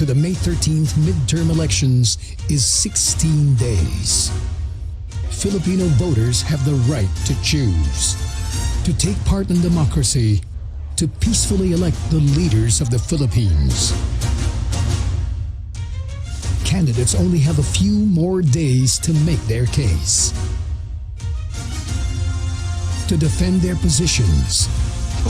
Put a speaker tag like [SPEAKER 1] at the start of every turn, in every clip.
[SPEAKER 1] to the May 13th midterm elections is 16 days. Filipino voters have the right to choose, to take part in democracy, to peacefully elect the leaders of the Philippines. Candidates only have a few more days to make their case, to defend their positions.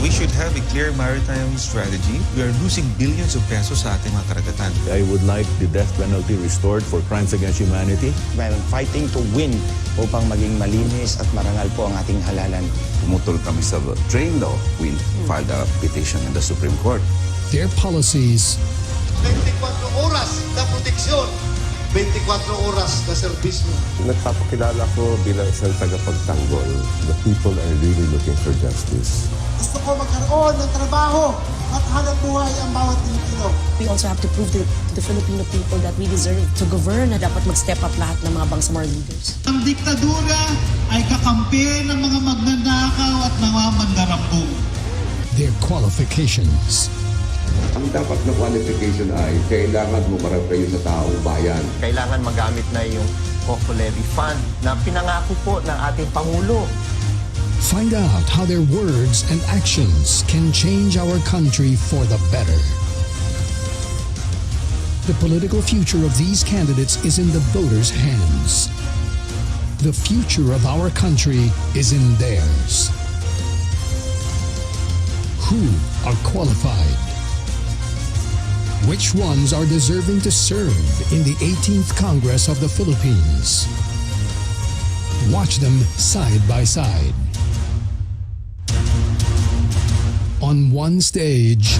[SPEAKER 2] We should have a clear maritime strategy. We are losing billions of pesos sa ating mga karagatan.
[SPEAKER 3] I would like the death penalty restored for crimes against humanity.
[SPEAKER 4] I'm fighting to win upang maging malinis at marangal po ang ating halalan.
[SPEAKER 5] Tumutol kami sa train law. We filed a petition in the Supreme Court.
[SPEAKER 1] Their policies
[SPEAKER 6] 24 oras na proteksyon, 24 oras na serbisyo.
[SPEAKER 7] Nagpapakilala ko bilang isang tagapagtanggol. The people are really looking for justice.
[SPEAKER 6] Gusto ko magkaroon ng trabaho at hanap buhay ang bawat Pilipino.
[SPEAKER 8] We also have to prove to the Filipino people that we deserve to govern, na dapat mag-step up lahat ng mga bangsamar leaders.
[SPEAKER 6] Ang diktadura ay kakampi ng mga magnanakaw at mga mandarambong.
[SPEAKER 1] their qualifications.
[SPEAKER 7] Ang dapat na qualification ay kailangan bumarap kayo sa taong bayan.
[SPEAKER 4] Kailangan magamit na yung COCO levy fund na pinangako po ng ating Pangulo.
[SPEAKER 1] Find out how their words and actions can change our country for the better. The political future of these candidates is in the voters' hands. The future of our country is in theirs. Who are qualified? Which ones are deserving to serve in the 18th Congress of the Philippines? Watch them side by side. On one stage,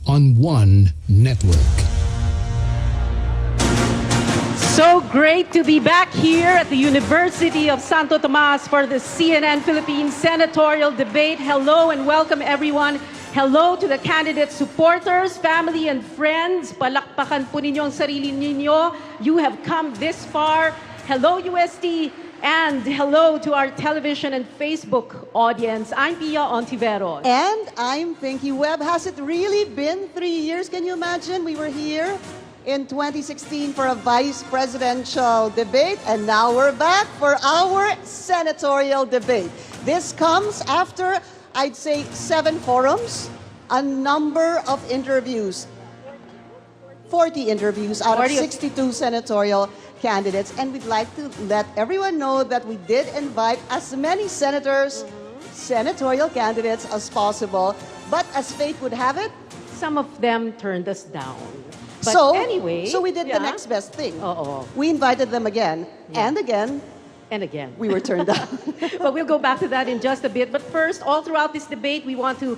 [SPEAKER 1] on one network.
[SPEAKER 9] So great to be back here at the University of Santo Tomas for the CNN Philippines Senatorial Debate. Hello and welcome everyone. Hello to the candidate supporters, family and friends. Palakpakan po ninyo ang sarili ninyo. You have come this far. Hello UST. And hello to our television and Facebook audience. I'm Pia Ontiveros.
[SPEAKER 10] And I'm Pinky Webb. Has it really been 3 years? Can you imagine? We were here in 2016 for a vice presidential debate, and now we're back for our senatorial debate. This comes after, I'd say, 7 forums, a number of interviews, 40 interviews out of 62 senatorial candidates, and we'd like to let everyone know that we did invite as many senators, senatorial candidates as possible, but as fate would have it,
[SPEAKER 9] some of them turned us down. But
[SPEAKER 10] so
[SPEAKER 9] anyway,
[SPEAKER 10] we did the next best thing.
[SPEAKER 9] We
[SPEAKER 10] invited them again and again.
[SPEAKER 9] And again.
[SPEAKER 10] We were turned down.
[SPEAKER 9] But we'll go back to that in just a bit. But first, all throughout this debate, we want to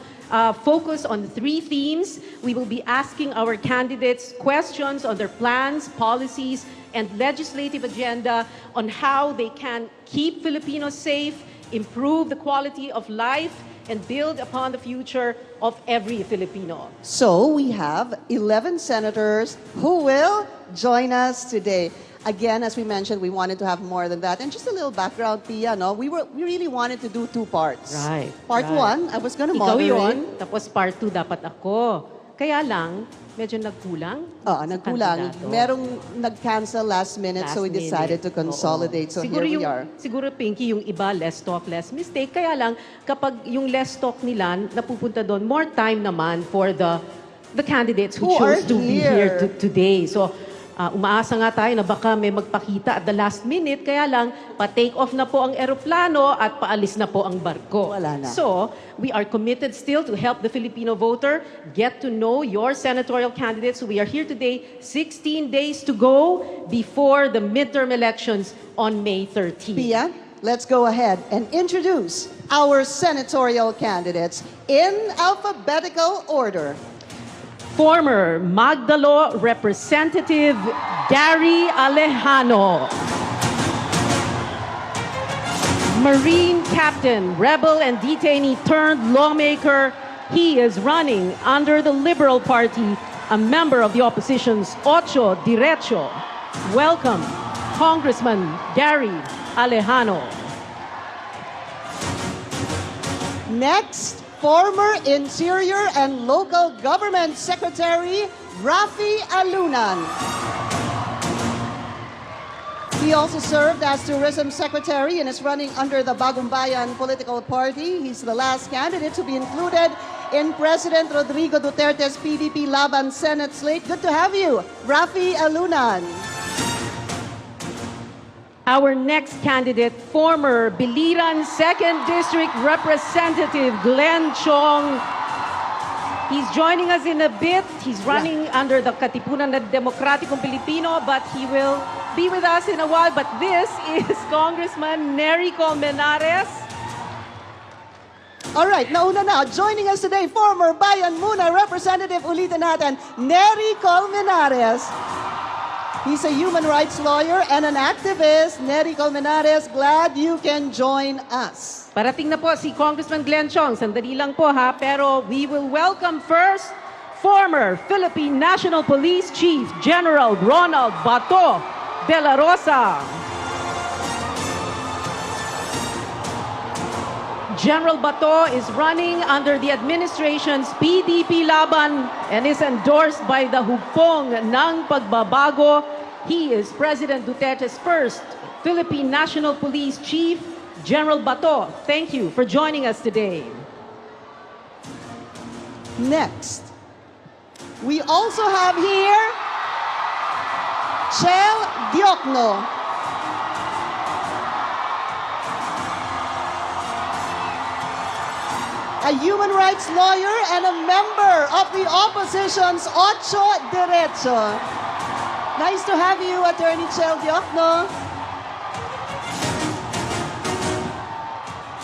[SPEAKER 9] focus on 3 themes. We will be asking our candidates questions on their plans, policies, and legislative agenda on how they can keep Filipinos safe, improve the quality of life, and build upon the future of every Filipino.
[SPEAKER 10] So we have 11 senators who will join us today. Again, as we mentioned, we wanted to have more than that. And just a little background, Pia, no? We really wanted to do 2 parts.
[SPEAKER 9] Right.
[SPEAKER 10] Part 1, I was gonna
[SPEAKER 9] Ikaw
[SPEAKER 10] moderate.
[SPEAKER 9] yun, tapos part 2 dapat ako. Kaya lang, medyo nagkulang.
[SPEAKER 10] Nagkulang. Merong nag-cancel last minute, so we decided to consolidate. So
[SPEAKER 9] siguro
[SPEAKER 10] here we are.
[SPEAKER 9] Siguro, Pinky, yung iba, less talk, less mistake. Kaya lang, kapag yung less talk nila, napupunta doon, more time naman for the candidates who chose to be here today. So, umaasa nga tayo na baka may magpakita at the last minute, kaya lang, pa-take off na po ang eroplano at paalis na po ang barko.
[SPEAKER 10] Wala na.
[SPEAKER 9] So, we are committed still to help the Filipino voter get to know your senatorial candidates. So we are here today, 16 days to go before the midterm elections on May 13.
[SPEAKER 10] Pia, let's go ahead and introduce our senatorial candidates in alphabetical order.
[SPEAKER 9] Former Magdalo Representative Gary Alejano. Marine Captain, rebel and detainee turned lawmaker. He is running under the Liberal Party, a member of the opposition's OTSO DIRETSO. Welcome, Congressman Gary Alejano.
[SPEAKER 10] Next, former Interior and Local Government Secretary Raffy Alunan. He also served as Tourism Secretary and is running under the Bagong Bayan political party. He's the last candidate to be included in President Rodrigo Duterte's PDP LABAN Senate slate. Good to have you, Raffy Alunan.
[SPEAKER 9] Our next candidate, former Biliran 2nd District Representative Glenn Chong. He's joining us in a bit. He's running under the Katipunan na Demokratikong Filipino, but he will be with us in a while. But this is Congressman Neri Colmenares.
[SPEAKER 10] All right, nauna na. Joining us today, former Bayan Muna Representative, ulitin natin, Neri Colmenares. He's a human rights lawyer and an activist. Neri Colmenares, glad you can join us.
[SPEAKER 9] Parating na po si Congressman Glenn Chong. Sandali lang po ha, pero we will welcome first former Philippine National Police Chief General Ronald Bato de la Rosa. General Bato is running under the administration's PDP LABAN and is endorsed by the hugpong ng pagbabago. He is President Duterte's first Philippine National Police Chief. General Bato, thank you for joining us today.
[SPEAKER 10] Next, we also have here Chel Diokno. A human rights lawyer and a member of the opposition's OTSO DIRETSO. Nice to have you, Attorney Chel Diokno.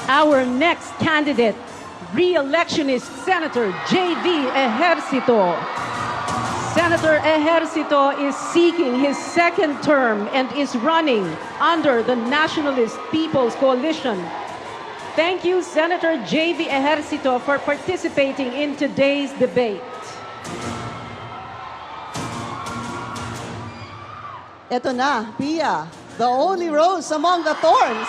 [SPEAKER 9] Our next candidate, re-electionist Senator J.V. Ejercito. Senator Ejercito is seeking his second term and is running under the Nationalist People's Coalition. Thank you, Senator J.V. Ejercito, for participating in today's debate.
[SPEAKER 10] Ito na, Pia, the only rose among the thorns.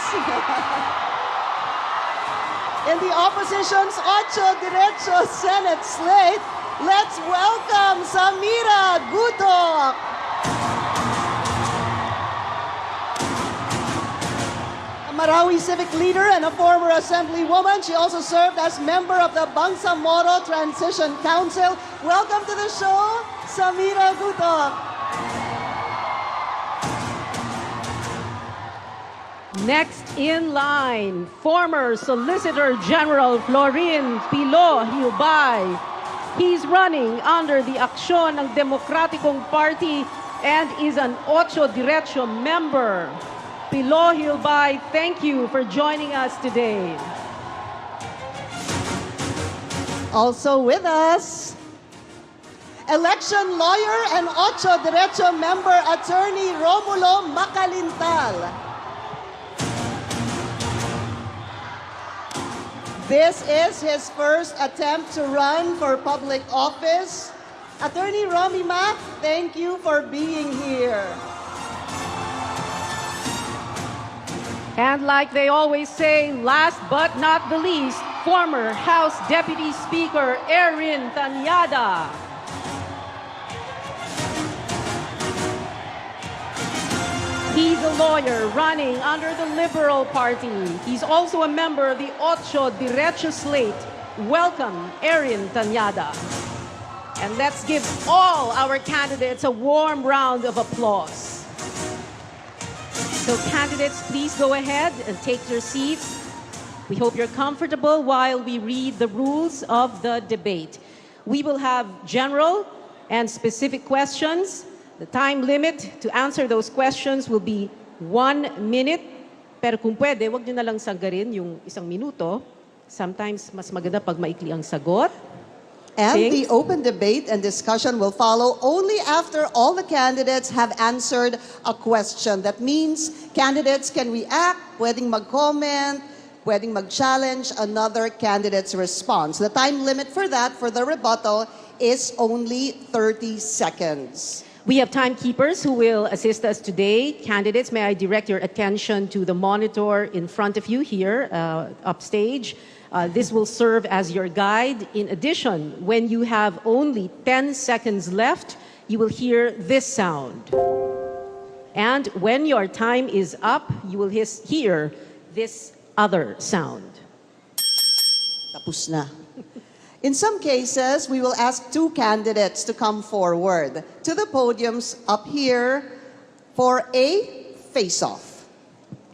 [SPEAKER 10] In the opposition's OTSO DIRETSO Senate slate, let's welcome Samira Gutoc. A Marawi civic leader and a former assemblywoman, she also served as member of the Bangsamoro Transition Council. Welcome to the show, Samira Gutoc.
[SPEAKER 9] Next in line, former Solicitor General Florin Hilbay. He's running under the Aksyon ng Demokratikong Party and is an OTSO DIRETSO member. Pilo Hilbay, thank you for joining us today.
[SPEAKER 10] Also with us, election lawyer and OTSO DIRETSO member, Attorney Romulo Macalintal. This is his first attempt to run for public office. Attorney Romy Mac, thank you for being here.
[SPEAKER 9] And like they always say, last but not the least, former House Deputy Speaker Erin Tañada. He's a lawyer running under the Liberal Party. He's also a member of the OTSO DIRETSO slate. Welcome, Erin Tañada. And let's give all our candidates a warm round of applause. So candidates, please go ahead and take your seats. We hope you're comfortable while we read the rules of the debate. We will have general and specific questions. The time limit to answer those questions will be 1 minute. Pero kung pwede, wag nyo na lang sanggarin yung 1 minuto. Sometimes, mas maganda pag maikli ang sagot.
[SPEAKER 10] And the open debate and discussion will follow only after all the candidates have answered a question. That means candidates can react, pwedeng mag-comment, pwedeng mag-challenge another candidate's response. The time limit for that, for the rebuttal, is only 30 seconds.
[SPEAKER 9] We have timekeepers who will assist us today. Candidates, may I direct your attention to the monitor in front of you here, upstage. This will serve as your guide. In addition, when you have only 10 seconds left, you will hear this sound. And when your time is up, you will hear this other sound.
[SPEAKER 10] Tapos na. In some cases, we will ask two candidates to come forward to the podiums up here for a face-off.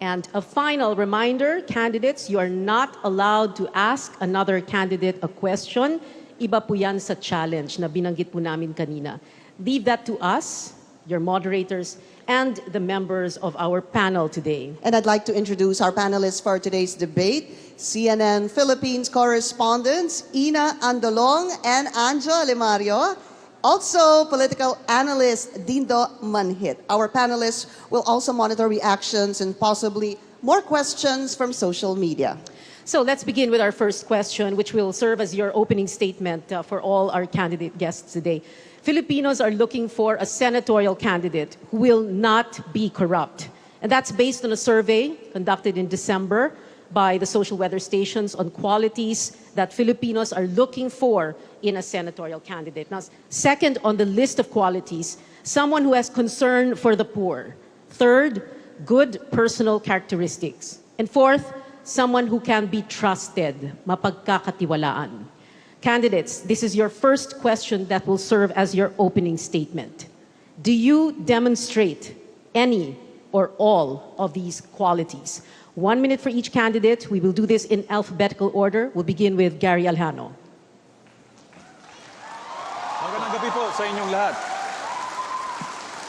[SPEAKER 9] And a final reminder, candidates, you are not allowed to ask another candidate a question. Iba po yan sa challenge na binanggit po namin kanina. Leave that to us, your moderators, and the members of our panel today.
[SPEAKER 10] And I'd like to introduce our panelists for today's debate. CNN Philippines correspondents Ina Andolong and Anjo Alimario. Also, political analyst Dindo Manhit. Our panelists will also monitor reactions and possibly more questions from social media.
[SPEAKER 9] So let's begin with our first question, which will serve as your opening statement for all our candidate guests today. Filipinos are looking for a senatorial candidate who will not be corrupt. And that's based on a survey conducted in December by the social weather stations on qualities that Filipinos are looking for in a senatorial candidate. Now, second on the list of qualities, someone who has concern for the poor. Third, good personal characteristics. And fourth, someone who can be trusted, mapagkakatiwalaan. Candidates, this is your first question that will serve as your opening statement. Do you demonstrate any or all of these qualities? 1 minute for each candidate. We will do this in alphabetical order. We'll begin with Gary Alejano.
[SPEAKER 11] Magandang gabi po sa inyong lahat.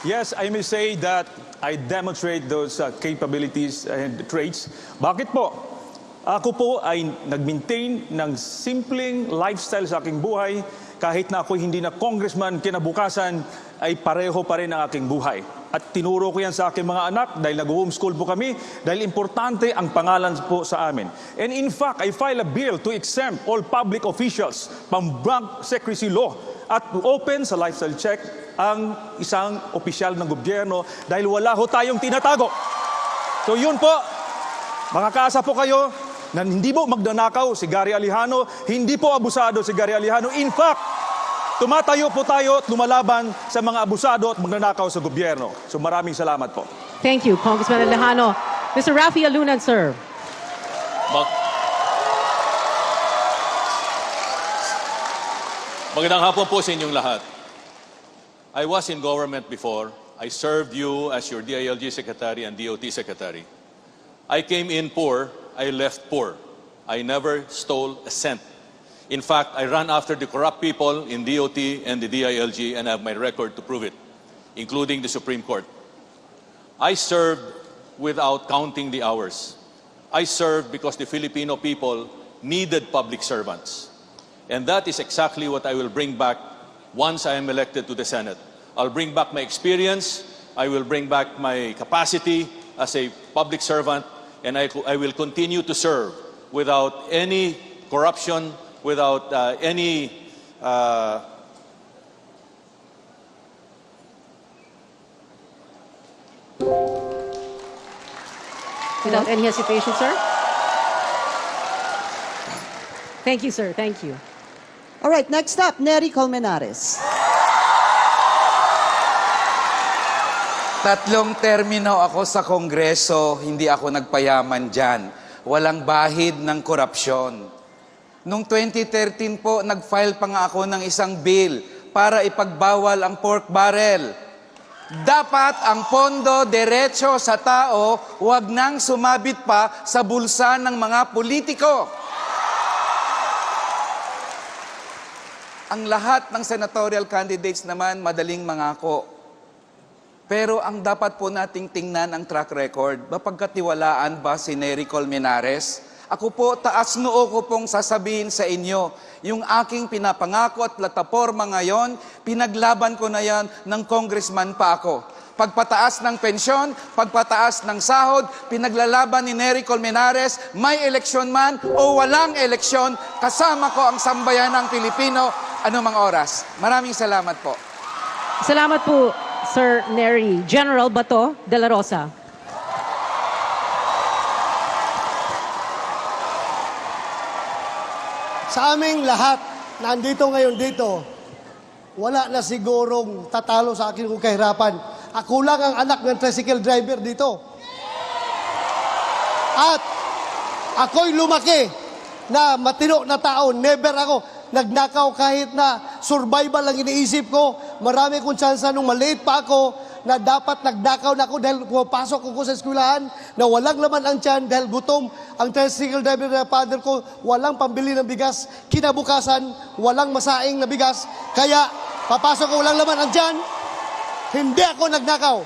[SPEAKER 11] Yes, I may say that I demonstrate those capabilities and traits. Bakit po? Ako po ay nag-maintain ng simpleng lifestyle sa aking buhay. Kahit na ako hindi na congressman, kinabukasan ay pareho pa rin ang aking buhay. At tinuro ko yan sa aking mga anak dahil nag-homeschool po kami, dahil importante ang pangalan po sa amin. And in fact, I filed a bill to exempt all public officials from bank secrecy law at to open sa lifestyle check ang isang opisyal ng gobyerno dahil wala ho tayong tinatago. So yun po, makakaasa po kayo na hindi po magnanakaw si Gary Alejano, hindi po abusado si Gary Alejano. In fact, tumatayo po tayo at lumalaban sa mga abusado at magnanakaw sa gobyerno. So maraming salamat po.
[SPEAKER 9] Thank you, Congressman Alejano. Mr. Raffy Alunan, sir.
[SPEAKER 12] Magandang hapon po sa inyong lahat. I was in government before. I served you as your DILG Secretary and DOT Secretary. I came in poor, I left poor. I never stole a cent. In fact, I ran after the corrupt people in DOT and the DILG and have my record to prove it, including the Supreme Court. I served without counting the hours. I served because the Filipino people needed public servants. And that is exactly what I will bring back once I am elected to the Senate. I'll bring back my experience, I will bring back my capacity as a public servant, and I will continue to serve without any corruption, without any
[SPEAKER 9] without any hesitation, sir. Thank you, sir. Thank you.
[SPEAKER 10] All right, next up, Neri Colmenares.
[SPEAKER 5] 3 termino ako sa Kongreso, hindi ako nagpayaman dyan. Walang bahid ng korupsyon. Noong 2013 po, nag-file pa nga ako ng isang bill para ipagbawal ang pork barrel. Dapat ang pondo diretso sa tao, huwag nang sumabit pa sa bulsa ng mga politiko. Ang lahat ng senatorial candidates naman madaling mangako. Pero ang dapat po nating tingnan ang track record, mapagkatiwalaan ba si Neri Colmenares? Ako po, taas noo ko pong sasabihin sa inyo, yung aking pinapangako at plataporma ngayon, pinaglaban ko na yan ng congressman pa ako. Pagpataas ng pensyon, pagpataas ng sahod, pinaglalaban ni Neri Colmenares, may eleksyon man o walang eleksyon, kasama ko ang sambayanang Pilipino anumang oras. Maraming salamat po.
[SPEAKER 9] Salamat po, Sir Neri. General Bato, Dela Rosa.
[SPEAKER 6] sa aming lahat na andito ngayon dito, wala na sigurong tatalo sa akin kung kahirapan. Ako lang ang anak ng tricycle driver dito. At ako'y lumaki na matino na tao. Never ako nagnakaw kahit na survival lang iniisip ko. Marami kong tsansa nung maliit pa ako na dapat nagnakaw na ako dahil pumapasok ako sa eskwelahan na walang laman ang tiyan dahil gutom. Ang tricycle driver na father ko, walang pambili ng bigas. Kinabukasan, walang masaing na bigas. Kaya, papasok ko, walang laman ang tiyan. Hindi ako nagnakaw.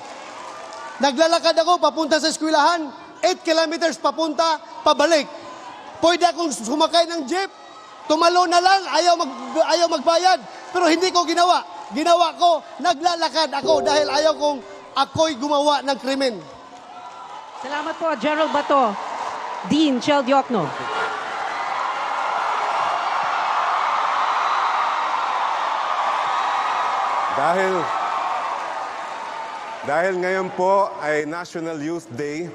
[SPEAKER 6] Naglalakad ako papunta sa eskwelahan. 8 kilometers papunta, pabalik. Pwede akong sumakay ng jeep. Tumalo na lang, ayaw magbayad. Pero hindi ko ginawa. Ginawa ko, naglalakad ako dahil ayaw kong ako'y gumawa ng krimen.
[SPEAKER 9] Salamat po, General Bato. Dean Chel Diokno.
[SPEAKER 7] Dahil ngayon po ay National Youth Day,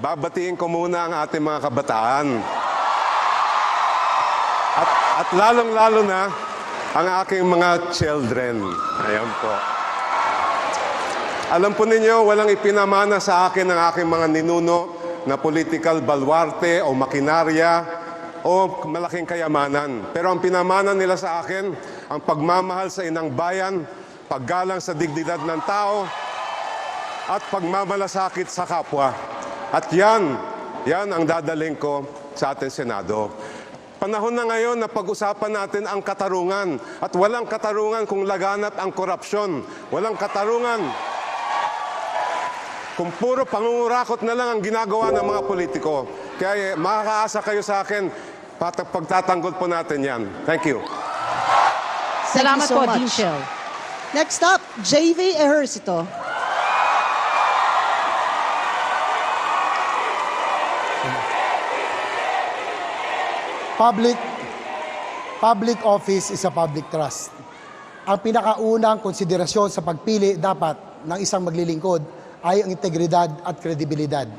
[SPEAKER 7] babatiin ko muna ang ating mga kabataan. At lalong-lalo na ang aking mga children. Ayan po. Alam po ninyo, walang ipinamana sa akin ng aking mga ninuno na political baluarte o makinarya o malaking kayamanan. Pero ang pinamana nila sa akin, ang pagmamahal sa inang bayan, paggalang sa dignidad ng tao, at pagmamalasakit sa kapwa. At yan ang dadaling ko sa ating Senado. Panahon na ngayon na pag-usapan natin ang katarungan. At walang katarungan kung laganap ang korupsyon. Walang katarungan kung puro pangungurakot na lang ang ginagawa ng mga politiko. Kaya makakaasa kayo sa akin, pagtatanggol po natin yan. Thank you.
[SPEAKER 9] Salamat
[SPEAKER 10] so
[SPEAKER 9] po,
[SPEAKER 10] much.
[SPEAKER 9] Dean Chel.
[SPEAKER 10] Next up, JV Ejercito.
[SPEAKER 6] Public office is a public trust. Ang pinakaunang konsiderasyon sa pagpili dapat ng isang maglilingkod ay ang integridad at kredibilidad.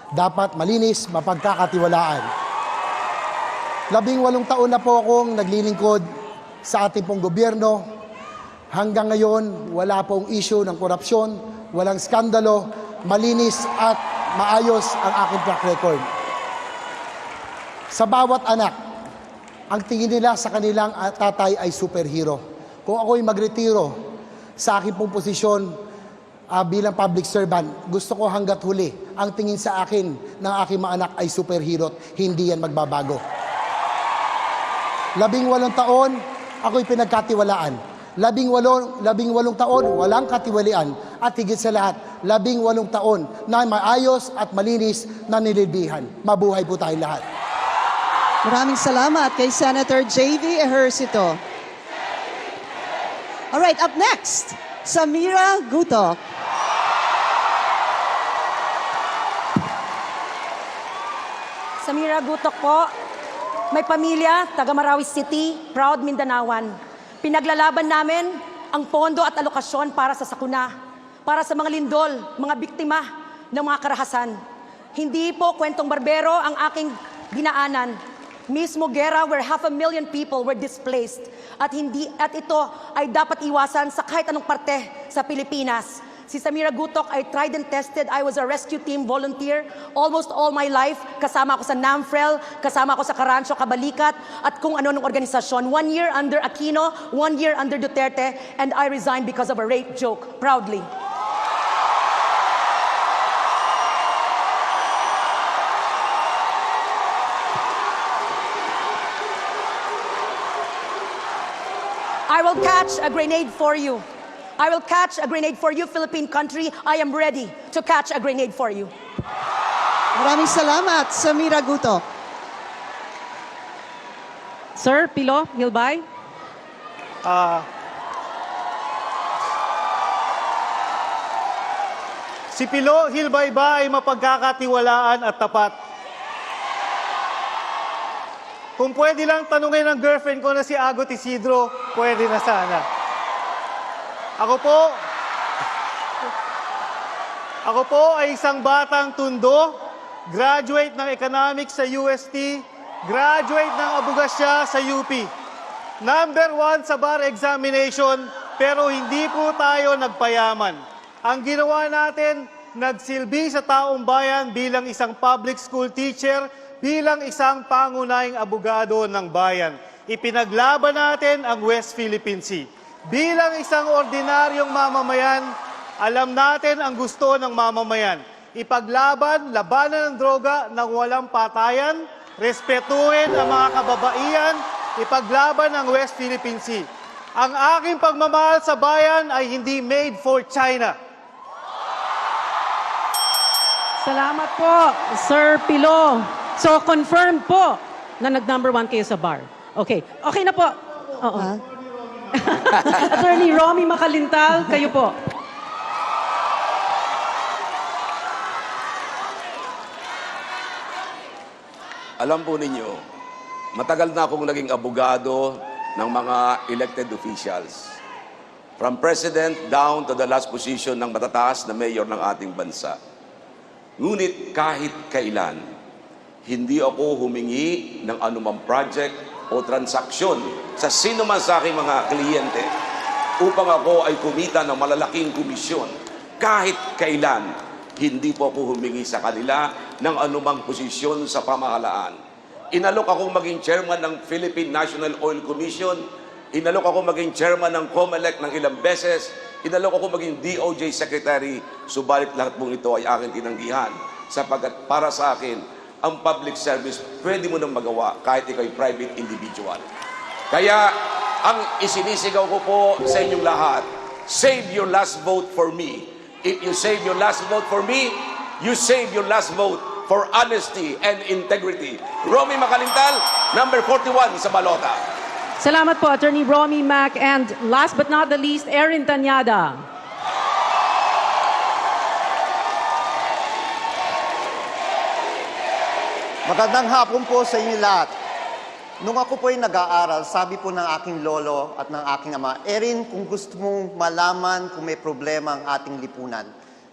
[SPEAKER 6] Dapat malinis, mapagkakatiwalaan. 18 taon na po akong naglilingkod sa ating pong gobyerno. Hanggang ngayon, wala pong issue ng korupsyon, walang skandalo, malinis at maayos ang aking track record. Sa bawat anak, ang tingin nila sa kanilang tatay ay superhero. Kung ako'y magretiro sa aking pong posisyon bilang public servant, gusto ko hanggat huli, ang tingin sa akin ng aking mga anak ay superhero, hindi yan magbabago. 18 taon, ako'y pinagkatiwalaan. 18 taon, walang katiwalian. At higit sa lahat, 18 taon na maayos at malinis na nililbihan. Mabuhay po tayong lahat.
[SPEAKER 10] Maraming salamat kay Senator JV Ejercito. All right, up next, Samira Gutoc.
[SPEAKER 8] Samira Gutoc po, may pamilya, taga Marawi City, proud Mindanawan. Pinaglalaban namin ang pondo at alokasyon para sa sakuna, para sa mga lindol, mga biktima ng mga karahasan. Hindi po kwentong barbero ang aking dinaanan. Mismo gera where 500,000 people were displaced. At ito ay dapat iwasan sa kahit anong parte sa Pilipinas. Si Samira Gutoc ay tried and tested. I was a rescue team volunteer almost all my life. Kasama ako sa NAMFREL, kasama ako sa Karancho, Kabalikat, at kung ano ng organisasyon. 1 year under Aquino, 1 year under Duterte, and I resigned because of a rape joke, proudly. I will catch a grenade for you. I will catch a grenade for you, Philippine country. I am ready to catch a grenade for you.
[SPEAKER 10] Maraming salamat, Samira Gutoc.
[SPEAKER 9] Sir Pilo Hilbay.
[SPEAKER 13] Si Pilo Hilbay ba ay mapagkakatiwalaan at tapat? Kung pwede lang tanungin ng girlfriend ko na si Agot Isidro, pwede na sana. Ako po ay isang batang tundo, graduate ng economics sa UST, Graduate ng abogasya sa UP. Number 1 sa bar examination, pero hindi po tayo nagpayaman. Ang ginawa natin, nagsilbi sa taong bayan bilang isang public school teacher, bilang isang pangunahing abogado ng bayan. Ipinaglaban natin ang West Philippine Sea. Bilang isang ordinaryong mamamayan, alam natin ang gusto ng mamamayan. Ipaglaban, labanan ng droga ng walang patayan, respetuhin ang mga kababaihan, ipaglaban ang West Philippine Sea. Ang aking pagmamahal sa bayan ay hindi made for China.
[SPEAKER 9] Salamat po, Sir Pilo. So, confirmed po na nag-number 1 kayo sa bar. Okay. Okay na po. Oo. Attorney Romy Macalintal, kayo po.
[SPEAKER 14] Alam po ninyo, matagal na akong naging abogado ng mga elected officials. From president down to the last position ng matataas na mayor ng ating bansa. Ngunit kahit kailan, hindi ako humingi ng anumang project o transaksyon sa sino man sa aking mga kliyente upang ako ay kumita ng malalaking komisyon. Kahit kailan, hindi po ako humingi sa kanila ng anumang posisyon sa pamahalaan. Inalok akong maging chairman ng Philippine National Oil Commission, inalok ako maging chairman ng COMELEC ng ilang beses, inalok ako maging DOJ Secretary, subalit lahat pong ito ay aking tinanggihan. Sapagkat para sa akin, ang public service, pwede mo nang magawa kahit ikaw ay private individual. Kaya, ang isinisigaw ko po sa inyong lahat, save your last vote for me. If you save your last vote for me, you save your last vote for honesty and integrity. Romy Macalintal, number 41 sa balota.
[SPEAKER 9] Salamat po, Attorney Romy Mac. And last but not the least, Erin Tañada.
[SPEAKER 4] Magandang hapon po sa inyo lahat. Nung ako po ay nag-aaral, sabi po ng aking lolo at ng aking ama, Erin, kung gusto mong malaman kung may problema ang ating lipunan,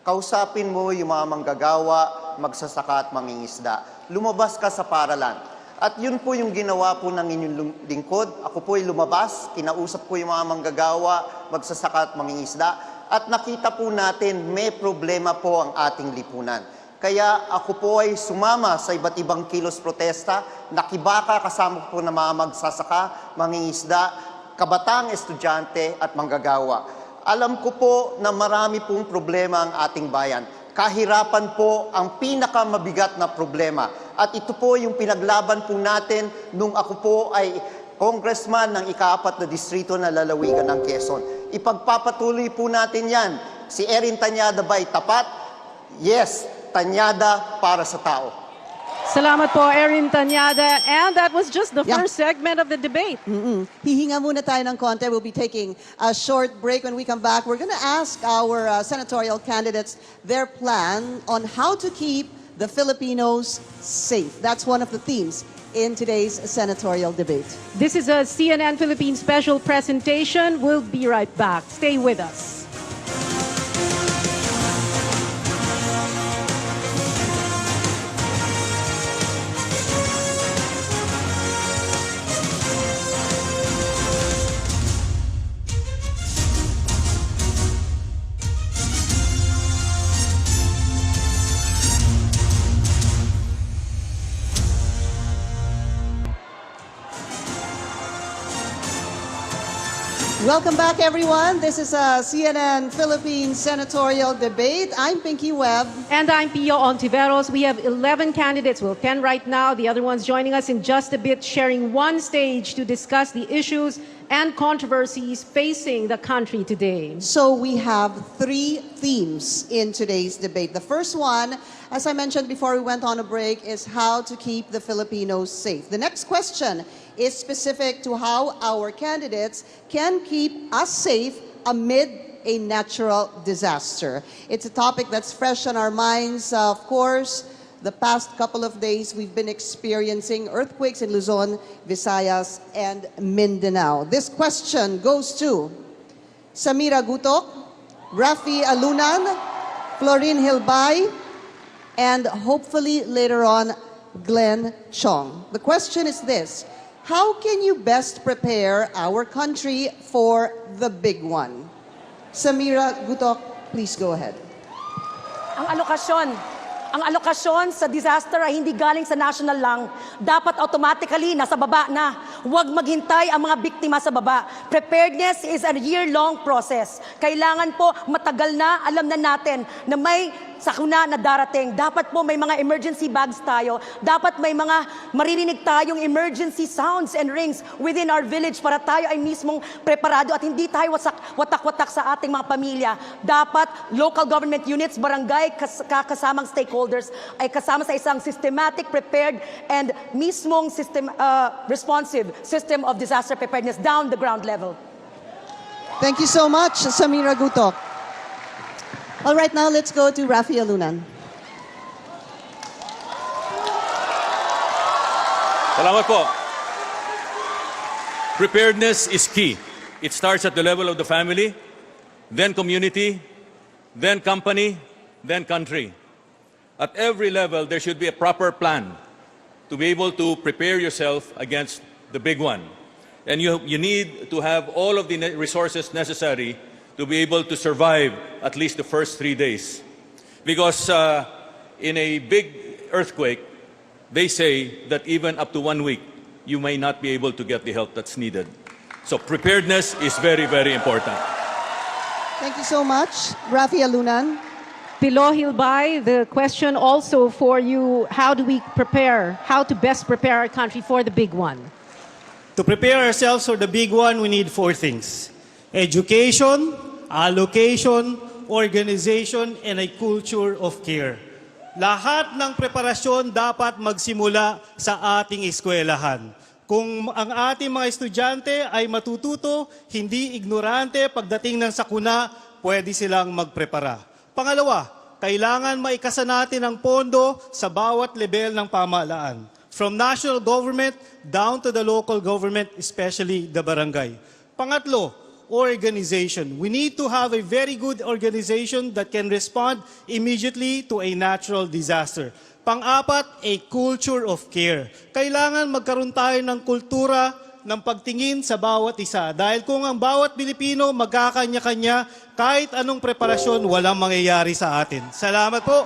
[SPEAKER 4] kausapin mo yung mga manggagawa, magsasaka at mangingisda. Lumabas ka sa paralan. At yun po yung ginawa po ng inyong lingkod. Ako po ay lumabas, kinausap ko yung mga manggagawa, magsasaka at mangingisda. At nakita po natin may problema po ang ating lipunan. Kaya ako po ay sumama sa iba't ibang kilos protesta, nakibaka kasama po ng mga magsasaka, mangingisda, kabataang estudyante at manggagawa. Alam ko po na marami pong problema ang ating bayan. Kahirapan po ang pinakamabigat na problema. At ito po yung pinaglaban po natin nung ako po ay congressman ng ika-4 na distrito na lalawigan ng Quezon. Ipagpapatuloy po natin yan. Si Erin Tañada ba'y tapat? Yes. Tañada para sa tao.
[SPEAKER 9] Salamat po, Erin Tañada. And that was just the first segment of the debate.
[SPEAKER 10] Hihinga muna tayo ng konti. We'll be taking a short break. When we come back, we're going to ask our senatorial candidates their plan on how to keep the Filipinos safe. That's one of the themes in today's senatorial debate.
[SPEAKER 9] This is a CNN Philippines special presentation. We'll be right back. Stay with us.
[SPEAKER 10] Welcome back, everyone. This is a CNN Philippines senatorial debate. I'm Pinky Webb.
[SPEAKER 9] And I'm Pio Ontiveros. We have 11 candidates. Well, 10 right now. The other one's joining us in just a bit, sharing one stage to discuss the issues and controversies facing the country today.
[SPEAKER 10] So we have 3 themes in today's debate. The first one, as I mentioned before we went on a break, is how to keep the Filipinos safe. The next question is specific to how our candidates can keep us safe amid a natural disaster. It's a topic that's fresh on our minds. Of course, the past couple of days we've been experiencing earthquakes in Luzon, Visayas, and Mindanao. This question goes to Samira Gutoc, Raffy Alunan, Florin Hilbay, and hopefully later on, Glenn Chong. The question is this: how can you best prepare our country for the big one? Samira Gutoc, please go ahead.
[SPEAKER 8] Ang alokasyon sa disaster ay hindi galing sa national lang. Dapat automatically nasa baba na. Huwag maghintay ang mga biktima sa baba. Preparedness is a year-long process. Kailangan po matagal na, alam na natin na may sakuna na darating. Dapat po may mga emergency bags tayo. Dapat may mga maririnig tayong emergency sounds and rings within our village para tayo ay mismong preparado at hindi tayo watak-watak sa ating mga pamilya. Dapat local government units, barangay, kasamang stakeholders ay kasama sa isang systematic, prepared, and mismong responsive system of disaster preparedness down the ground level.
[SPEAKER 10] Thank you so much, Samira Gutoc. All right, now let's go to Raffy Alunan.
[SPEAKER 12] Salamat po. Preparedness is key. It starts at the level of the family, then community, then company, then country. At every level, there should be a proper plan to be able to prepare yourself against the big one. And you need to have all of the resources necessary to be able to survive at least the first 3 days. Because in a big earthquake, they say that even up to 1 week, you may not be able to get the help that's needed. So preparedness is very, very important.
[SPEAKER 10] Thank you so much, Raffy Alunan.
[SPEAKER 9] Florin Hilbay, the question also for you, how do we prepare, how to best prepare our country for the big one?
[SPEAKER 13] To prepare ourselves for the big one, we need 4 things: education, allocation, organization, and a culture of care. Lahat ng preparasyon dapat magsimula sa ating eskwelahan. Kung ang ating mga estudyante ay matututo, hindi ignorante pagdating ng sakuna, pwede silang magprepara. Pangalawa, kailangan maikasa natin ang pondo sa bawat level ng pamahalaan. From national government down to the local government, especially the barangay. Pangatlo, organization. We need to have a very good organization that can respond immediately to a natural disaster. Pang-apat, a culture of care. Kailangan magkaroon tayo ng kultura ng pagtingin sa bawat isa. Dahil kung ang bawat Pilipino magkakanya-kanya, kahit anong preparasyon, walang mangyayari sa atin. Salamat po.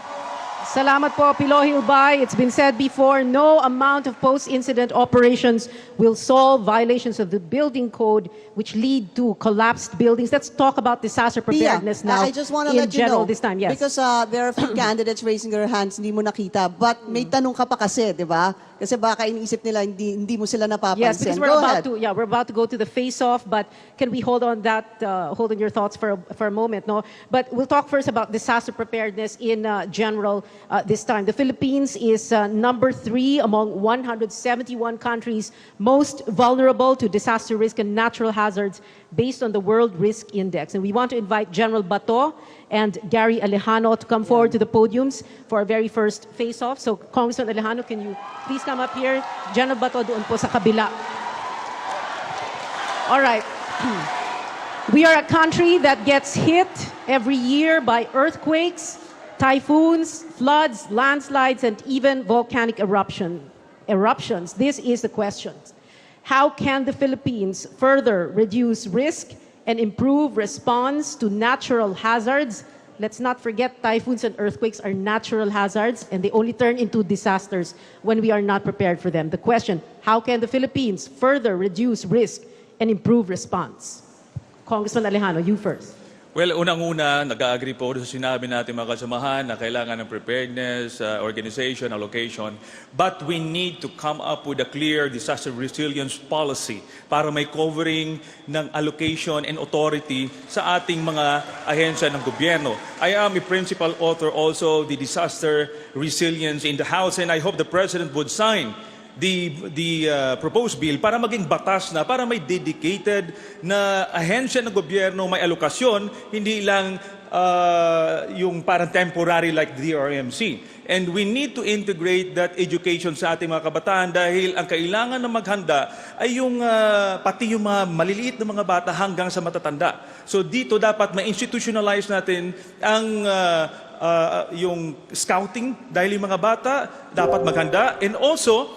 [SPEAKER 9] Salamat po, Florin Hilbay. It's been said before, no amount of post-incident operations will solve violations of the building code which lead to collapsed buildings. Let's talk about disaster preparedness now
[SPEAKER 10] I just want to
[SPEAKER 9] in
[SPEAKER 10] let you
[SPEAKER 9] general
[SPEAKER 10] know,
[SPEAKER 9] this time. Yes.
[SPEAKER 10] because there are a few candidates raising their hands, hindi mo nakita. But may tanong ka pa kasi, di ba? Kasi baka iniisip nila, hindi mo sila napapansin.
[SPEAKER 9] Yes, because
[SPEAKER 10] Go ahead.
[SPEAKER 9] we're about to go to the face-off, but can we hold on your thoughts for a moment, no? But we'll talk first about disaster preparedness in general this time. The Philippines is number 3 among 171 countries most vulnerable to disaster risk and natural hazards based on the World Risk Index. And we want to invite General Bato and Gary Alejano to come forward to the podiums for our very first face-off. So, Congressman Alejano, can you please come up here? General Bato, doon po sa kabila. All right. We are a country that gets hit every year by earthquakes, typhoons, floods, landslides, and even volcanic eruptions. This is the question. How can the Philippines further reduce risk and improve response to natural hazards? Let's not forget typhoons and earthquakes are natural hazards and they only turn into disasters when we are not prepared for them. The question, how can the Philippines further reduce risk and improve response? Congressman Alejano, you first.
[SPEAKER 12] Well, unang-una, nag-agree po sa sinabi natin mga kasamahan na kailangan ng preparedness, organization, allocation. But we need to come up with a clear disaster resilience policy para may covering ng allocation and authority sa ating mga ahensya ng gobyerno. I am a principal author also the disaster resilience in the House, and I hope the President would sign the proposed bill para maging batas na, para may dedicated na ahensya ng gobyerno, may alokasyon, hindi lang yung parang temporary like DRMC. And we need to integrate that education sa ating mga kabataan dahil ang kailangan na maghanda ay yung pati yung mga maliliit na mga bata hanggang sa matatanda. So dito dapat ma-institutionalize natin ang
[SPEAKER 11] yung scouting dahil yung mga bata dapat maghanda. And also,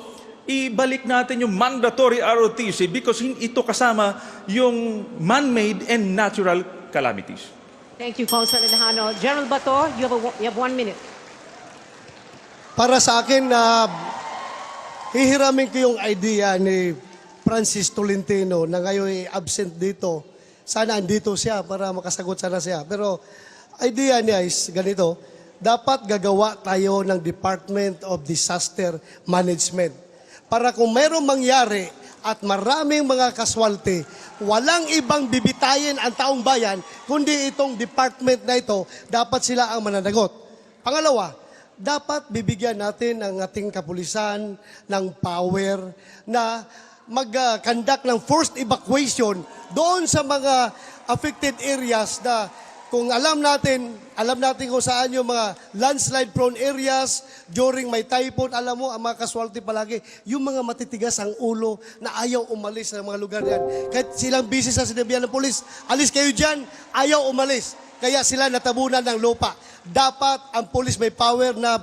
[SPEAKER 11] ibalik natin yung mandatory ROTC because ito kasama yung man-made and natural calamities.
[SPEAKER 9] Thank you, Congressman Alejano. General Bato, you have 1 minute.
[SPEAKER 6] Para sa akin, hihiramin ko yung idea ni Francis Tolentino na ngayon absent dito. Sana andito siya para makasagot sana siya. Pero idea niya is ganito, dapat gagawa tayo ng Department of Disaster Management. Para kung mayroong mangyari at maraming mga kaswalty, walang ibang bibitayin ang taong bayan, kundi itong department na ito, dapat sila ang mananagot. Pangalawa, dapat bibigyan natin ang ating kapulisan ng power na mag-conduct ng forced evacuation doon sa mga affected areas na kung alam natin kung saan yung mga landslide prone areas during may typhoon, alam mo, ang mga casualty palagi, yung mga matitigas ang ulo na ayaw umalis sa mga lugar yan. Kahit silang busy sa sinabihan ng polis, alis kayo dyan, ayaw umalis. Kaya sila natabunan ng lupa. Dapat ang polis may power na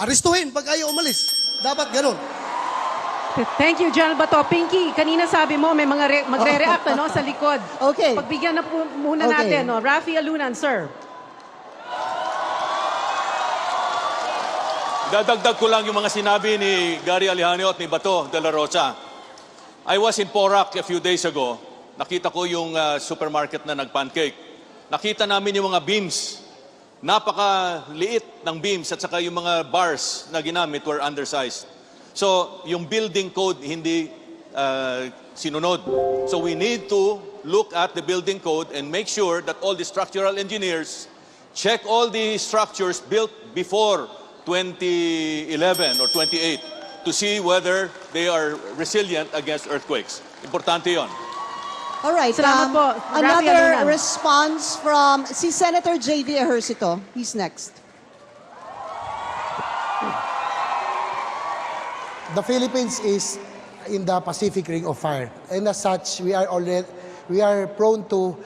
[SPEAKER 6] arestuhin pag ayaw umalis. Dapat ganun.
[SPEAKER 9] Thank you, General Bato. Pinky, kanina sabi mo may mga magre-react sa likod.
[SPEAKER 10] Okay.
[SPEAKER 9] Pagbigyan na po muna natin. Raffy Alunan, sir.
[SPEAKER 12] Dadagdag ko lang yung mga sinabi ni Gary Alejano at ni Bato de la Rosa. I was in Porac a few days ago. Nakita ko yung supermarket na nag-pancake. Nakita namin yung mga beams. Napakaliit ng beams at saka yung mga bars na ginamit were undersized. So, yung building code hindi sinunod. So, we need to look at the building code and make sure that all the structural engineers check all the structures built before 2011 or 28 to see whether they are resilient against earthquakes. Importante yon.
[SPEAKER 10] All right.
[SPEAKER 9] Salamat po. Raffy
[SPEAKER 10] Another
[SPEAKER 9] Alunan.
[SPEAKER 10] response from si Senator J.V. Ejercito. He's next.
[SPEAKER 15] The Philippines is in the Pacific Ring of Fire, and as such, we are prone to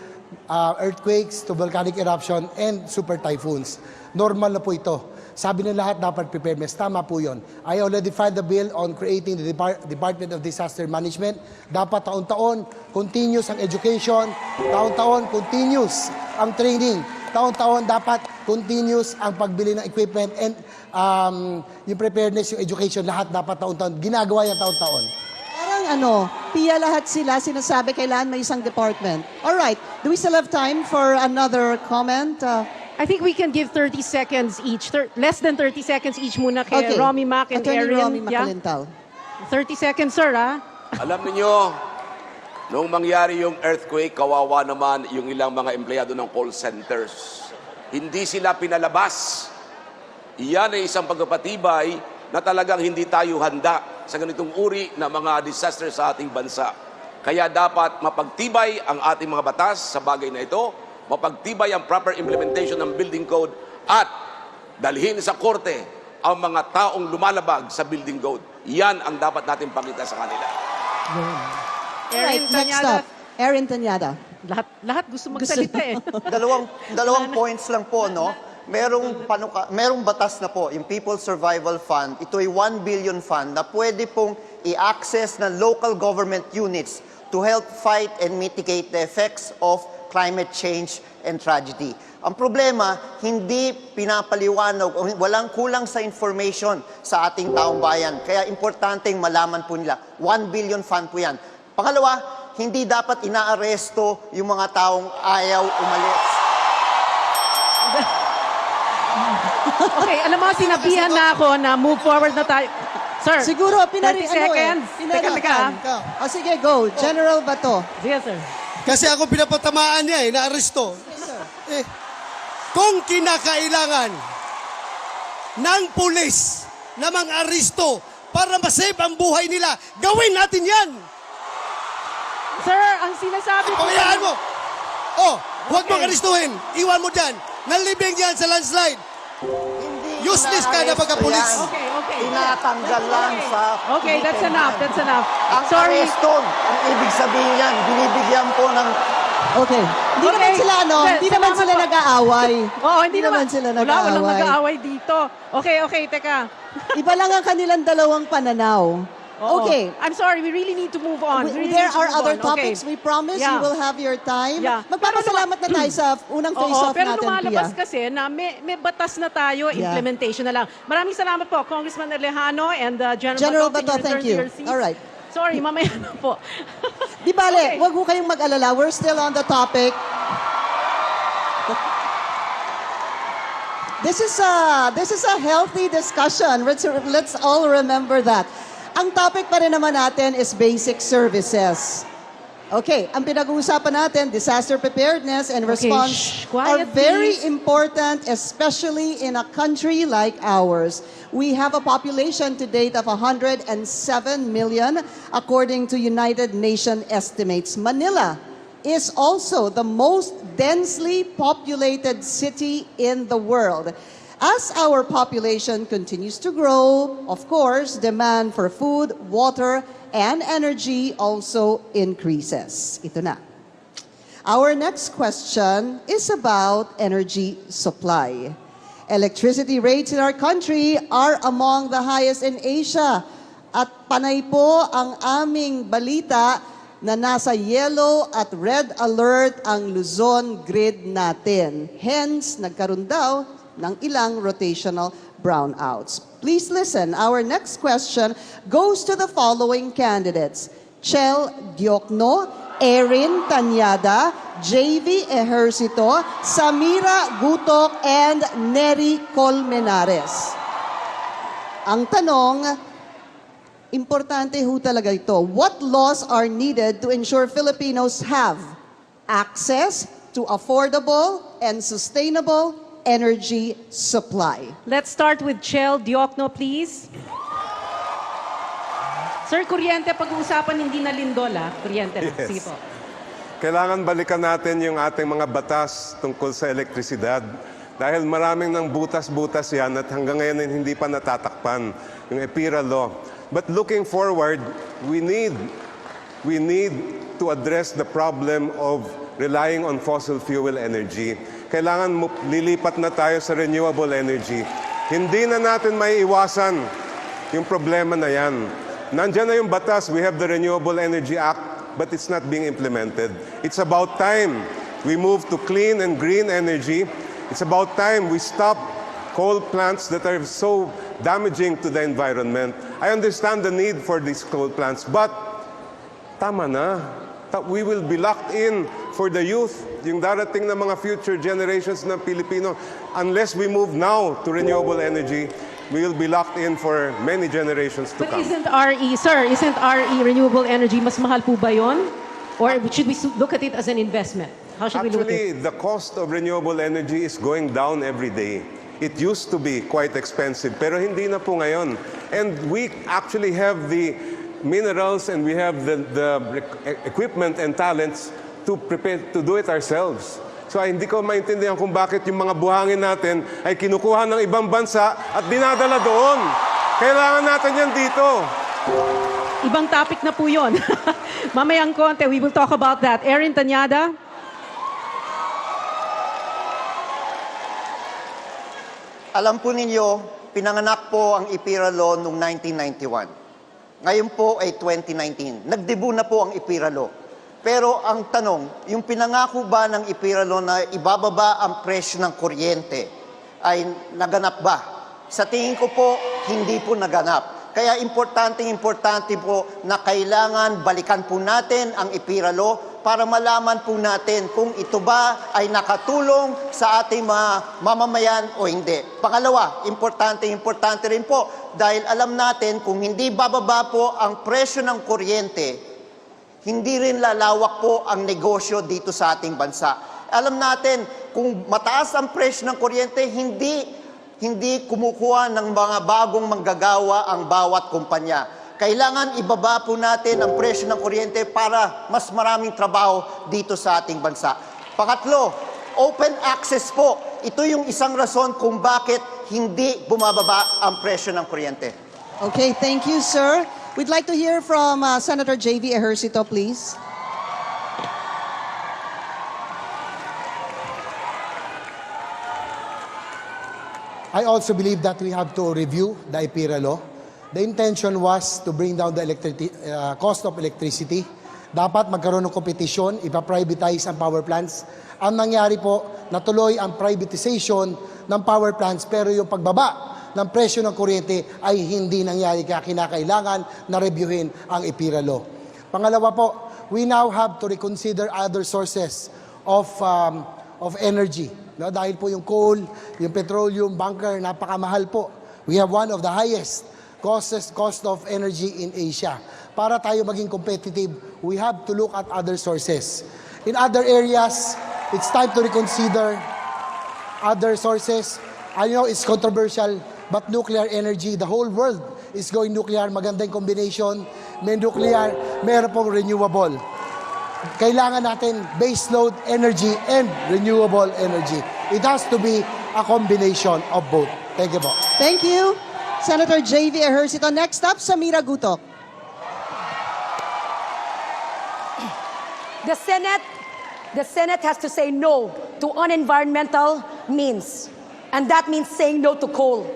[SPEAKER 15] earthquakes, to volcanic eruption, and super typhoons. Normal na po ito. Sabi ng lahat, dapat preparedness. Tama po yun. I already filed the bill on creating the Department of Disaster Management. Dapat taon-taon, continuous ang education. Taon-taon, continuous ang training. Taon-taon, dapat continuous ang pagbili ng equipment and yung preparedness, yung education, lahat dapat taon-taon. Ginagawa yan taon-taon.
[SPEAKER 10] Parang piya lahat sila, sinasabi kailangan may isang department. All right. Do we still have time for another comment?
[SPEAKER 9] I think we can give 30 seconds each. Less than 30 seconds each muna kay Romy Mac and
[SPEAKER 10] Attorney
[SPEAKER 9] Erin.
[SPEAKER 10] Romy Macalintal.
[SPEAKER 9] 30 seconds, sir, ha?
[SPEAKER 14] Alam niyo, nung mangyari yung earthquake, kawawa naman yung ilang mga empleyado ng call centers. Hindi sila pinalabas. Iyan ay isang pagpapatibay na talagang hindi tayo handa sa ganitong uri na mga disaster sa ating bansa. Kaya dapat mapagtibay ang ating mga batas sa bagay na ito, mapagtibay ang proper implementation ng building code at dalhin sa korte ang mga taong lumalabag sa building code. Yan ang dapat natin pakita sa kanila.
[SPEAKER 10] Erin Tañada. Erin Tañada.
[SPEAKER 9] Lahat gusto magsalita eh.
[SPEAKER 4] Dalawang points lang po, no? Merong batas na po, yung People's Survival Fund. Ito ay 1 billion fund na pwede pong i-access ng local government units to help fight and mitigate the effects of climate change and tragedy. Ang problema, hindi pinapaliwanag, walang kulang sa information sa ating taong bayan. Kaya importanteng malaman po nila. 1 billion fund po yan. Pangalawa, hindi dapat inaaresto yung mga taong ayaw umalis.
[SPEAKER 9] Okay, alam mo, sinabihan na ako na move forward na tayo. Sir,
[SPEAKER 10] Siguro,
[SPEAKER 9] 30 seconds. Teka.
[SPEAKER 10] Sige, go. General Bato.
[SPEAKER 9] Yes, sir.
[SPEAKER 6] Kasi ako pinapatamaan niya naaresto. Kung kinakailangan ng pulis na mang-aresto para masave ang buhay nila, gawin natin yan!
[SPEAKER 9] Sir, ang sinasabi ko...
[SPEAKER 6] Pabayaan mo! Huwag mong aristuhin. Iwan mo dyan. Nalibing yan sa landslide. Useless ka na pagka-pulis.
[SPEAKER 9] Okay.
[SPEAKER 4] Tinatanggal lang sa...
[SPEAKER 9] Okay, that's enough.
[SPEAKER 4] Ang aresto, ang ibig sabihin yan, binibigyan po ng
[SPEAKER 10] Okay. Hindi naman sila, hindi naman sila nag-aaway.
[SPEAKER 9] Oo, hindi naman
[SPEAKER 10] sila
[SPEAKER 9] Walang
[SPEAKER 10] nag-aaway.
[SPEAKER 9] nag-aaway dito. Okay, teka.
[SPEAKER 10] Iba lang ang kanilang dalawang pananaw.
[SPEAKER 9] Oo.
[SPEAKER 10] Okay.
[SPEAKER 9] I'm sorry, we really need to move on.
[SPEAKER 10] There are other topics. We promise you will have your time. Magpapasalamat na tayo sa unang face-off
[SPEAKER 9] pero
[SPEAKER 10] natin,
[SPEAKER 9] lumalabas
[SPEAKER 10] Pia.
[SPEAKER 9] kasi na may batas na tayo, implementation na lang. Maraming salamat po, Congressman Alejano and
[SPEAKER 10] General
[SPEAKER 9] Bato.
[SPEAKER 10] Bato, thank you. All right.
[SPEAKER 9] Sorry, mamaya na po.
[SPEAKER 10] Di bale, wag ho kayong mag-alala. We're still on the topic. This is a healthy discussion. Let's all remember that. Ang topic pa rin naman natin is basic services. Okay, ang pinag-uusapan natin, disaster preparedness and response are very important, especially in a country like ours. We have a population to date of 107 million, according to United Nations estimates. Manila is also the most densely populated city in the world. As our population continues to grow, of course, demand for food, water, and energy also increases. Ito na. Our next question is about energy supply. Electricity rates in our country are among the highest in Asia. At panay po ang aming balita na nasa yellow at red alert ang Luzon grid natin. Hence, nagkaroon daw ng ilang rotational brownouts. Please listen. Our next question goes to the following candidates: Chel Diokno, Erin Tañada, JV Ejercito, Samira Gutoc, and Neri Colmenares. Ang tanong, importante ho talaga ito. What laws are needed to ensure Filipinos have access to affordable and sustainable energy supply?
[SPEAKER 9] Let's start with Chel Diokno, please. Sir, kuryente, pag-uusapan hindi na lindol, Kuryente na.
[SPEAKER 7] Yes.
[SPEAKER 9] Sige po.
[SPEAKER 7] Kailangan balikan natin yung ating mga batas tungkol sa elektrisidad. Dahil maraming ng butas-butas yan at hanggang ngayon hindi pa natatakpan yung EPIRA law. But looking forward, we need to address the problem of relying on fossil fuel energy. Kailangan lilipat na tayo sa renewable energy. Hindi na natin may iwasan yung problema na yan. Nandiyan na yung batas. We have the Renewable Energy Act, but it's not being implemented. It's about time we move to clean and green energy. It's about time we stop coal plants that are so damaging to the environment. I understand the need for these coal plants, but tama na. We will be locked in for the youth, yung darating na mga future generations ng Pilipino. Unless we move now to renewable energy, we will be locked in for many generations to come.
[SPEAKER 9] But isn't RE renewable energy, mas mahal po ba yun? Or should we look at it as an investment? How should we look at it?
[SPEAKER 7] Actually, the cost of renewable energy is going down every day. It used to be quite expensive, pero hindi na po ngayon. And we actually have the minerals and we have the equipment and talents to prepare to do it ourselves. So hindi ko maintindihan kung bakit yung mga buhangin natin ay kinukuha ng ibang bansa at dinadala doon. Kailangan natin yan dito.
[SPEAKER 9] Ibang topic na po yun. Mamayang konti, we will talk about that. Erin Tañada?
[SPEAKER 4] Alam po ninyo, pinanganak po ang EPIRA law noong 1991. Ngayon po ay 2019. Nagdebu na po ang EPIRA law. Pero ang tanong, yung pinangako ba ng EPIRA law na ibababa ang presyo ng kuryente ay naganap ba? Sa tingin ko po, hindi po naganap. Kaya importante po na kailangan balikan po natin ang EPIRA law para malaman po natin kung ito ba ay nakatulong sa ating mga mamamayan o hindi. Pangalawa, importante rin po dahil alam natin kung hindi bababa po ang presyo ng kuryente, hindi rin lalawak po ang negosyo dito sa ating bansa. Alam natin, kung mataas ang presyo ng kuryente, hindi kumukuha ng mga bagong manggagawa ang bawat kumpanya. Kailangan ibaba po natin ang presyo ng kuryente para mas maraming trabaho dito sa ating bansa. Pangatlo, open access po. Ito yung isang rason kung bakit hindi bumababa ang presyo ng kuryente.
[SPEAKER 10] Okay, thank you, sir. We'd like to hear from Senator JV Ejercito, please.
[SPEAKER 15] I also believe that we have to review the IPIRA law. The intention was to bring down the cost of electricity. Dapat magkaroon ng kompetisyon, ipa-privatize ang power plants. Ang nangyari po, natuloy ang privatization ng power plants, pero yung pagbaba ng presyo ng kuryente ay hindi nangyari, kaya kinakailangan na reviewin ang IPIRA law. Pangalawa po, we now have to reconsider other sources of energy. No? Dahil po yung coal, yung petroleum, bunker, napakamahal po. We have one of the highest cost of energy in Asia. Para tayo maging competitive, we have to look at other sources. In other areas, it's time to reconsider other sources. I know it's controversial, but nuclear energy, the whole world is going nuclear. Magandang combination. May nuclear, meron pong renewable. Kailangan natin baseload energy and renewable energy. It has to be a combination of both. Thank you po.
[SPEAKER 10] Thank you, Senator J.V. Ejercito. Next up, Samira Gutoc.
[SPEAKER 8] The Senate has to say no to unenvironmental means. And that means saying no to coal.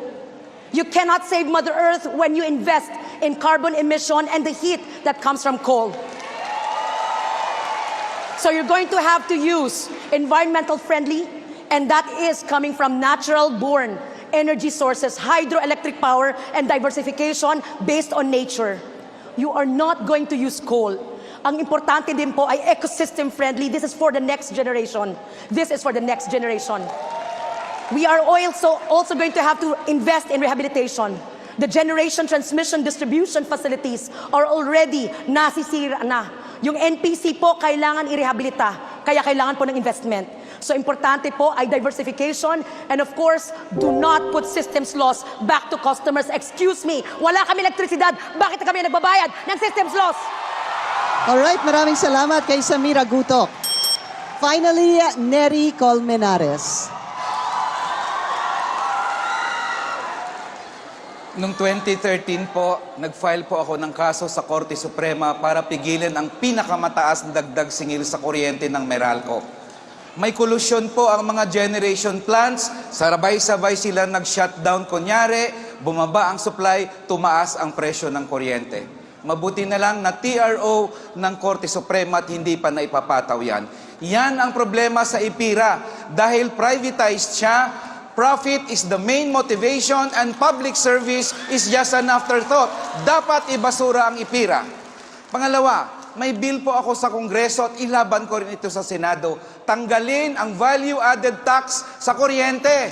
[SPEAKER 8] You cannot save Mother Earth when you invest in carbon emission and the heat that comes from coal. So you're going to have to use environmental friendly, and that is coming from natural born energy sources, hydroelectric power, and diversification based on nature. You are not going to use coal. Ang importante din po ay ecosystem friendly. This is for the next generation. This is for the next generation. We are also going to have to invest in rehabilitation. The generation transmission distribution facilities are already nasisira na. Yung NPC po kailangan i-rehabilita, kaya kailangan po ng investment. So importante po ay diversification, and of course, do not put systems loss back to customers. Excuse me, wala kami elektrisidad, bakit kami nagbabayad ng systems loss?
[SPEAKER 10] Alright, maraming salamat kay Samira Gutoc. Finally, Neri Colmenares.
[SPEAKER 5] Noong 2013 po, nag-file po ako ng kaso sa Korte Suprema para pigilan ang pinakamataas na dagdag singil sa kuryente ng Meralco. May kolusyon po ang mga generation plants, sabay-sabay sila nag-shutdown kunyari, bumaba ang supply, tumaas ang presyo ng kuryente. Mabuti na lang na TRO ng Korte Suprema at hindi pa naipapataw yan. Yan ang problema sa IPIRA. Dahil privatized siya, profit is the main motivation and public service is just an afterthought. Dapat ibasura ang IPIRA. Pangalawa, may bill po ako sa Kongreso at ilaban ko rin ito sa Senado. Tanggalin ang value-added tax sa kuryente.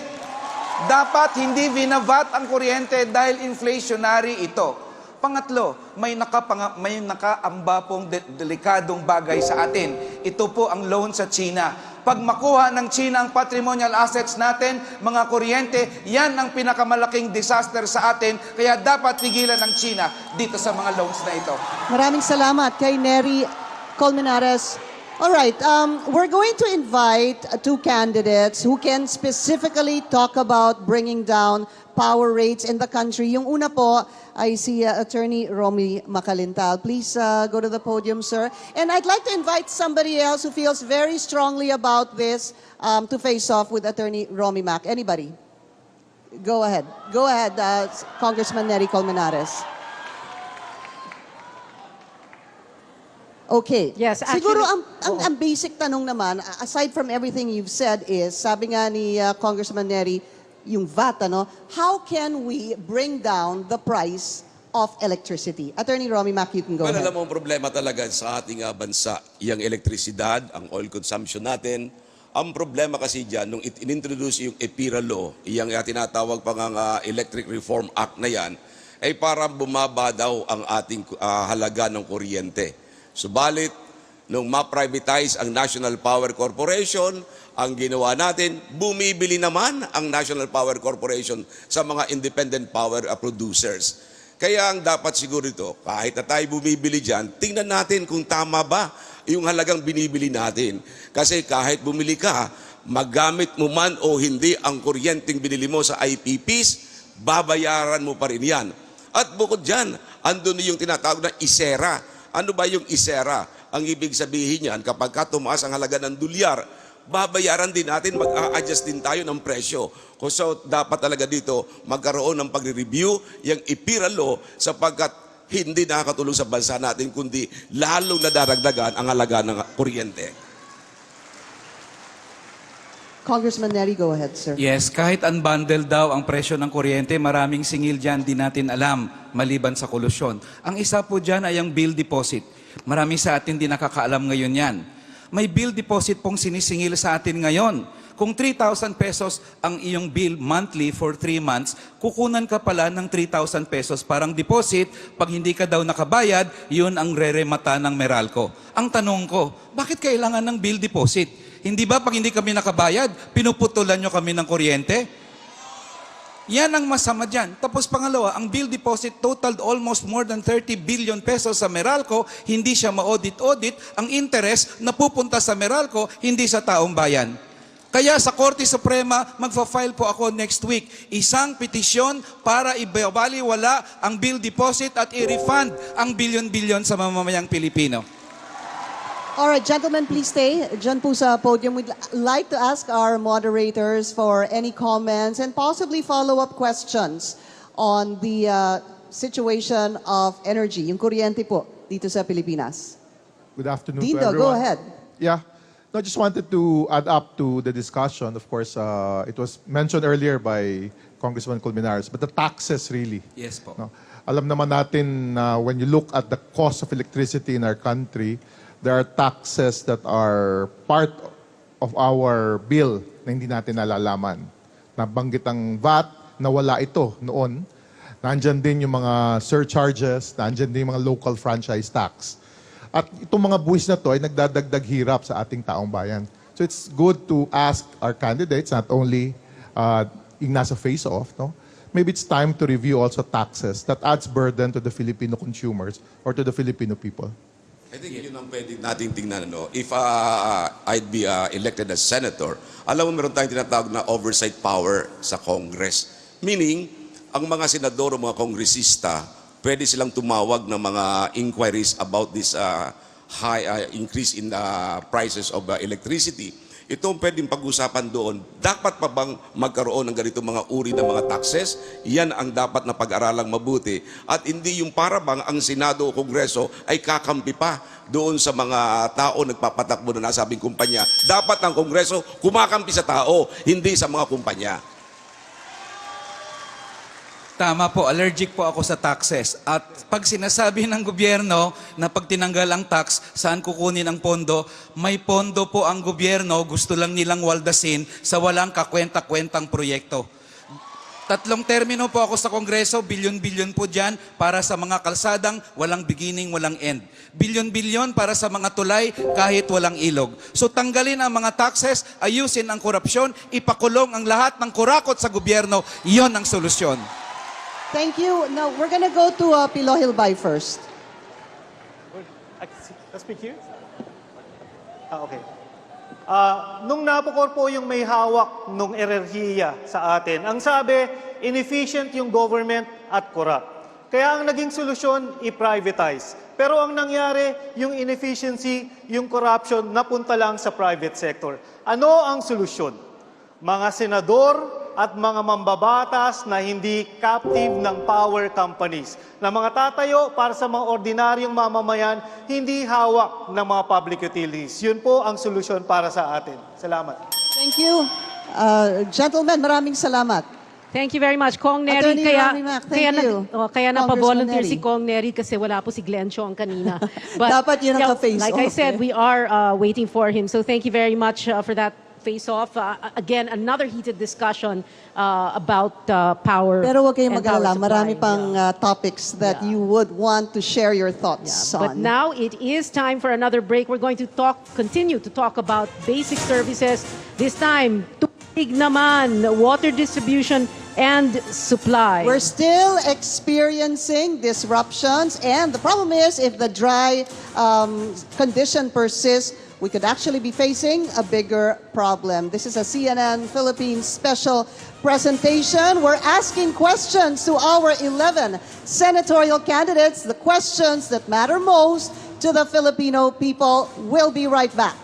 [SPEAKER 5] Dapat hindi binavat ang kuryente dahil inflationary ito. Pangatlo, may nakaamba pong delikadong bagay sa atin. Ito po ang loan sa China. Pag makuha ng China ang patrimonial assets natin, mga kuryente, yan ang pinakamalaking disaster sa atin. Kaya dapat pigilan ng China dito sa mga loans na ito.
[SPEAKER 10] Maraming salamat kay Neri Colmenares. All right, we're going to invite two candidates who can specifically talk about bringing down power rates in the country. Yung una po ay si Attorney Romulo Macalintal. Please go to the podium, sir. And I'd like to invite somebody else who feels very strongly about this to face off with Attorney Romy Mac. Anybody? Go ahead. Go ahead, Congressman Neri Colmenares. Okay.
[SPEAKER 9] Yes, actually,
[SPEAKER 10] siguro ang basic tanong naman, aside from everything you've said is, sabi nga ni Congressman Neri, yung VAT, ano, how can we bring down the price of electricity? Attorney Romy Mac, you can go ahead.
[SPEAKER 14] Alam mo, ang problema talaga sa ating bansa, yung elektrisidad, ang oil consumption natin. Ang problema kasi dyan, nung inintroduce yung IPIRA law, yung tinatawag pang Electric Reform Act na yan, ay parang bumaba daw ang ating halaga ng kuryente. Subalit, nung ma-privatize ang National Power Corporation, ang ginawa natin, bumibili naman ang National Power Corporation sa mga independent power producers. Kaya ang dapat siguro ito, kahit na tayo bumibili dyan, tingnan natin kung tama ba yung halagang binibili natin. Kasi kahit bumili ka, magamit mo man o hindi ang kuryenteng binili mo sa IPPs, babayaran mo pa rin yan. At bukod dyan, andun yung tinatawag na isera. Ano ba yung isera? Ang ibig sabihin yan, kapag tumaas ang halaga ng dolyar, babayaran din natin, mag-a-adjust din tayo ng presyo. So dapat talaga dito magkaroon ng pagre-review yung IPIRA law sapagkat hindi nakakatulong sa bansa natin kundi lalong nadaragdagan ang halaga ng kuryente.
[SPEAKER 10] Congressman Neri, go ahead, sir.
[SPEAKER 5] Yes, kahit unbundle daw ang presyo ng kuryente, maraming singil dyan di natin alam, maliban sa kolusyon. Ang isa po dyan ay ang bill deposit. Marami sa atin di nakakaalam ngayon yan. May bill deposit pong sinisingil sa atin ngayon. Kung 3,000 pesos ang iyong bill monthly for 3 months, kukunan ka pala ng 3,000 pesos parang deposit. Pag hindi ka daw nakabayad, yun ang reremata ng Meralco. Ang tanong ko, bakit kailangan ng bill deposit? Hindi ba pag hindi kami nakabayad, pinuputulan nyo kami ng kuryente? Yan ang masama dyan. Tapos pangalawa, ang bill deposit totaled almost more than 30 billion pesos sa Meralco, hindi siya ma-audit-audit. Ang interest na pupunta sa Meralco, hindi sa taong bayan. Kaya sa Korte Suprema, magfa-file po ako next week. Isang petisyon para ibabaliwala ang bill deposit at i-refund ang bilyon-bilyon sa mamamayang Pilipino.
[SPEAKER 10] All right, gentlemen, please stay. Diyan po sa podium. We'd like to ask our moderators for any comments and possibly follow-up questions on the situation of energy, yung kuryente po dito sa Pilipinas.
[SPEAKER 16] Good afternoon
[SPEAKER 10] Dito,
[SPEAKER 16] to everyone.
[SPEAKER 10] go ahead.
[SPEAKER 16] Yeah. No, I just wanted to add up to the discussion. Of course, it was mentioned earlier by Congressman Colmenares, but the taxes really.
[SPEAKER 5] Yes po.
[SPEAKER 16] No? Alam naman natin na when you look at the cost of electricity in our country, there are taxes that are part of our bill na hindi natin nalalaman. Nabanggit ang VAT, nawala ito noon. Nandyan din yung mga surcharges, nandyan din yung mga local franchise tax. At itong mga buwis na to ay nagdadagdag hirap sa ating taong bayan. So it's good to ask our candidates, not only yung nasa face-off, no? Maybe it's time to review also taxes that adds burden to the Filipino consumers or to the Filipino people.
[SPEAKER 14] I think yun ang pwede nating tingnan. No? If I'd be elected as senator, alam mo meron tayong tinatawag na oversight power sa Congress. Meaning, ang mga senador o mga kongresista, pwede silang tumawag ng mga inquiries about this high increase in the prices of electricity. Ito ang pwedeng pag-usapan doon. Dapat pa bang magkaroon ng ganito mga uri ng mga taxes? Yan ang dapat na pag-aralang mabuti. At hindi yung para bang ang Senado o Kongreso ay kakampi pa doon sa mga tao nagpapatakbo na nasabing kumpanya. Dapat ang Kongreso kumakampi sa tao, hindi sa mga kumpanya.
[SPEAKER 5] Tama po, allergic po ako sa taxes. At pag sinasabi ng gobyerno na pag tinanggal ang tax, saan kukunin ang pondo? May pondo po ang gobyerno, gusto lang nilang waldasin sa walang kakwenta-kwentang proyekto. 3 termino po ako sa Kongreso, bilyon-bilyon po dyan para sa mga kalsadang walang beginning, walang end. Bilyon-bilyon para sa mga tulay kahit walang ilog. So tanggalin ang mga taxes, ayusin ang korupsyon, ipakulong ang lahat ng kurakot sa gobyerno, iyon ang solusyon.
[SPEAKER 10] Thank you. Now, we're gonna go to Pilo Hilbay first.
[SPEAKER 13] Let's speak here. Okay. Nung napukor po yung may hawak nung enerhiya sa atin, ang sabi, inefficient yung government at corrupt. Kaya ang naging solusyon, i-privatize. Pero ang nangyari, yung inefficiency, yung corruption, napunta lang sa private sector. Ano ang solusyon? Mga senador at mga mambabatas na hindi captive ng power companies, na mga tatayo para sa mga ordinaryong mamamayan, hindi hawak ng mga public utilities. Yun po ang solusyon para sa atin. Salamat.
[SPEAKER 10] Thank you. Gentlemen, maraming salamat.
[SPEAKER 9] Thank you very much, Kong Neri.
[SPEAKER 10] Attorney Raffy Mac, thank you.
[SPEAKER 9] Kaya napavolunteer
[SPEAKER 10] Congressman
[SPEAKER 9] si Kong Neri kasi wala po si Glenn Chong kanina.
[SPEAKER 10] Dapat yun ang ka-face
[SPEAKER 9] like I
[SPEAKER 10] off,
[SPEAKER 9] said, we are waiting for him. So thank you very much for that face-off. Again, another heated discussion about power.
[SPEAKER 10] Pero huwag kayong
[SPEAKER 9] and power
[SPEAKER 10] mag-alala,
[SPEAKER 9] supply.
[SPEAKER 10] marami pang topics that you would want to share your thoughts
[SPEAKER 9] But
[SPEAKER 10] on.
[SPEAKER 9] now it is time for another break. We're going to continue to talk about basic services. This time, tubig naman, water distribution and supply.
[SPEAKER 10] We're still experiencing disruptions, and the problem is if the dry condition persists, we could actually be facing a bigger problem. This is a CNN Philippines special presentation. We're asking questions to our 11 senatorial candidates, the questions that matter most to the Filipino people. We'll be right back.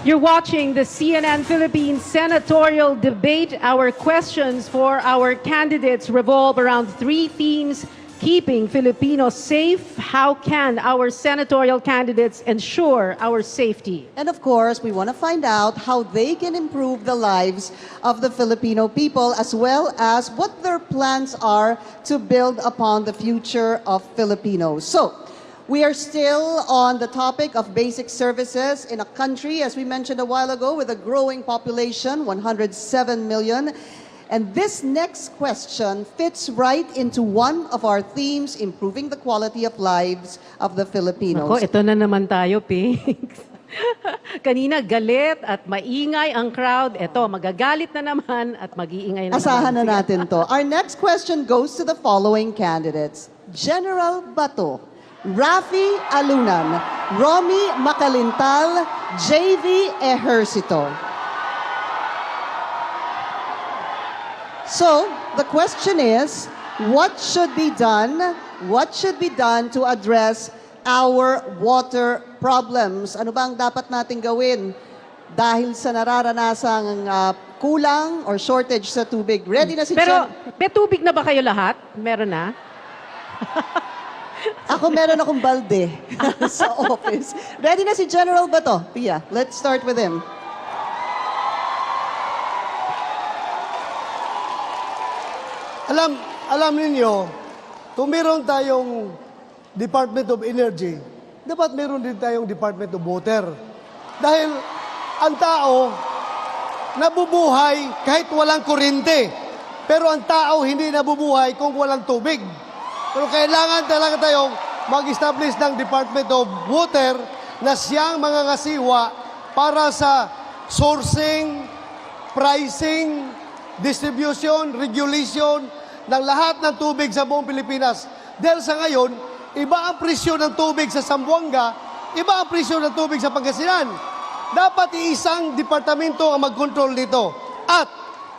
[SPEAKER 9] You're watching the CNN Philippines Senatorial Debate. Our questions for our candidates revolve around three themes: keeping Filipinos safe, how can our senatorial candidates ensure our safety?
[SPEAKER 10] And of course, we want to find out how they can improve the lives of the Filipino people, as well as what their plans are to build upon the future of Filipinos. So, we are still on the topic of basic services in a country, as we mentioned a while ago, with a growing population, 107 million. And this next question fits right into one of our themes, improving the quality of lives of the Filipinos.
[SPEAKER 9] Ako, ito na naman tayo, Pink. Kanina galit at maingay ang crowd. Ito, magagalit na naman at mag-iingay na
[SPEAKER 10] Asahan
[SPEAKER 9] naman.
[SPEAKER 10] na natin to. Our next question goes to the following candidates: General Bato, Raffy Alunan, Romulo Macalintal, JV Ejercito. So, the question is, what should be done? What should be done to address our water problems? Ano ba ang dapat natin gawin dahil sa nararanasang kulang or shortage sa tubig? Ready na si
[SPEAKER 9] Pero, may tubig na ba kayo lahat? Meron na?
[SPEAKER 10] Ako meron akong balde sa office. Ready na si General Bato. Pia, let's start with him.
[SPEAKER 6] Alam ninyo, kung meron tayong Department of Energy, dapat meron din tayong Department of Water. Dahil ang tao nabubuhay kahit walang kuryente. Pero ang tao hindi nabubuhay kung walang tubig. Pero kailangan talaga tayong mag-establish ng Department of Water na siyang mga ngasiwa para sa sourcing, pricing, distribution, regulation ng lahat ng tubig sa buong Pilipinas. Dahil sa ngayon, iba ang presyo ng tubig sa Zamboanga, iba ang presyo ng tubig sa Pangasinan. Dapat iisang departamento ang mag-control dito. At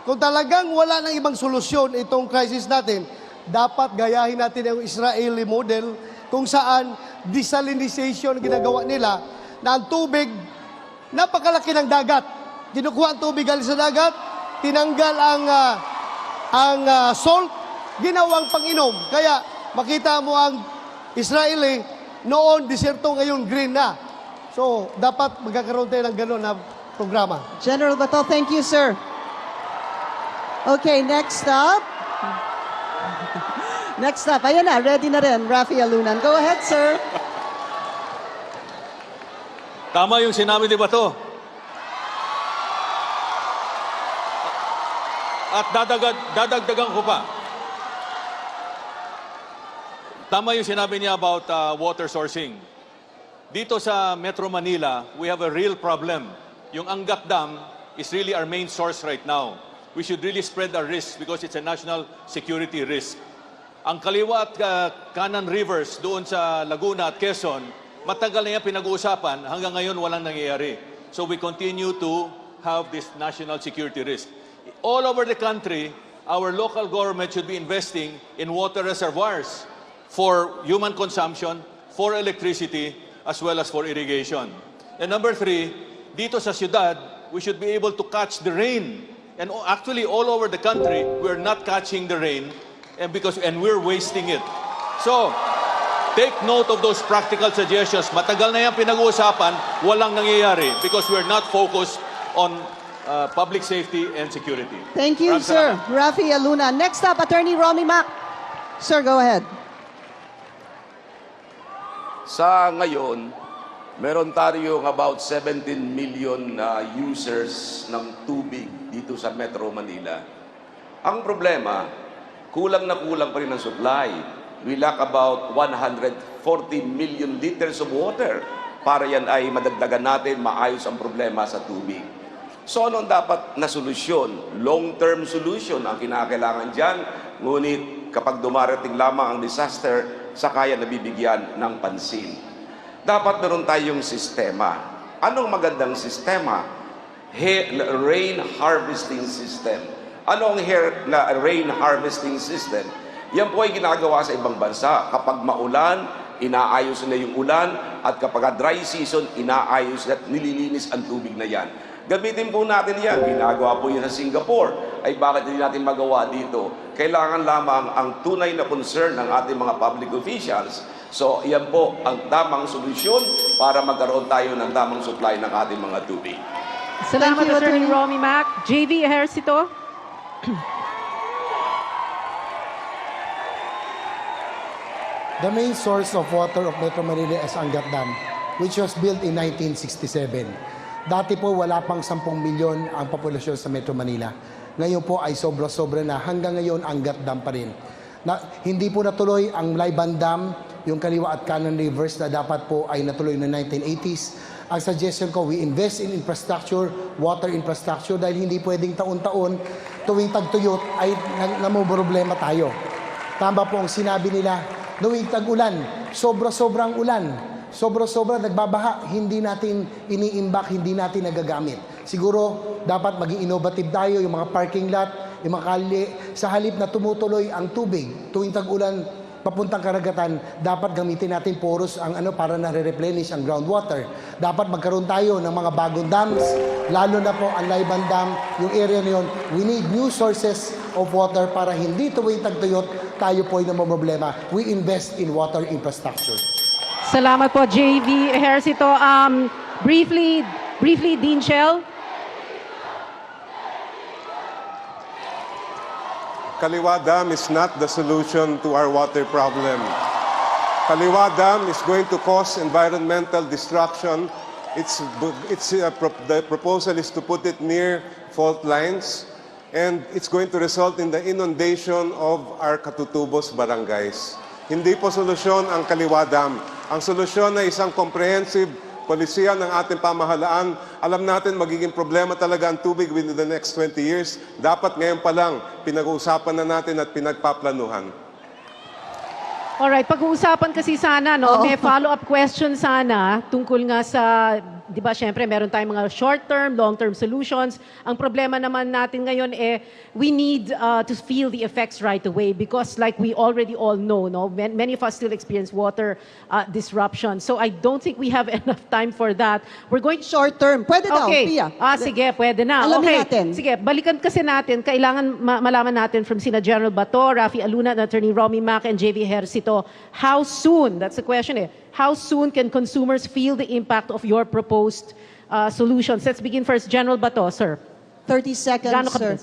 [SPEAKER 6] kung talagang wala ng ibang solusyon itong crisis natin, dapat gayahin natin ang Israeli model kung saan desalinization ginagawa nila na ang tubig, napakalaki ng dagat. Kinukuha ang tubig galing sa dagat, tinanggal ang salt, ginawang pang-inom. Kaya makita mo ang Israeli, noon deserto, ngayon green na. So, dapat magkakaroon tayo ng gano'n na programa.
[SPEAKER 10] General Bato, thank you, sir. Okay, next up. Next up, ayan na, ready na rin, Raffy Alunan. Go ahead, sir.
[SPEAKER 12] Tama yung sinabi ni Bato. At dadagdagan ko pa. Tama yung sinabi niya about water sourcing. Dito sa Metro Manila, we have a real problem. Yung Angat Dam is really our main source right now. We should really spread our risk because it's a national security risk. Ang kaliwa at kanan rivers doon sa Laguna at Quezon, matagal na yan pinag-uusapan, hanggang ngayon walang nangyayari. So we continue to have this national security risk. All over the country, our local government should be investing in water reservoirs for human consumption, for electricity, as well as for irrigation. And number three, dito sa syudad, we should be able to catch the rain. And actually, all over the country, we're not catching the rain and we're wasting it. So, take note of those practical suggestions. Matagal na yan pinag-uusapan, walang nangyayari because we're not focused on public safety and security.
[SPEAKER 10] Thank you, sir. Raffy Alunan. Next up, Attorney Romy Mac. Sir, go ahead.
[SPEAKER 14] Sa ngayon, meron tayong about 17 million users ng tubig dito sa Metro Manila. Ang problema, kulang na kulang pa rin ang supply. We lack about 140 million liters of water para yan ay madagdagan natin, maayos ang problema sa tubig. So ano ang dapat na solusyon? Long-term solution ang kinakailangan dyan. Ngunit kapag dumarating lamang ang disaster, saka yan nabibigyan ng pansin. Dapat meron tayong sistema. Anong magandang sistema? Rain harvesting system. Ano ang rain harvesting system? Yan po ay ginagawa sa ibang bansa. Kapag maulan, inaayos na yung ulan, at kapag dry season, inaayos at nililinis ang tubig na yan. Gamitin po natin yan. Ginagawa po yan sa Singapore. Ay bakit hindi natin magawa dito? Kailangan lamang ang tunay na concern ng ating mga public officials. So, yan po ang tamang solusyon para magkaroon tayo ng tamang supply ng ating mga tubig.
[SPEAKER 9] Salamat, Attorney Romy Mac. JV Ejercito.
[SPEAKER 15] The main source of water of Metro Manila is Angat Dam, which was built in 1967. Dati po wala pang 10 milyon ang populasyon sa Metro Manila. Ngayon po ay sobra-sobra na. Hanggang ngayon, Angat Dam pa rin. Hindi po natuloy ang Laban Dam, yung kaliwa at kanan rivers na dapat po ay natuloy noong 1980s. Ang suggestion ko, we invest in infrastructure, water infrastructure, dahil hindi pwedeng taon-taon tuwing tagtuyot ay namumroblema tayo. Tama po ang sinabi nila, tuwing tag-ulan, sobra-sobrang ulan, sobra-sobra nagbabaha, hindi natin iniimbak, hindi natin nagagamit. Siguro dapat maging innovative tayo, yung mga parking lot, yung mga kalye, sa halip na tumutuloy ang tubig tuwing tag-ulan papuntang karagatan, dapat gamitin natin porous ang para na-replenish ang groundwater. Dapat magkaroon tayo ng mga bagong dams, lalo na po ang Laiban Dam, yung area na yun. We need new sources of water para hindi tuwing tagtuyot tayo po ay namumroblema. We invest in water infrastructure.
[SPEAKER 9] Salamat po, JV Ejercito. Briefly, Dean Chel.
[SPEAKER 7] Kaliwa Dam is not the solution to our water problem. Kaliwa Dam is going to cause environmental destruction. The proposal is to put it near fault lines, and it's going to result in the inundation of our katutubos barangays. Hindi po solusyon ang Kaliwa Dam. Ang solusyon ay isang comprehensive polisiya ng ating pamahalaan. Alam natin magiging problema talaga ang tubig within the next 20 years. Dapat ngayon pa lang pinag-uusapan na natin at pinagpaplanuhan.
[SPEAKER 9] Alright, pag-uusapan kasi sana, no? May follow-up question sana tungkol nga sa, di ba, syempre, meron tayong mga short-term, long-term solutions. Ang problema naman natin ngayon we need to feel the effects right away because like we already all know, no? Many of us still experience water disruption. So I don't think we have enough time for that. We're going
[SPEAKER 10] short-term. Pwede daw, Pia.
[SPEAKER 9] Sige, pwede na.
[SPEAKER 10] Alamin natin.
[SPEAKER 9] Sige, balikan kasi natin, kailangan malaman natin from sina General Bato, Raffy Alunan, Attorney Romy Mac, and JV Ejercito. How soon, that's the question, how soon can consumers feel the impact of your proposed solutions? Let's begin first. General Bato, sir.
[SPEAKER 10] 30 seconds, sir.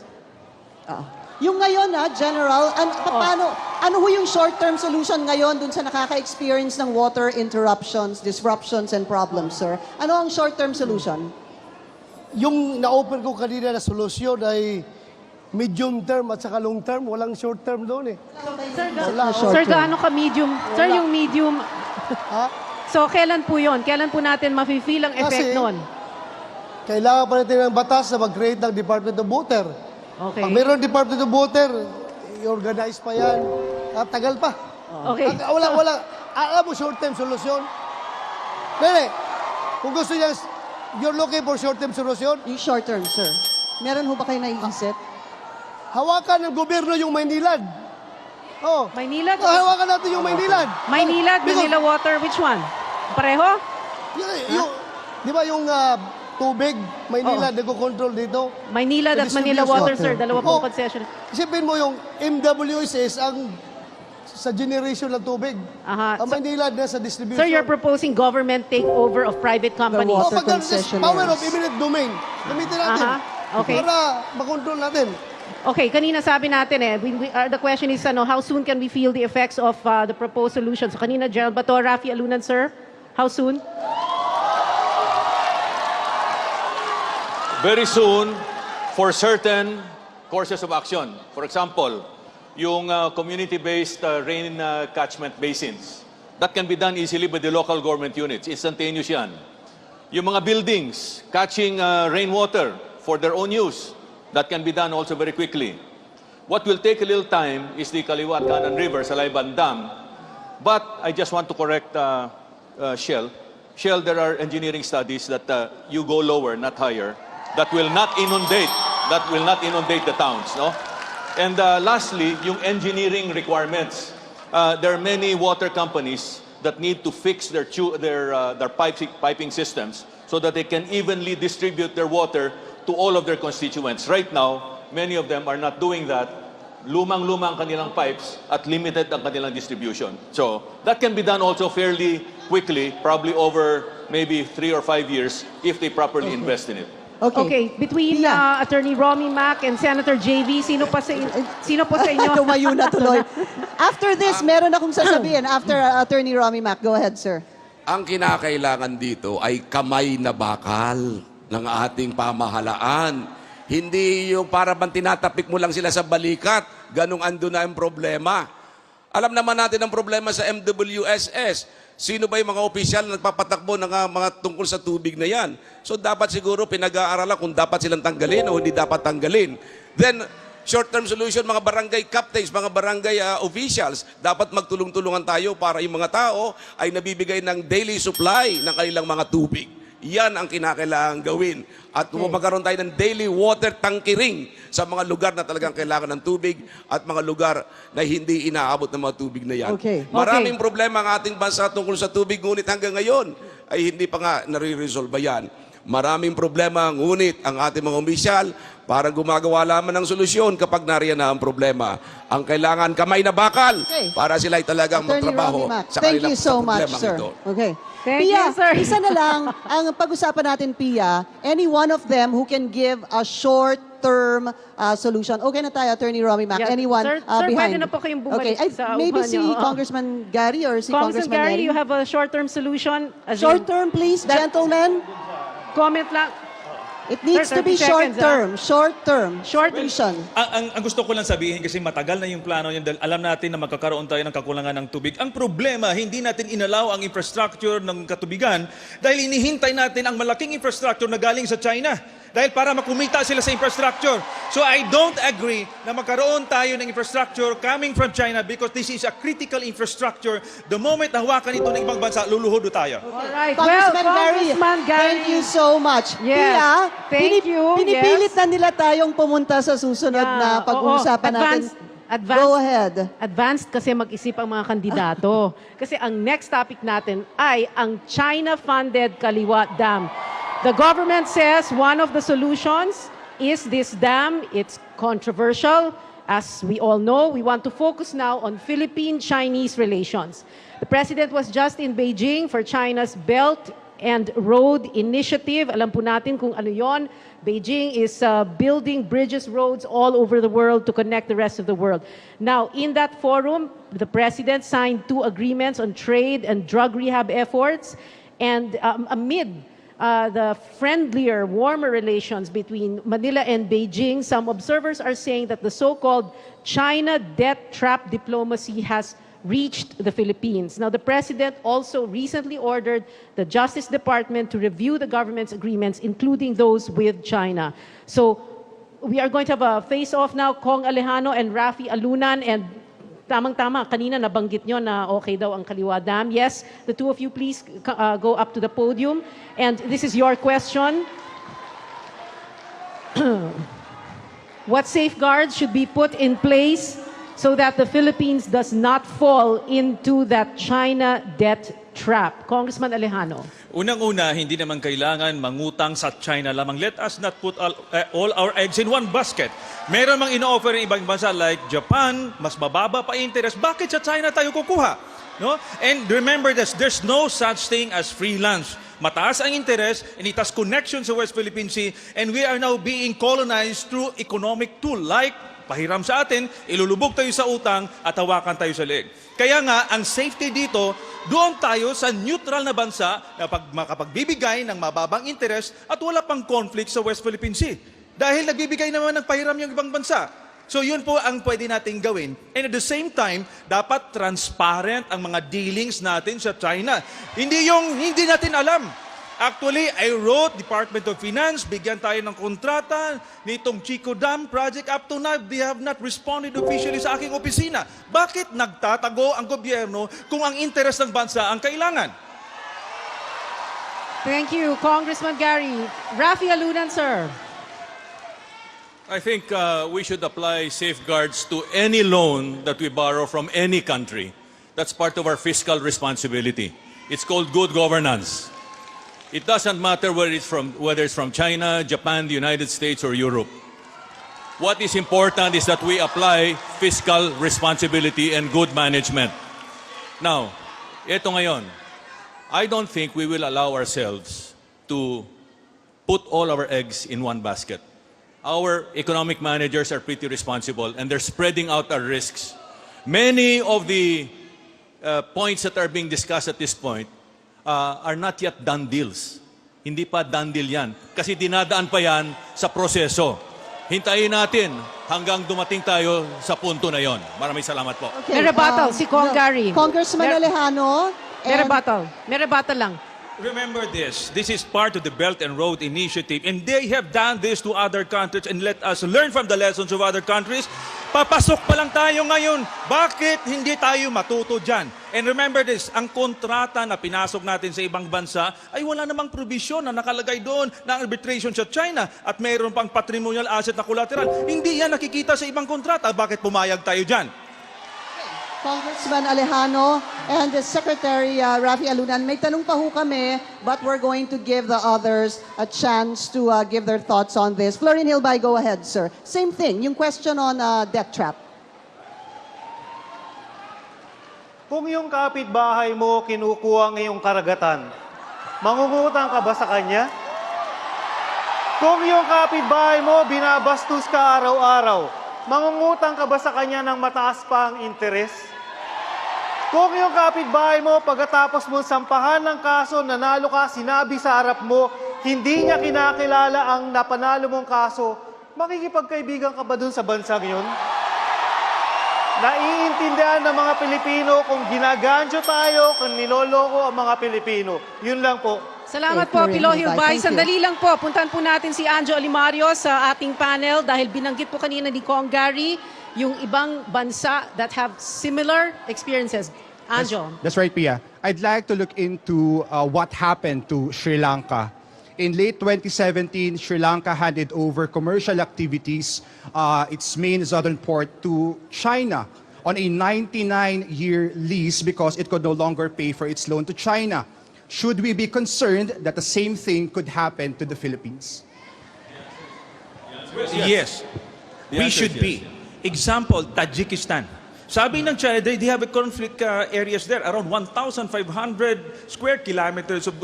[SPEAKER 10] Yung ngayon, General, ano ho yung short-term solution ngayon dun sa nakaka-experience ng water interruptions, disruptions, and problems, sir? Ano ang short-term solution?
[SPEAKER 6] Yung na-open ko kanina na solusyon ay medium term at saka long term, walang short term doon eh.
[SPEAKER 9] Sir, gaano ka medium? Sir, yung medium. So, kailan po yun? Kailan po natin mafe-feel ang effect nun?
[SPEAKER 6] Kailangan pa natin ng batas na mag-create ng Department of Water.
[SPEAKER 9] Okay.
[SPEAKER 6] Pag mayroon Department of Water, i-organize pa yan. Tagal pa.
[SPEAKER 9] Okay.
[SPEAKER 6] Wala. Alam mo, short term solusyon? Pero, kung gusto niya, you're looking for short term solusyon?
[SPEAKER 10] Yung short term, sir. Meron ho ba kayo naiisip?
[SPEAKER 6] Hawakan ng gobyerno yung Maynilad.
[SPEAKER 9] Maynilad?
[SPEAKER 6] Hawakan natin yung Maynilad.
[SPEAKER 9] Maynilad, Manila Water, which one? Pareho?
[SPEAKER 6] Di ba yung tubig, Maynilad, nag-control dito?
[SPEAKER 9] Maynilad at Manila Water, sir. Dalawa pong concession.
[SPEAKER 6] Isipin mo yung MWSS ang sa generation ng tubig. Ang Maynilad na sa distribution.
[SPEAKER 9] Sir, you're proposing government takeover of private companies.
[SPEAKER 6] Power of eminent domain. Gamitin natin.
[SPEAKER 9] Okay.
[SPEAKER 6] Para makontrol natin.
[SPEAKER 9] Okay, kanina sabi natin the question is how soon can we feel the effects of the proposed solutions? So kanina, General Bato, Raffy Alunan, sir, how soon?
[SPEAKER 12] Very soon for certain courses of action. For example, yung community-based rain catchment basins. That can be done easily by the local government units. Instantaneous yan. Yung mga buildings catching rainwater for their own use. That can be done also very quickly. What will take a little time is the Kaliwa at Kanan River sa Laiban Dam. But I just want to correct Chel. Chel, there are engineering studies that you go lower, not higher. That will not inundate. That will not inundate the towns, no? And lastly, yung engineering requirements. There are many water companies that need to fix their piping systems so that they can evenly distribute their water to all of their constituents. Right now, many of them are not doing that. Lumang-lumang kanilang pipes at limited ang kanilang distribution. So that can be done also fairly quickly, probably over maybe 3 or 5 years if they properly invest in it.
[SPEAKER 9] Okay, between Attorney Romy Mac and Senator JV, sino po sa inyo?
[SPEAKER 10] Tumayo na tuloy. After this, meron akong sasabihin. After Attorney Romy Mac, go ahead, sir.
[SPEAKER 14] Ang kinakailangan dito ay kamay na bakal ng ating pamahalaan. Hindi yung para bang tinatapik mo lang sila sa balikat. Ganong ando na ang problema. Alam naman natin ang problema sa MWSS. Sino ba yung mga opisyal na nagpapatakbo ng mga tungkol sa tubig na yan? So dapat siguro pinag-aaralan kung dapat silang tanggalin o hindi dapat tanggalin. Then, short-term solution, mga barangay captains, mga barangay officials, dapat magtulong-tulungan tayo para yung mga tao ay nabibigay ng daily supply ng kanilang mga tubig. Yan ang kinakailangan gawin. At magkaroon tayo ng daily water tankering sa mga lugar na talagang kailangan ng tubig at mga lugar na hindi inaabot ng mga tubig na yan. Maraming problema ang ating bansa tungkol sa tubig, ngunit hanggang ngayon ay hindi pa nga nare-resolve yan. Maraming problema, ngunit ang ating mga opisyal parang gumagawa lamang ng solusyon kapag nariyan na ang problema. Ang kailangan kamay na bakal para sila ay talagang magtrabaho sa kanilang problemang ito.
[SPEAKER 10] Okay.
[SPEAKER 9] Thank
[SPEAKER 10] Pia,
[SPEAKER 9] you, sir.
[SPEAKER 10] isa na lang ang pag-usapan natin, Pia. Any one of them who can give a short-term solution. Okay na tayo, Attorney Romy Mac.
[SPEAKER 9] Yeah,
[SPEAKER 10] Anyone
[SPEAKER 9] sir,
[SPEAKER 10] behind?
[SPEAKER 9] pwede na po kayong bumalik sa
[SPEAKER 10] maybe
[SPEAKER 9] upuan
[SPEAKER 10] si
[SPEAKER 9] niyo.
[SPEAKER 10] Congressman Gary or si
[SPEAKER 9] Congressman
[SPEAKER 10] Congressman
[SPEAKER 9] Gary,
[SPEAKER 10] Neri.
[SPEAKER 9] you have a short-term solution?
[SPEAKER 10] Short-term, please, gentlemen.
[SPEAKER 9] Comment lang.
[SPEAKER 10] It needs
[SPEAKER 9] Sir,
[SPEAKER 10] to be
[SPEAKER 9] 30 seconds,
[SPEAKER 10] short-term. Short solution.
[SPEAKER 11] Ang gusto ko lang sabihin kasi matagal na yung plano yan dahil alam natin na magkakaroon tayo ng kakulangan ng tubig. Ang problema, hindi natin inalaw ang infrastructure ng katubigan dahil inihintay natin ang malaking infrastructure na galing sa China. Dahil para makumita sila sa infrastructure. So I don't agree na magkaroon tayo ng infrastructure coming from China because this is a critical infrastructure. The moment na hawakan ito ng ibang bansa, luluhod tayo.
[SPEAKER 9] Alright,
[SPEAKER 10] Congressman Gary, thank you so much.
[SPEAKER 9] Yes,
[SPEAKER 10] Pia,
[SPEAKER 9] thank you.
[SPEAKER 10] Pinipilit na nila tayong pumunta sa susunod na pag-uusapan natin. Go ahead.
[SPEAKER 9] Advanced kasi mag-isip ang mga kandidato. Kasi ang next topic natin ay ang China-funded Kaliwa Dam. The government says one of the solutions is this dam. It's controversial. As we all know, we want to focus now on Philippine-Chinese relations. The president was just in Beijing for China's Belt and Road Initiative. Alam po natin kung ano yon. Beijing is building bridges, roads all over the world to connect the rest of the world. Now, in that forum, the president signed 2 agreements on trade and drug rehab efforts. And amid the friendlier, warmer relations between Manila and Beijing, some observers are saying that the so-called China debt trap diplomacy has reached the Philippines. Now, the president also recently ordered the Justice Department to review the government's agreements, including those with China. So, we are going to have a face-off now, Kong Alejano and Raffy Alunan, and tamang-tama, kanina nabanggit nyo na okay daw ang Kaliwa Dam. Yes, the two of you please go up to the podium. And this is your question. What safeguards should be put in place so that the Philippines does not fall into that China debt trap? Congressman Alejano.
[SPEAKER 11] Unang-una, hindi naman kailangan mangutang sa China lamang. Let us not put all our eggs in one basket. Meron mang ino-offer ng ibang bansa like Japan, mas mababa pa interest. Bakit sa China tayo kukuha? No? And remember this, there's no such thing as free lunch. Mataas ang interest and it has connections sa West Philippine Sea and we are now being colonized through economic tool like pahiram sa atin, ilulubog tayo sa utang at hawakan tayo sa leeg. Kaya nga, ang safety dito, doon tayo sa neutral na bansa na makapagbibigay ng mababang interest at wala pang conflict sa West Philippine Sea. Dahil nagbibigay naman ng pahiram yung ibang bansa. So yun po ang pwede nating gawin. And at the same time, dapat transparent ang mga dealings natin sa China. Hindi yung hindi natin alam. Actually, I wrote Department of Finance, bigyan tayo ng kontrata nitong Chico Dam project. Up to now, they have not responded officially sa aking opisina. Bakit nagtatago ang gobyerno kung ang interest ng bansa ang kailangan?
[SPEAKER 9] Thank you, Congressman Gary. Raffy Alunan, sir.
[SPEAKER 12] I think we should apply safeguards to any loan that we borrow from any country. That's part of our fiscal responsibility. It's called good governance. It doesn't matter whether it's from China, Japan, the United States, or Europe. What is important is that we apply fiscal responsibility and good management. Now, ito ngayon, I don't think we will allow ourselves to put all our eggs in one basket. Our economic managers are pretty responsible and they're spreading out our risks. Many of the points that are being discussed at this point are not yet done deals. Hindi pa done deal yan. Kasi dinadaan pa yan sa proseso. Hintayin natin hanggang dumating tayo sa punto na yon. Maraming salamat po.
[SPEAKER 9] May rebuttal si Kong Gary.
[SPEAKER 10] Congressman Alejano.
[SPEAKER 9] May rebuttal. May rebuttal lang.
[SPEAKER 11] Remember this is part of the Belt and Road Initiative, and they have done this to other countries, and let us learn from the lessons of other countries. Papasok pa lang tayo ngayon. Bakit hindi tayo matuto dyan? And remember this, ang kontrata na pinasok natin sa ibang bansa ay wala namang provision na nakalagay doon na arbitration sa China at mayroon pang patrimonial asset na collateral. Hindi yan nakikita sa ibang kontrata. Bakit pumayag tayo dyan?
[SPEAKER 10] Congressman Alejano and the Secretary Raffy Alunan, may tanong pa ho kami, but we're going to give the others a chance to give their thoughts on this. Florin Hilbay, go ahead, sir. Same thing, yung question on debt trap.
[SPEAKER 13] Kung yung kapitbahay mo kinukuha ngayong karagatan, mangungutang ka ba sa kanya? Kung yung kapitbahay mo binabastos ka araw-araw, mangungutang ka ba sa kanya ng mataas pa ang interes? Kung yung kapitbahay mo, pagkatapos mo sampahan ng kaso, nanalo ka, sinabi sa harap mo, hindi niya kinakilala ang napanalo mong kaso, makikipagkaibigan ka ba dun sa bansang yun? Naiintindihan ng mga Pilipino kung ginagancho tayo, kung niloloko ang mga Pilipino. Yun lang po.
[SPEAKER 9] Salamat po, Pilo Hilbay. Sandali lang po, puntahan po natin si Anjo Alimario sa ating panel dahil binanggit po kanina ni Kong Gary yung ibang bansa that have similar experiences. Anjo.
[SPEAKER 17] That's right, Pia. I'd like to look into what happened to Sri Lanka. In late 2017, Sri Lanka handed over commercial activities, its main southern port, to China on a 99-year lease because it could no longer pay for its loan to China. Should we be concerned that the same thing could happen to the Philippines?
[SPEAKER 11] Yes. We should be. Example, Tajikistan. Sabi ng China, they have a conflict areas there, around 1,500 square kilometers of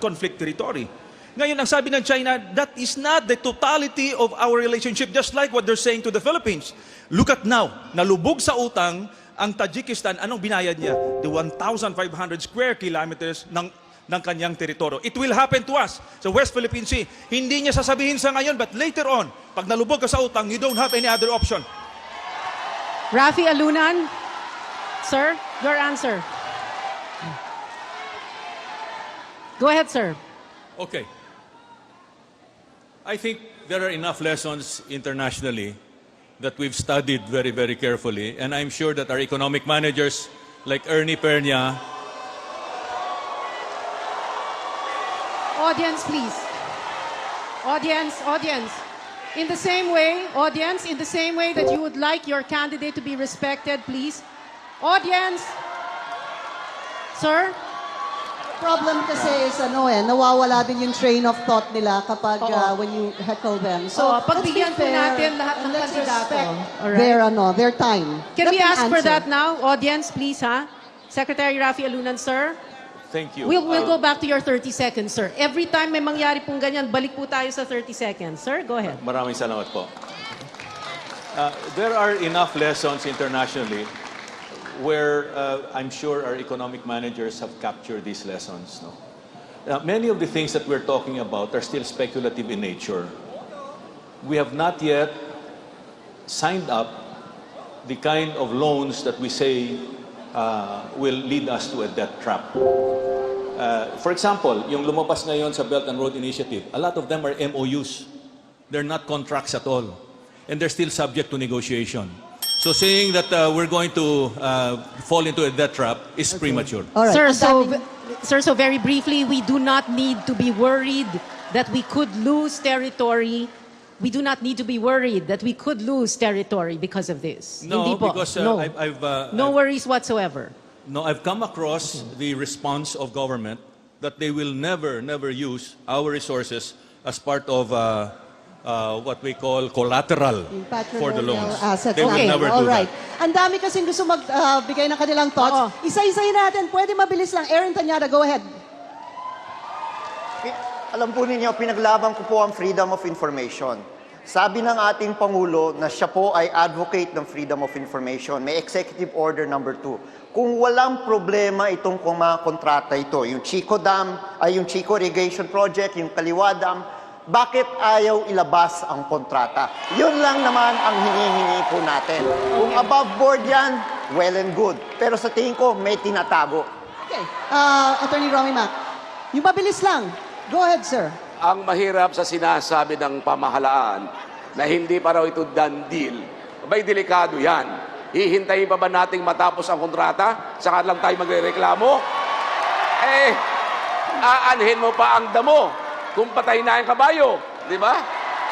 [SPEAKER 11] conflict territory. Ngayon, ang sabi ng China, that is not the totality of our relationship, just like what they're saying to the Philippines. Look at now, nalubog sa utang ang Tajikistan, anong binayad niya? The 1,500 square kilometers ng kanyang teritoryo. It will happen to us sa West Philippine Sea. Hindi niya sasabihin sa ngayon, but later on, pag nalubog ka sa utang, you don't have any other option.
[SPEAKER 9] Raffy Alunan. Sir, your answer. Go ahead, sir.
[SPEAKER 12] Okay. I think there are enough lessons internationally that we've studied very, very carefully. And I'm sure that our economic managers like Ernie Pernia.
[SPEAKER 9] Audience, please. Audience. In the same way, audience, in the same way that you would like your candidate to be respected, please. Audience. Sir?
[SPEAKER 10] Problem kasi is nawawala din yung train of thought nila kapag when you heckle them. So,
[SPEAKER 9] pagbigyan po natin lahat ng kandidato.
[SPEAKER 10] Their time.
[SPEAKER 9] Can we ask for that now? Audience, please, ha? Secretary Raffy Alunan, sir.
[SPEAKER 12] Thank you.
[SPEAKER 9] We'll go back to your 30 seconds, sir. Every time may mangyari pong ganyan, balik po tayo sa 30 seconds. Sir, go ahead.
[SPEAKER 12] Maraming salamat po. There are enough lessons internationally where I'm sure our economic managers have captured these lessons. No? Many of the things that we're talking about are still speculative in nature. We have not yet signed up the kind of loans that we say will lead us to a debt trap. For example, yung lumabas ngayon sa Belt and Road Initiative, a lot of them are MOUs. They're not contracts at all. And they're still subject to negotiation. So saying that we're going to fall into a debt trap is premature.
[SPEAKER 9] All right. Sir, so very briefly, we do not need to be worried that we could lose territory. We do not need to be worried that we could lose territory because of this.
[SPEAKER 12] No,
[SPEAKER 9] Hindi po.
[SPEAKER 12] because
[SPEAKER 9] no.
[SPEAKER 12] I've
[SPEAKER 9] no worries whatsoever.
[SPEAKER 12] No, I've come across the response of government that they will never use our resources as part of what we call collateral for the loans.
[SPEAKER 10] Assets.
[SPEAKER 12] They will never do
[SPEAKER 10] Alright.
[SPEAKER 12] that.
[SPEAKER 10] Ang dami kasing gusto magbigay ng kanilang thoughts. Isa-isayin natin. Pwede mabilis lang. Erin Tañada, go ahead.
[SPEAKER 4] Alam po ninyo, pinaglaban ko po ang freedom of information. Sabi ng ating Pangulo na siya po ay advocate ng freedom of information. May Executive Order number 2. Kung walang problema itong mga kontrata ito, yung Chico Dam, yung Chico Irrigation Project, yung Kaliwa Dam, bakit ayaw ilabas ang kontrata? Yun lang naman ang hinihingi po natin. Kung above board yan, well and good. Pero sa tingin ko, may tinatago.
[SPEAKER 10] Okay. Attorney Romy Mac, yung mabilis lang. Go ahead, sir.
[SPEAKER 14] Ang mahirap sa sinasabi ng pamahalaan na hindi pa raw ito done deal, may delikado yan. Hihintayin pa ba nating matapos ang kontrata? Saka lang tayo magrereklamo? Aanhin mo pa ang damo kung patay na ang kabayo. Di ba?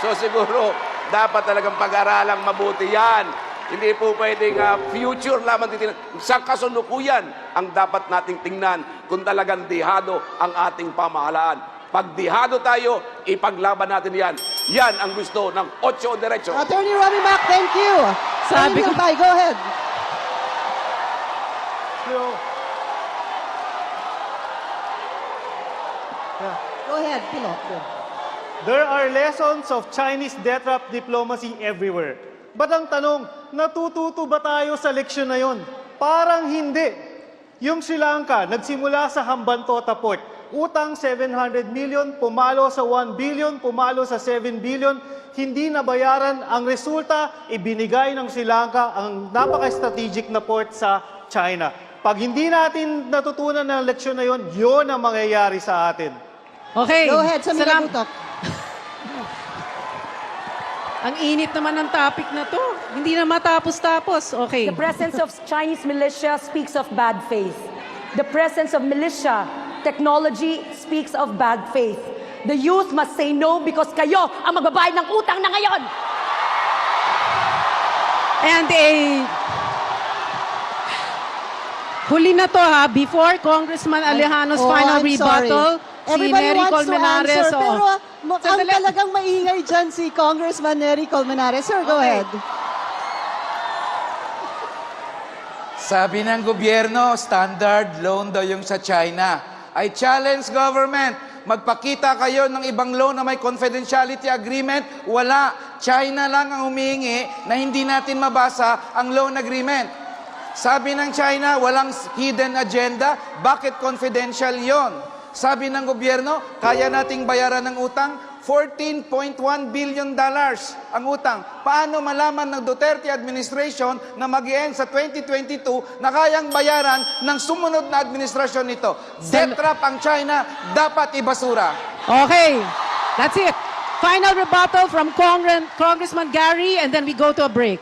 [SPEAKER 14] So siguro, dapat talagang pag-aralang mabuti yan. Hindi po pwedeng future lamang titingnan. Sa kasalukuyan ang dapat nating tingnan kung talagang dihado ang ating pamahalaan. Pag dihado tayo, ipaglaban natin yan. Yan ang gusto ng OTSO DIRETSO.
[SPEAKER 10] Attorney Romy Mac, thank you.
[SPEAKER 9] Sabi ko,
[SPEAKER 10] Hilbay, go ahead. Go ahead, Pilo.
[SPEAKER 13] There are lessons of Chinese death trap diplomacy everywhere. But ang tanong, natututo ba tayo sa leksyon na yon? Parang hindi. Yung Sri Lanka, nagsimula sa Hambantota Port. Utang 700 million, pumalo sa 1 billion, pumalo sa 7 billion. Hindi nabayaran. Ang resulta, ibinigay ng Sri Lanka ang napaka-strategic na port sa China. Pag hindi natin natutunan ng leksyon na yon, yun ang mangyayari sa atin.
[SPEAKER 9] Okay.
[SPEAKER 10] Go ahead, Samira Gutoc.
[SPEAKER 9] Ang init naman ng topic na to. Hindi na matapos-tapos. Okay.
[SPEAKER 8] The presence of Chinese militia speaks of bad faith. The presence of militia technology speaks of bad faith. The youth must say no because kayo ang magbabayad ng utang na ngayon.
[SPEAKER 9] And huli na to ha, before Congressman Alejano's final rebuttal, si Neri Colmenares.
[SPEAKER 10] Pero ang talagang maingay dyan si Congressman Neri Colmenares. Sir, go ahead.
[SPEAKER 5] Sabi ng gobyerno, standard loan daw yung sa China. I challenge government, magpakita kayo ng ibang loan na may confidentiality agreement. Wala. China lang ang humihingi na hindi natin mabasa ang loan agreement. Sabi ng China, walang hidden agenda. Bakit confidential yon? Sabi ng gobyerno, kaya nating bayaran ng utang, $14.1 billion ang utang. Paano malaman ng Duterte administration na mag-i-end sa 2022 na kayang bayaran ng sumunod na administrasyon nito? Debt trap ang China, dapat ibasura.
[SPEAKER 9] Okay, that's it. Final rebuttal from Congressman Gary and then we go to a break.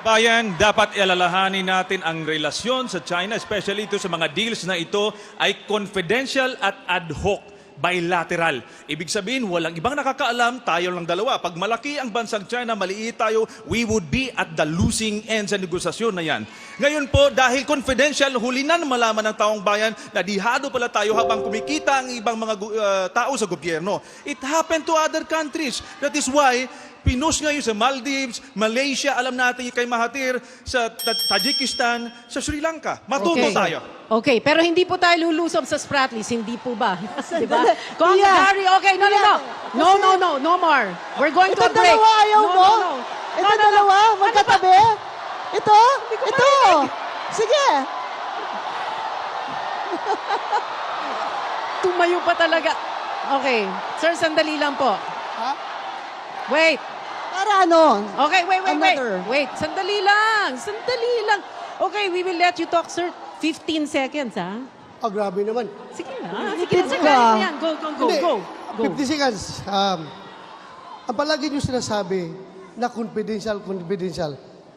[SPEAKER 11] Bayan, dapat ialalahanin natin ang relasyon sa China, especially ito sa mga deals na ito ay confidential at ad hoc. Bilateral. Ibig sabihin, walang ibang nakakaalam, tayo lang dalawa. Pag malaki ang bansang China, maliit tayo, we would be at the losing end sa negosasyon na yan. Ngayon po, dahil confidential, huli na malaman ng taong bayan na dihado pala tayo habang kumikita ang ibang mga tao sa gobyerno. It happened to other countries. That is why, pinush ngayon sa Maldives, Malaysia, alam natin kay Mahathir, sa Tajikistan, sa Sri Lanka. Matuto tayo.
[SPEAKER 9] Okay, pero hindi po tayo lulusob sa Spratlys, hindi po ba? Diba? Gary, okay, no more. We're going to a break.
[SPEAKER 10] Ito dalawa, ayaw mo? Ito dalawa, magkatabi? Ito? Sige.
[SPEAKER 9] Tumayo pa talaga. Okay, sir, sandali lang po. Wait.
[SPEAKER 10] Para ano?
[SPEAKER 9] Okay, wait. Sandali lang. Okay, we will let you talk, sir. 15 seconds, ha?
[SPEAKER 6] Grabe naman.
[SPEAKER 9] Sige na, sir, Gary, yan. Go.
[SPEAKER 6] 50 seconds. Ang palagi nyo sinasabi na confidential.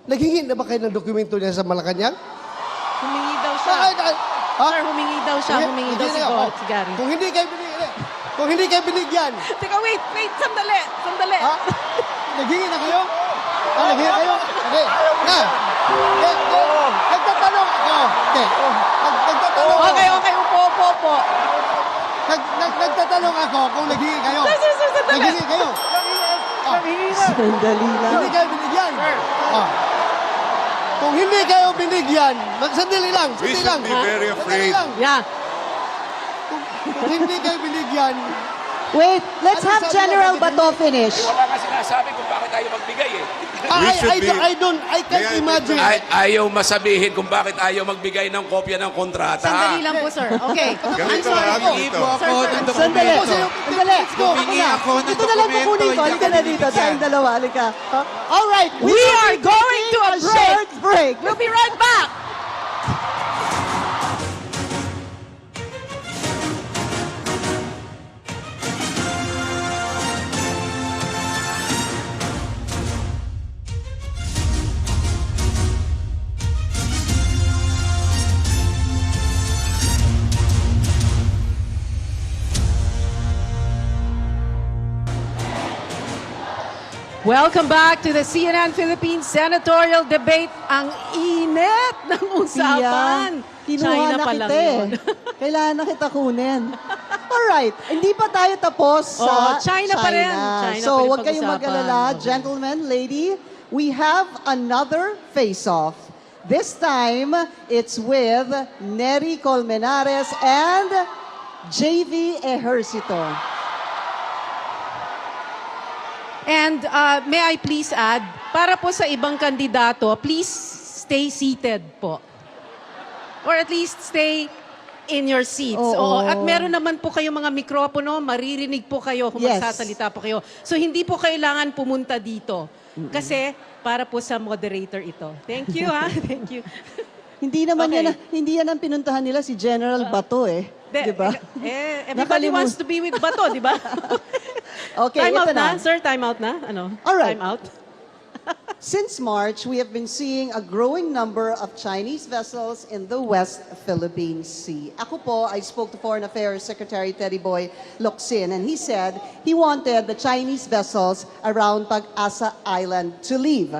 [SPEAKER 6] Naghingi na ba kayo ng dokumento niya sa Malacanang?
[SPEAKER 9] Humingi daw siya. Sir, humingi daw siya. Humingi daw si Gary.
[SPEAKER 6] Kung hindi kayo binigyan.
[SPEAKER 9] Teka, wait. Sandali.
[SPEAKER 6] Naghingi na kayo? Naghingi kayo? Nagtatanong. Okay. Nagtatanong ako.
[SPEAKER 9] Okay, upo.
[SPEAKER 6] Nagtatanong ako kung naghingi kayo. Naghingi kayo.
[SPEAKER 10] Sandali lang.
[SPEAKER 6] Hindi kayo binigyan. Kung hindi kayo binigyan, sandali lang.
[SPEAKER 7] We should be very afraid.
[SPEAKER 9] Yeah.
[SPEAKER 6] Kung hindi kayo binigyan,
[SPEAKER 10] Wait, let's have General Bato finish.
[SPEAKER 14] Wala nga sinasabi kung bakit ayaw magbigay eh.
[SPEAKER 6] I can't imagine.
[SPEAKER 14] Ayaw masabihin kung bakit ayaw magbigay ng kopya ng kontrata.
[SPEAKER 9] Sandali lang po, sir. Okay.
[SPEAKER 7] Ganito lang dito.
[SPEAKER 10] Sandali. Ito na lang kukunin ko. Halika na dito. Tayong dalawa. Halika. All right.
[SPEAKER 9] We are going to a
[SPEAKER 10] short break.
[SPEAKER 9] We'll be right back. Welcome back to the CNN Philippines Senatorial Debate. Ang init ng usapan.
[SPEAKER 10] Kinuha na
[SPEAKER 9] pa lang
[SPEAKER 10] kita
[SPEAKER 9] yun.
[SPEAKER 10] Kailangan na kita kunin. Alright, hindi pa tayo tapos sa
[SPEAKER 9] China pa rin. China
[SPEAKER 10] so,
[SPEAKER 9] pa rin
[SPEAKER 10] huwag kayong
[SPEAKER 9] pag-usapan.
[SPEAKER 10] mag-alala. Gentlemen, lady, we have another face-off. This time, it's with Neri Colmenares and JV Ejercito.
[SPEAKER 9] And may I please add, para po sa ibang kandidato, please stay seated po. Or at least stay in your seats.
[SPEAKER 10] Oo.
[SPEAKER 9] At meron naman po kayong mga mikropono, maririnig po kayo kung
[SPEAKER 10] Yes.
[SPEAKER 9] magsasalita po kayo. So hindi po kailangan pumunta dito. Kasi para po sa moderator ito. Thank you ha. Thank you.
[SPEAKER 10] Hindi naman
[SPEAKER 9] Okay.
[SPEAKER 10] hindi yan ang pinuntahan nila si General Bato eh. Diba?
[SPEAKER 9] Everybody wants to be with Bato, di ba?
[SPEAKER 10] Okay,
[SPEAKER 9] time out
[SPEAKER 10] ito na.
[SPEAKER 9] na. Sir, time out na. Ano?
[SPEAKER 10] All right.
[SPEAKER 9] Time out.
[SPEAKER 10] Since March, we have been seeing a growing number of Chinese vessels in the West Philippine Sea. Ako po, I spoke to Foreign Affairs Secretary Teddy Boy Locsin, and he said he wanted the Chinese vessels around Pag-asa Island to leave.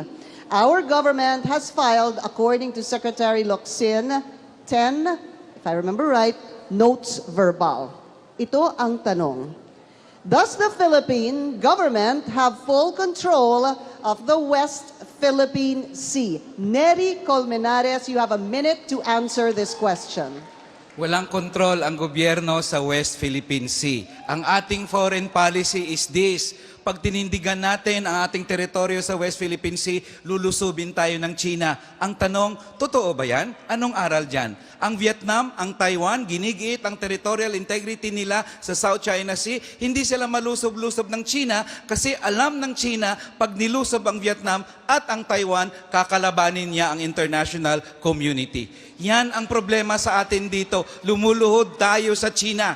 [SPEAKER 10] Our government has filed, according to Secretary Locsin, 10, if I remember right, notes verbal. Ito ang tanong. Does the Philippine government have full control of the West Philippine Sea? Neri Colmenares, you have a minute to answer this question.
[SPEAKER 5] Walang kontrol ang gobyerno sa West Philippine Sea. Ang ating foreign policy is this. Pag tinindigan natin ang ating teritoryo sa West Philippine Sea, lulusubin tayo ng China. Ang tanong, totoo ba yan? Anong aral dyan? Ang Vietnam, ang Taiwan, ginigiit ang territorial integrity nila sa South China Sea. Hindi sila malusob-lusob ng China kasi alam ng China pag nilusob ang Vietnam at ang Taiwan, kakalabanin niya ang international community. Yan ang problema sa atin dito. Lumuluhod tayo sa China.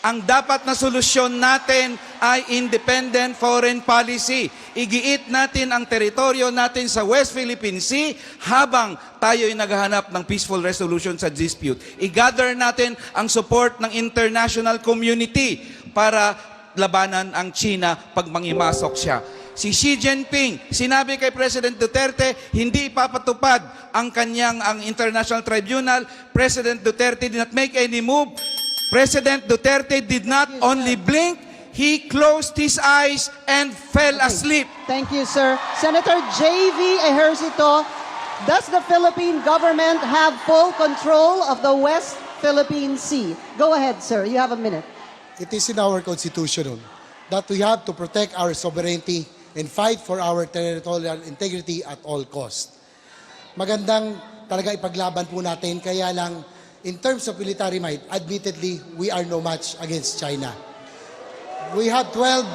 [SPEAKER 5] Ang dapat na solusyon natin ay independent foreign policy. Igiit natin ang teritoryo natin sa West Philippine Sea habang tayo ay naghahanap ng peaceful resolution sa dispute. I-gather natin ang support ng international community para labanan ang China pag mangimasok siya. Si Xi Jinping, sinabi kay President Duterte, hindi ipapatupad ang kanyang international tribunal. President Duterte did not make any move. President Duterte did not only blink, he closed his eyes and fell asleep.
[SPEAKER 10] Thank you, sir. Senator JV Ejercito, does the Philippine government have full control of the West Philippine Sea? Go ahead, sir. You have a minute.
[SPEAKER 15] It is in our constitution that we have to protect our sovereignty and fight for our territorial integrity at all costs. Magandang talaga ipaglaban po natin, kaya lang in terms of military might, admittedly, we are no match against China. We have 12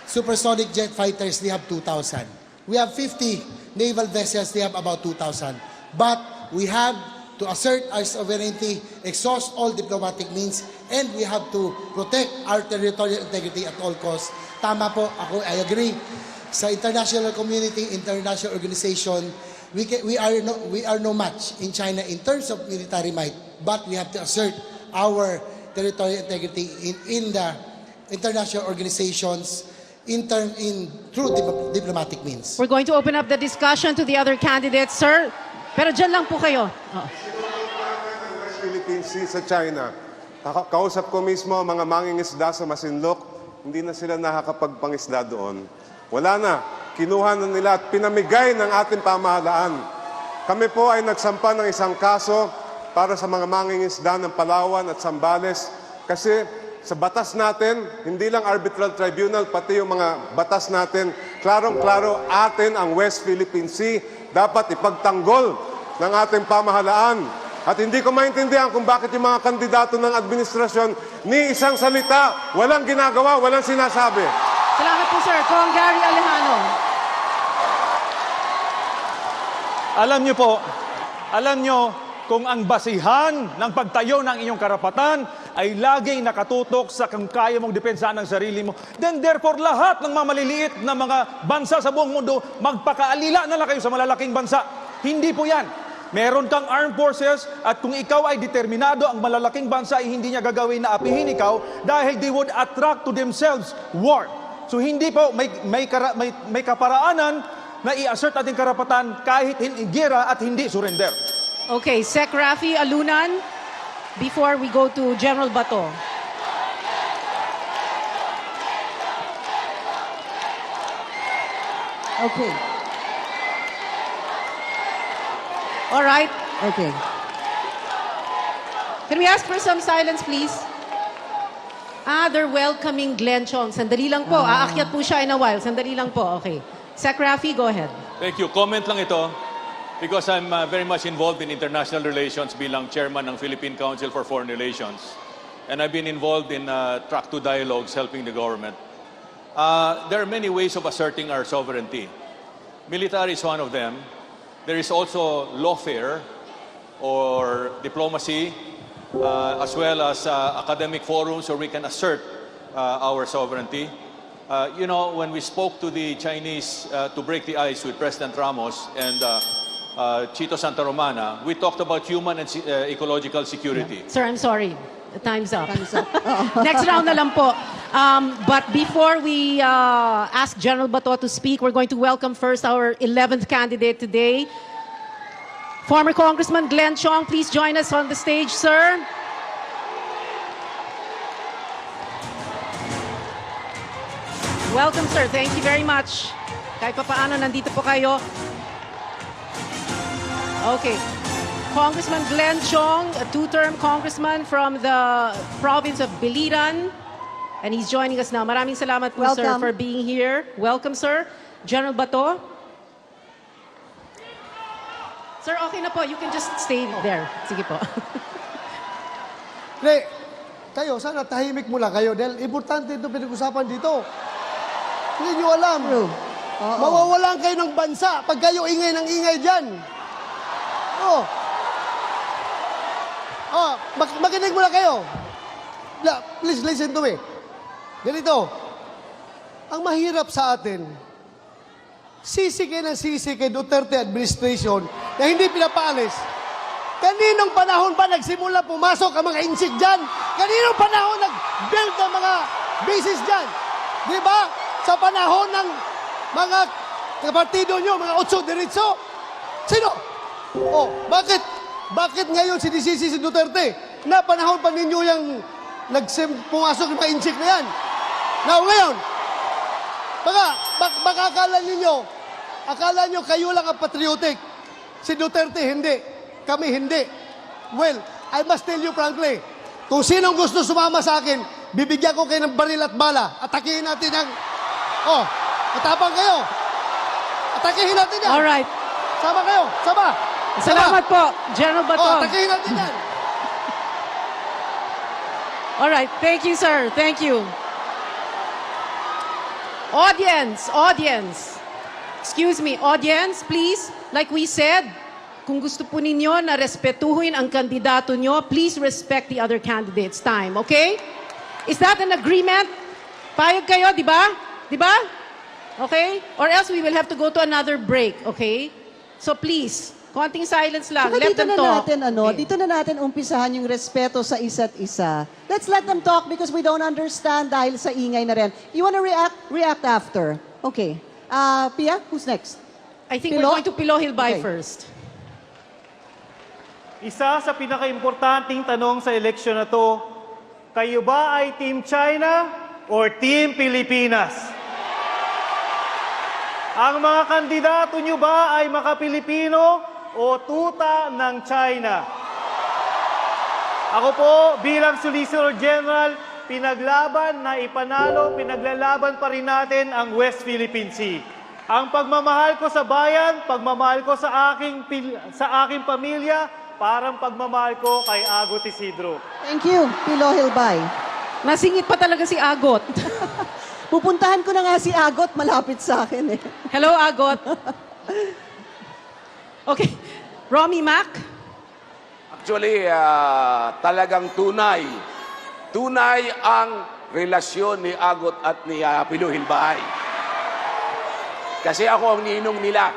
[SPEAKER 15] supersonic jet fighters, they have 2,000. We have 50 naval vessels, they have about 2,000. But we have to assert our sovereignty, exhaust all diplomatic means, and we have to protect our territorial integrity at all costs. Tama po, I agree. Sa international community, international organization, we are no match in China in terms of military might, but we have to assert our territorial integrity in the international organizations through diplomatic means.
[SPEAKER 9] We're going to open up the discussion to the other candidates. Sir, Pero dyan lang po kayo.
[SPEAKER 7] West Philippine Sea sa China. Kausap ko mismo ang mga mangingisda sa Masinloc, hindi na sila nakakapagpangisda doon. Wala na. Kinuha na nila at pinamigay ng ating pamahalaan. Kami po ay nagsampa ng isang kaso para sa mga mangingisda ng Palawan at Zambales kasi sa batas natin, hindi lang arbitral tribunal, pati yung mga batas natin, klarong-klaro atin ang West Philippine Sea, dapat ipagtanggol ng ating pamahalaan. At hindi ko maintindihan kung bakit yung mga kandidato ng administrasyon ni isang salita, walang ginagawa, walang sinasabi.
[SPEAKER 9] Salamat po, sir. Kong Gary Alejano.
[SPEAKER 11] Alam nyo, kung ang basihan ng pagtayo ng inyong karapatan ay laging nakatutok sa kung kaya mong depensahan ng sarili mo, then therefore lahat ng mga maliliit na mga bansa sa buong mundo, magpakaalila na lang kayo sa malalaking bansa. Hindi po yan. Meron kang armed forces at kung ikaw ay determinado, ang malalaking bansa ay hindi niya gagawin na apihin ikaw dahil they would attract to themselves war. So hindi po, may kaparaanan na i-assert ating karapatan kahit hindi gira at hindi surrender.
[SPEAKER 9] Okay, Sec Raffy Alunan, before we go to General Bato.
[SPEAKER 10] Okay.
[SPEAKER 9] All right.
[SPEAKER 10] Okay.
[SPEAKER 9] Can we ask for some silence, please? They're welcoming Glenn Chong. Sandali lang po. Aakyat po siya in a while. Sandali lang po. Okay. Sec Raffy, go ahead.
[SPEAKER 12] Thank you. Comment lang ito. Because I'm very much involved in international relations bilang chairman ng Philippine Council for Foreign Relations. And I've been involved in track 2 dialogues helping the government. There are many ways of asserting our sovereignty. Military is one of them. There is also lawfare or diplomacy as well as academic forums where we can assert our sovereignty. You know, when we spoke to the Chinese to break the ice with President Ramos and Chito Santa Romana, we talked about human and ecological security.
[SPEAKER 9] Yeah. Sir, I'm sorry. Time's up. Next round na lang po. But before we ask General Bato to speak, we're going to welcome first our 11th candidate today. Former Congressman Glenn Chong, please join us on the stage, sir. Welcome, sir. Thank you very much. Kahit pa paano, nandito po kayo. Okay. Congressman Glenn Chong, a two-term congressman from the province of Biliran. And he's joining us now. Maraming salamat po, sir, for being here. Welcome, sir. General Bato. Sir, okay na po. You can just stay there. Sige po.
[SPEAKER 6] Kayo, sana tahimik mula kayo dahil importante ito pinag-usapan dito. Hindi nyo alam. Mawawalan kayo ng bansa pag kayo ingay ng ingay dyan. Makinig muna kayo. Please listen to me. Ganito, ang mahirap sa atin, sisi kay Duterte administration na hindi pinapaalis. Kaninong panahon ba nagsimula pumasok ang mga insik dyan? Kaninong panahon nag-build ng mga bases dyan? Di ba? Sa panahon ng mga partido nyo, mga OTSO DIRETSO? Sino? Bakit ngayon sinisisi si Duterte? Na panahon pa ninyo yung pumasok yung mga insik na yan? Now, ngayon, baka akala nyo kayo lang ang patriotic. Si Duterte, hindi. Kami, hindi. Well, I must tell you frankly, kung sinong gusto sumama sa akin, bibigyan ko kayo ng baril at bala. Atakihin natin ang... matapang kayo. Atakihin natin yan.
[SPEAKER 9] Alright.
[SPEAKER 6] Sama kayo. Sama.
[SPEAKER 9] Salamat po, General Bato.
[SPEAKER 6] Atakihin natin yan.
[SPEAKER 9] Alright. Thank you, sir. Thank you. Audience. Excuse me, audience, please. Like we said, kung gusto po ninyo na respetuhin ang kandidato nyo, please respect the other candidates' time, okay? Is that an agreement? Payag kayo, di ba? Di ba? Okay? Or else we will have to go to another break, okay? So please, konting silence lang. Let them talk.
[SPEAKER 10] Dito na natin umpisahan yung respeto sa isa't isa. Let's let them talk because we don't understand dahil sa ingay na rin. You wanna react after? Okay. Pia, who's next?
[SPEAKER 9] I think we're going to Florin Hilbay first.
[SPEAKER 13] Isa sa pinakaimportanteng tanong sa eleksyon na to, kayo ba ay Team China or Team Pilipinas? Ang mga kandidato nyo ba ay maka-Pilipino o tuta ng China? Ako po bilang Solicitor General, pinaglaban na ipanalo, pinaglalaban pa rin natin ang West Philippine Sea. Ang pagmamahal ko sa bayan, pagmamahal ko sa aking pamilya, parang pagmamahal ko kay Agot Isidro.
[SPEAKER 10] Thank you, Pilo Hilbay.
[SPEAKER 9] Nasingit pa talaga si Agot.
[SPEAKER 10] Pupuntahan ko na nga si Agot, malapit sa akin eh.
[SPEAKER 9] Hello, Agot. Okay. Romy Mac?
[SPEAKER 14] Actually, talagang tunay ang relasyon ni Agot at ni Pilo Hilbay. Kasi ako ang ninong nila.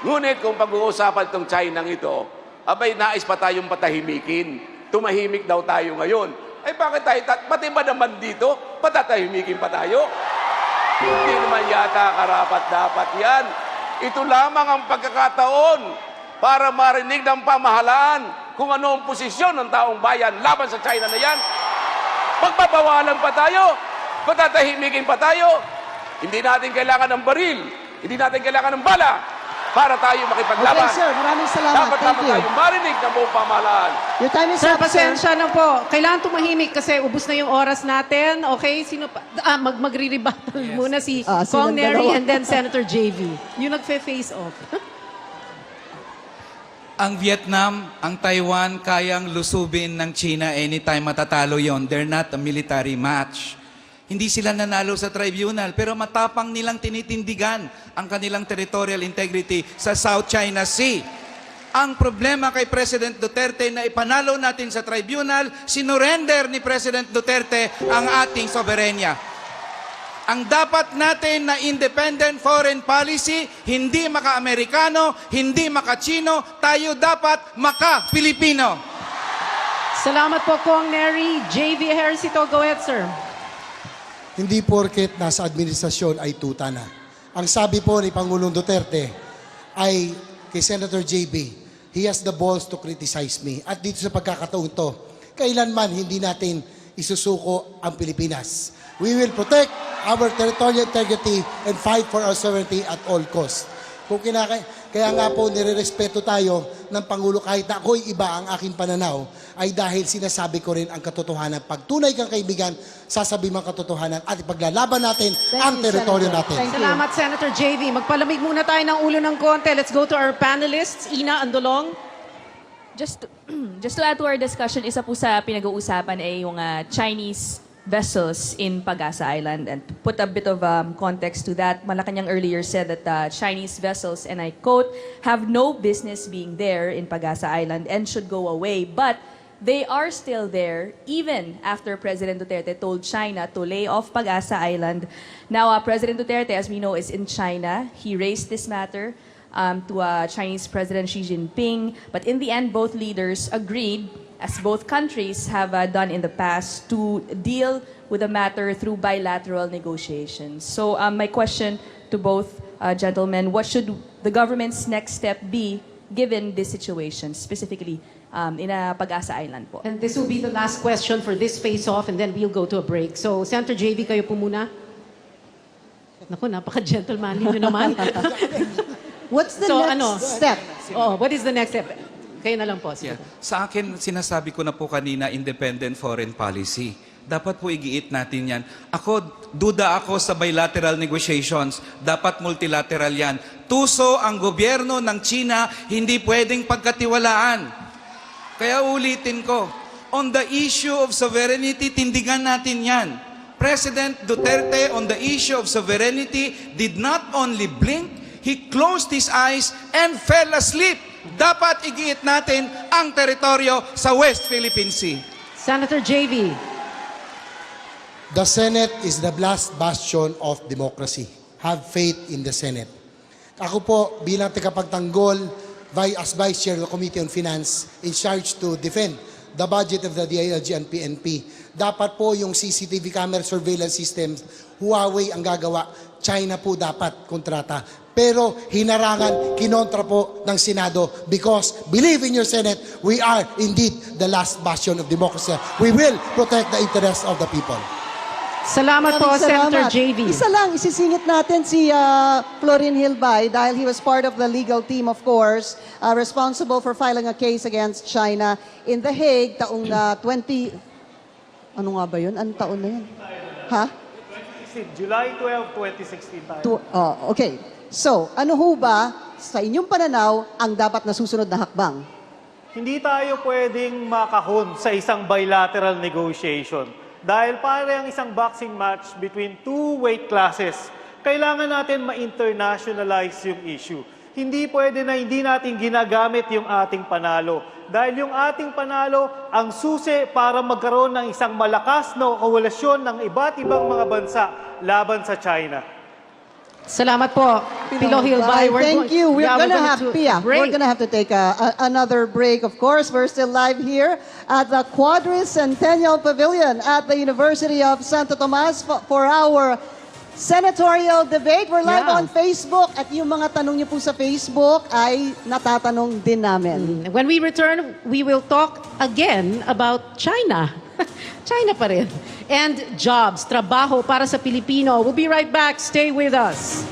[SPEAKER 14] Ngunit kung pag-uusapan itong China ito, abay nais pa tayong patahimikin. Tumahimik daw tayo ngayon. Ay bakit tayo, pati ba naman dito, patatahimikin pa tayo? Hindi naman yata karapat-dapat yan. Ito lamang ang pagkakataon para marinig ng pamahalaan kung ano ang posisyon ng taong bayan laban sa China na yan. Pagbabawalan pa tayo, patatahimikin pa tayo. Hindi natin kailangan ng baril, hindi natin kailangan ng bala para tayo makipaglaban.
[SPEAKER 10] Okay, sir. Maraming salamat.
[SPEAKER 14] Dapat
[SPEAKER 10] Thank you.
[SPEAKER 14] tayong marinig ng buong pamahalaan.
[SPEAKER 10] Your time is
[SPEAKER 9] Sir,
[SPEAKER 10] up, sir.
[SPEAKER 9] pasensya na po. Kailangan tumahimik kasi ubus na yung oras natin. Okay? Sino pa? Magre-rebuttal muna si Kong
[SPEAKER 10] silang
[SPEAKER 9] Neri
[SPEAKER 10] dalawa.
[SPEAKER 9] and then Senator JV. Yung nagfe-face off.
[SPEAKER 5] Ang Vietnam, ang Taiwan, kayang lusubin ng China anytime matatalo yon. They're not a military match. Hindi sila nanalo sa tribunal, pero matapang nilang tinitindigan ang kanilang territorial integrity sa South China Sea. Ang problema kay President Duterte na ipanalo natin sa tribunal, sinurrender ni President Duterte ang ating soberenya. Ang dapat natin na independent foreign policy, hindi maka-Amerikano, hindi maka-Chino, tayo dapat maka-Pilipino.
[SPEAKER 9] Salamat po, Kong Neri. JV Ejercito, go ahead, sir.
[SPEAKER 15] Hindi porket nasa administrasyon ay tuta na. Ang sabi po ni Pangulong Duterte ay kay Senator JB, he has the balls to criticize me. At dito sa pagkakataon to, kailanman hindi natin isusuko ang Pilipinas. We will protect our territorial integrity and fight for our sovereignty at all costs. Kaya nga po nirerespeto tayo ng Pangulo kahit na ako'y iba ang aking pananaw ay dahil sinasabi ko rin ang katotohanan. Pag tunay kang kaibigan, sasabihin mo ang katotohanan at ipaglalaban natin ang teritoryo natin.
[SPEAKER 9] Salamat, Senator JV. Magpalamig muna tayo ng ulo ng konti. Let's go to our panelists. Ina Andolong.
[SPEAKER 18] Just to add to our discussion, isa po sa pinag-uusapan ay yung Chinese vessels in Pag-asa Island. And to put a bit of context to that, Malacanang earlier said that Chinese vessels, and I quote, have no business being there in Pag-asa Island and should go away. But they are still there even after President Duterte told China to lay off Pag-asa Island. Now, President Duterte, as we know, is in China. He raised this matter to Chinese President Xi Jinping. But in the end, both leaders agreed, as both countries have done in the past, to deal with the matter through bilateral negotiations. So my question to both gentlemen, what should the government's next step be given this situation, specifically in Pag-asa Island po?
[SPEAKER 9] And this will be the last question for this face-off and then we'll go to a break. So, Senator JV, kayo po muna. Naku, napaka-gentlemanly nyo naman.
[SPEAKER 10] What's the next step?
[SPEAKER 9] Oh, what is the next step? Kayo na lang po.
[SPEAKER 5] Yeah. Sa akin, sinasabi ko na po kanina, independent foreign policy. Dapat po igiit natin yan. Duda ako sa bilateral negotiations. Dapat multilateral yan. Tuso ang gobyerno ng China, hindi pwedeng pagkatiwalaan. Kaya ulitin ko, on the issue of sovereignty, tindigan natin yan. President Duterte, on the issue of sovereignty, did not only blink, he closed his eyes and fell asleep. Dapat igiit natin ang teritoryo sa West Philippine Sea.
[SPEAKER 9] Senator JV.
[SPEAKER 15] The Senate is the last bastion of democracy. Have faith in the Senate. Ako po bilang tagapagtanggol as Vice Chair of the Committee on Finance in charge to defend the budget of the DILG and PNP. Dapat po yung CCTV camera surveillance systems, Huawei ang gagawa, China po dapat kontrata. Pero hinarangan, kinontra po ng Senado because, believe in your Senate, we are indeed the last bastion of democracy. We will protect the interests of the people.
[SPEAKER 9] Salamat po, Senator JV.
[SPEAKER 10] Isa lang, isisingit natin si Florin Hilbay dahil he was part of the legal team, of course, responsible for filing a case against China in The Hague taong 20... Ano nga ba yun? Anong taon na yun? Ha?
[SPEAKER 13] 2016, July 12, 2016 tayo.
[SPEAKER 10] Okay. So, ano ho ba, sa inyong pananaw, ang dapat na susunod na hakbang?
[SPEAKER 13] Hindi tayo pwedeng makahon sa isang bilateral negotiation. Dahil parang isang boxing match between two weight classes, kailangan natin ma-internationalize yung issue. Hindi pwede na hindi natin ginagamit yung ating panalo. Dahil yung ating panalo ang susi para magkaroon ng isang malakas na koalisyon ng iba't ibang mga bansa laban sa China.
[SPEAKER 9] Salamat po, Pilo Hilbay.
[SPEAKER 10] Thank you. We're gonna have to take another break. Of course, we're still live here at the Quadricentennial Pavilion at the University of Santo Tomas for our senatorial debate. We're live on Facebook at yung mga tanong niyo po sa Facebook ay natatanong din namin.
[SPEAKER 9] When we return, we will talk again about China. China pa rin. And jobs, trabaho para sa Pilipino. We'll be right back. Stay with us.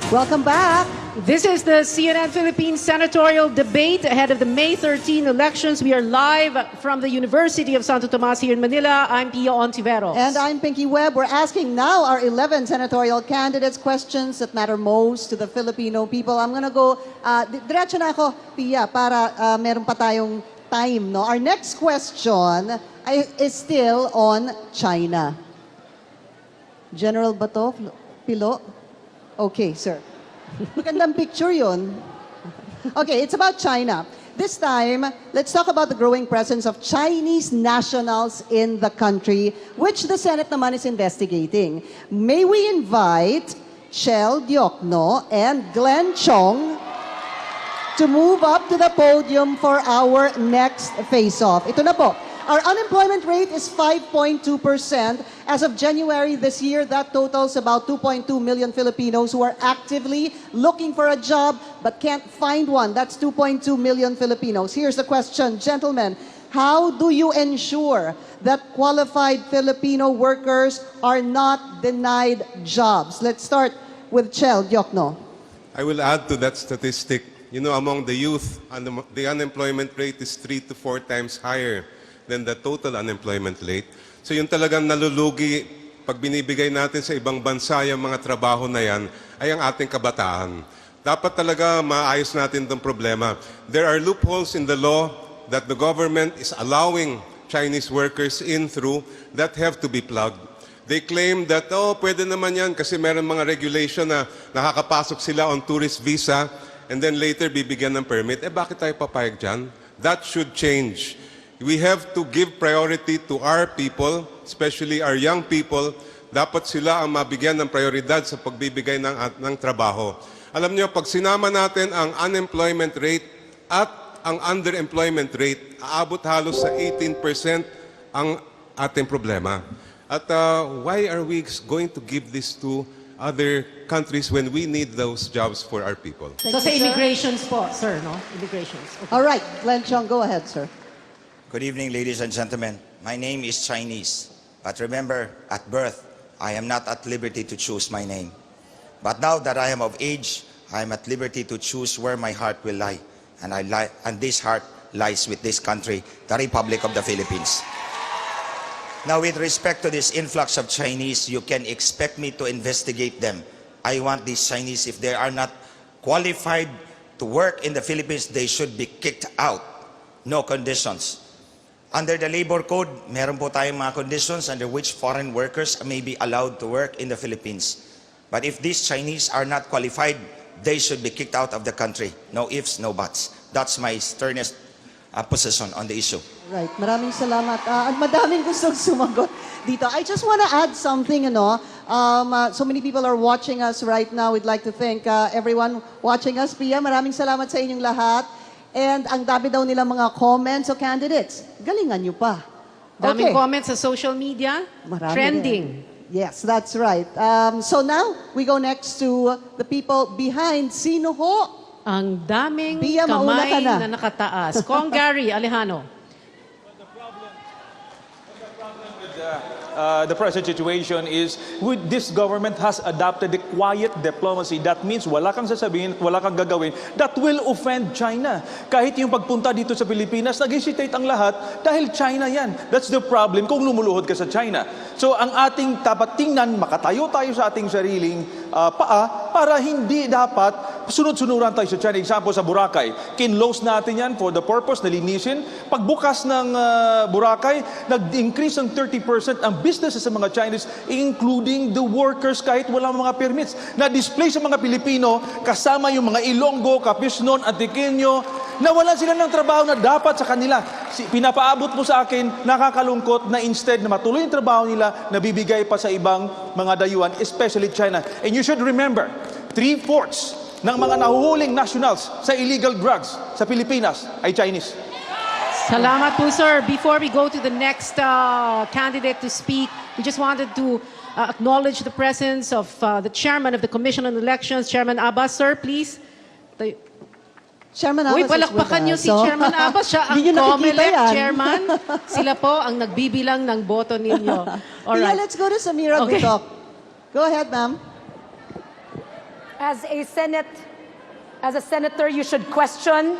[SPEAKER 10] Welcome back.
[SPEAKER 9] This is the CNN Philippines senatorial debate ahead of the May 13 elections. We are live from the University of Santo Tomas here in Manila. I'm Pio Ontiveros.
[SPEAKER 10] And I'm Pinky Webb. We're asking now our 11 senatorial candidates questions that matter most to the Filipino people. I'm gonna go, diretso na ako, Pia, para meron pa tayong time. No? Our next question is still on China. General Bato, Pilo? Okay, sir. Magandang picture yun. Okay, it's about China. This time, let's talk about the growing presence of Chinese nationals in the country, which the Senate naman is investigating. May we invite Chel Diokno and Glenn Chong to move up to the podium for our next face-off. Ito na po. Our unemployment rate is 5.2%. As of January this year, that totals about 2.2 million Filipinos who are actively looking for a job but can't find one. That's 2.2 million Filipinos. Here's the question, gentlemen. How do you ensure that qualified Filipino workers are not denied jobs? Let's start with Chel Diokno.
[SPEAKER 7] I will add to that statistic. You know, among the youth, the unemployment rate is 3 to 4 times higher than the total unemployment rate. So yung talagang nalulugi pag binibigay natin sa ibang bansa yung mga trabaho na yan ay ang ating kabataan. Dapat talaga maayos natin itong problema. There are loopholes in the law that the government is allowing Chinese workers in through that have to be plugged. They claim that, pwede naman yan kasi meron mga regulation na nakakapasok sila on tourist visa and then later bibigyan ng permit. Bakit tayo papayag dyan? That should change. We have to give priority to our people, especially our young people. Dapat sila ang mabigyan ng prioridad sa pagbibigay ng trabaho. Alam niyo, pag sinama natin ang unemployment rate at ang underemployment rate, aabot halos sa 18% ang ating problema. At why are we going to give this to other countries when we need those jobs for our people?
[SPEAKER 9] So sa immigrations po, sir, no? Immigrations. Okay.
[SPEAKER 10] All right, Glenn Chong, go ahead, sir.
[SPEAKER 19] Good evening, ladies and gentlemen. My name is Chinese, but remember, at birth, I am not at liberty to choose my name. But now that I am of age, I am at liberty to choose where my heart will lie. And this heart lies with this country, the Republic of the Philippines. Now, with respect to this influx of Chinese, you can expect me to investigate them. I want these Chinese, if they are not qualified to work in the Philippines, they should be kicked out. No conditions. Under the labor code, meron po tayong mga conditions under which foreign workers may be allowed to work in the Philippines. But if these Chinese are not qualified, they should be kicked out of the country. No ifs, no buts. That's my sternest position on the issue.
[SPEAKER 10] Right. Maraming salamat. At madaming gustong sumagot dito. I just want to add something, so many people are watching us right now. We'd like to thank everyone watching us. Pia, maraming salamat sa inyong lahat. And ang dami daw nila mga comments o candidates. Galingan nyo pa.
[SPEAKER 9] Daming comments sa social media.
[SPEAKER 10] Marami
[SPEAKER 9] Trending.
[SPEAKER 10] rin. Yes, that's right. So now, we go next to the people behind. Sino ho?
[SPEAKER 9] Ang daming
[SPEAKER 10] Pia, mauna ka
[SPEAKER 9] kamay na nakataas. Kong Gary, Alejano.
[SPEAKER 11] The present situation is this government has adopted the quiet diplomacy. That means wala kang sasabihin, wala kang gagawin that will offend China. Kahit yung pagpunta dito sa Pilipinas, nag-hesitate ang lahat dahil China yan. That's the problem kung lumuluhod ka sa China. So ang ating dapat tingnan, makatayo tayo sa ating sariling paa para hindi dapat sunod-sunuran tayo sa China. Example sa Boracay, kinlose natin yan for the purpose na linisin. Pagbukas ng Boracay, nag-increase ng 30% ang businesses sa mga Chinese, including the workers kahit walang mga permits. Na-display sa mga Pilipino, kasama yung mga Ilonggo, Capisnon, Antiqueño, na wala sila ng trabaho na dapat sa kanila. Pinapaabot mo sa akin, nakakalungkot na instead na matuloy yung trabaho nila, nabibigay pa sa ibang mga dayuhan, especially China. And you should remember, 3/4 ng mga nahuhuling nationals sa illegal drugs sa Pilipinas ay Chinese.
[SPEAKER 9] Salamat po, sir. Before we go to the next candidate to speak, we just wanted to acknowledge the presence of the chairman of the Commission on Elections, Chairman Abbas. Sir, please.
[SPEAKER 10] Chairman Abbas.
[SPEAKER 9] Uy, palakpakan niyo si Chairman Abbas. Siya ang COMELEC chairman. Sila po ang nagbibilang ng boto ninyo. All
[SPEAKER 10] Yeah,
[SPEAKER 9] right.
[SPEAKER 10] let's go to Samira Gutoc. Go ahead, ma'am.
[SPEAKER 8] As a senator, you should question